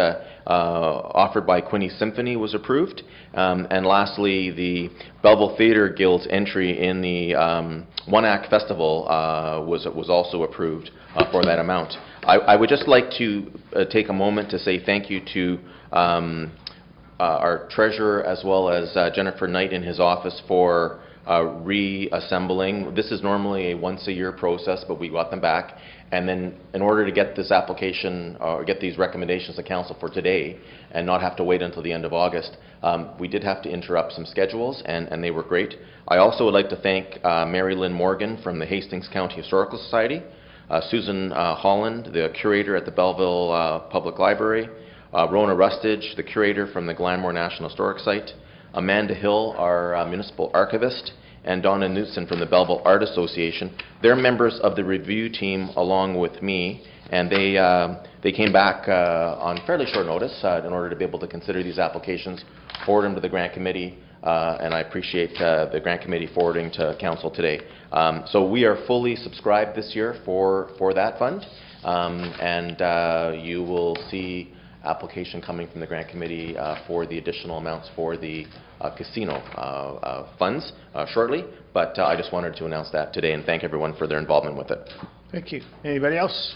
offered by Quinte Symphony, was approved. And lastly, the Belleville Theatre Guild's entry in the One Act Festival was also approved for that amount. I would just like to take a moment to say thank you to our treasurer as well as Jennifer Knight in his office for reassembling. This is normally a once-a-year process, but we got them back. And then in order to get this application or get these recommendations to council for today and not have to wait until the end of August, we did have to interrupt some schedules, and they were great. I also would like to thank Mary Lynn Morgan from the Hastings County Historical Society, Susan Holland, the curator at the Belleville Public Library, Rona Rustage, the curator from the Glanmore National Historic Site, Amanda Hill, our municipal archivist, and Donna Knutson from the Belleville Art Association. They're members of the review team along with me, and they came back on fairly short notice in order to be able to consider these applications, forward them to the grant committee, and I appreciate the grant committee forwarding to council today. So we are fully subscribed this year for that fund, and you will see application coming from the grant committee for the additional amounts for the casino funds shortly, but I just wanted to announce that today and thank everyone for their involvement with it. Thank you. Anybody else?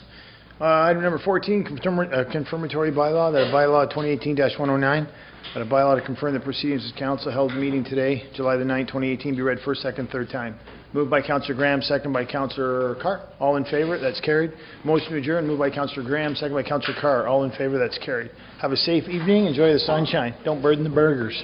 Item number 14, confirmatory bylaw, that bylaw 2018-109, that a bylaw to confirm the proceedings of council held meeting today, July the 9th, 2018, be read first, second, third time. Moved by Councillor Graham, second by Councillor Carr. All in favor? That's carried. Motion to adjourn, moved by Councillor Graham, second by Councillor Carr. All in favor? That's carried. Have a safe evening. Enjoy the sunshine. Don't burden the burgers.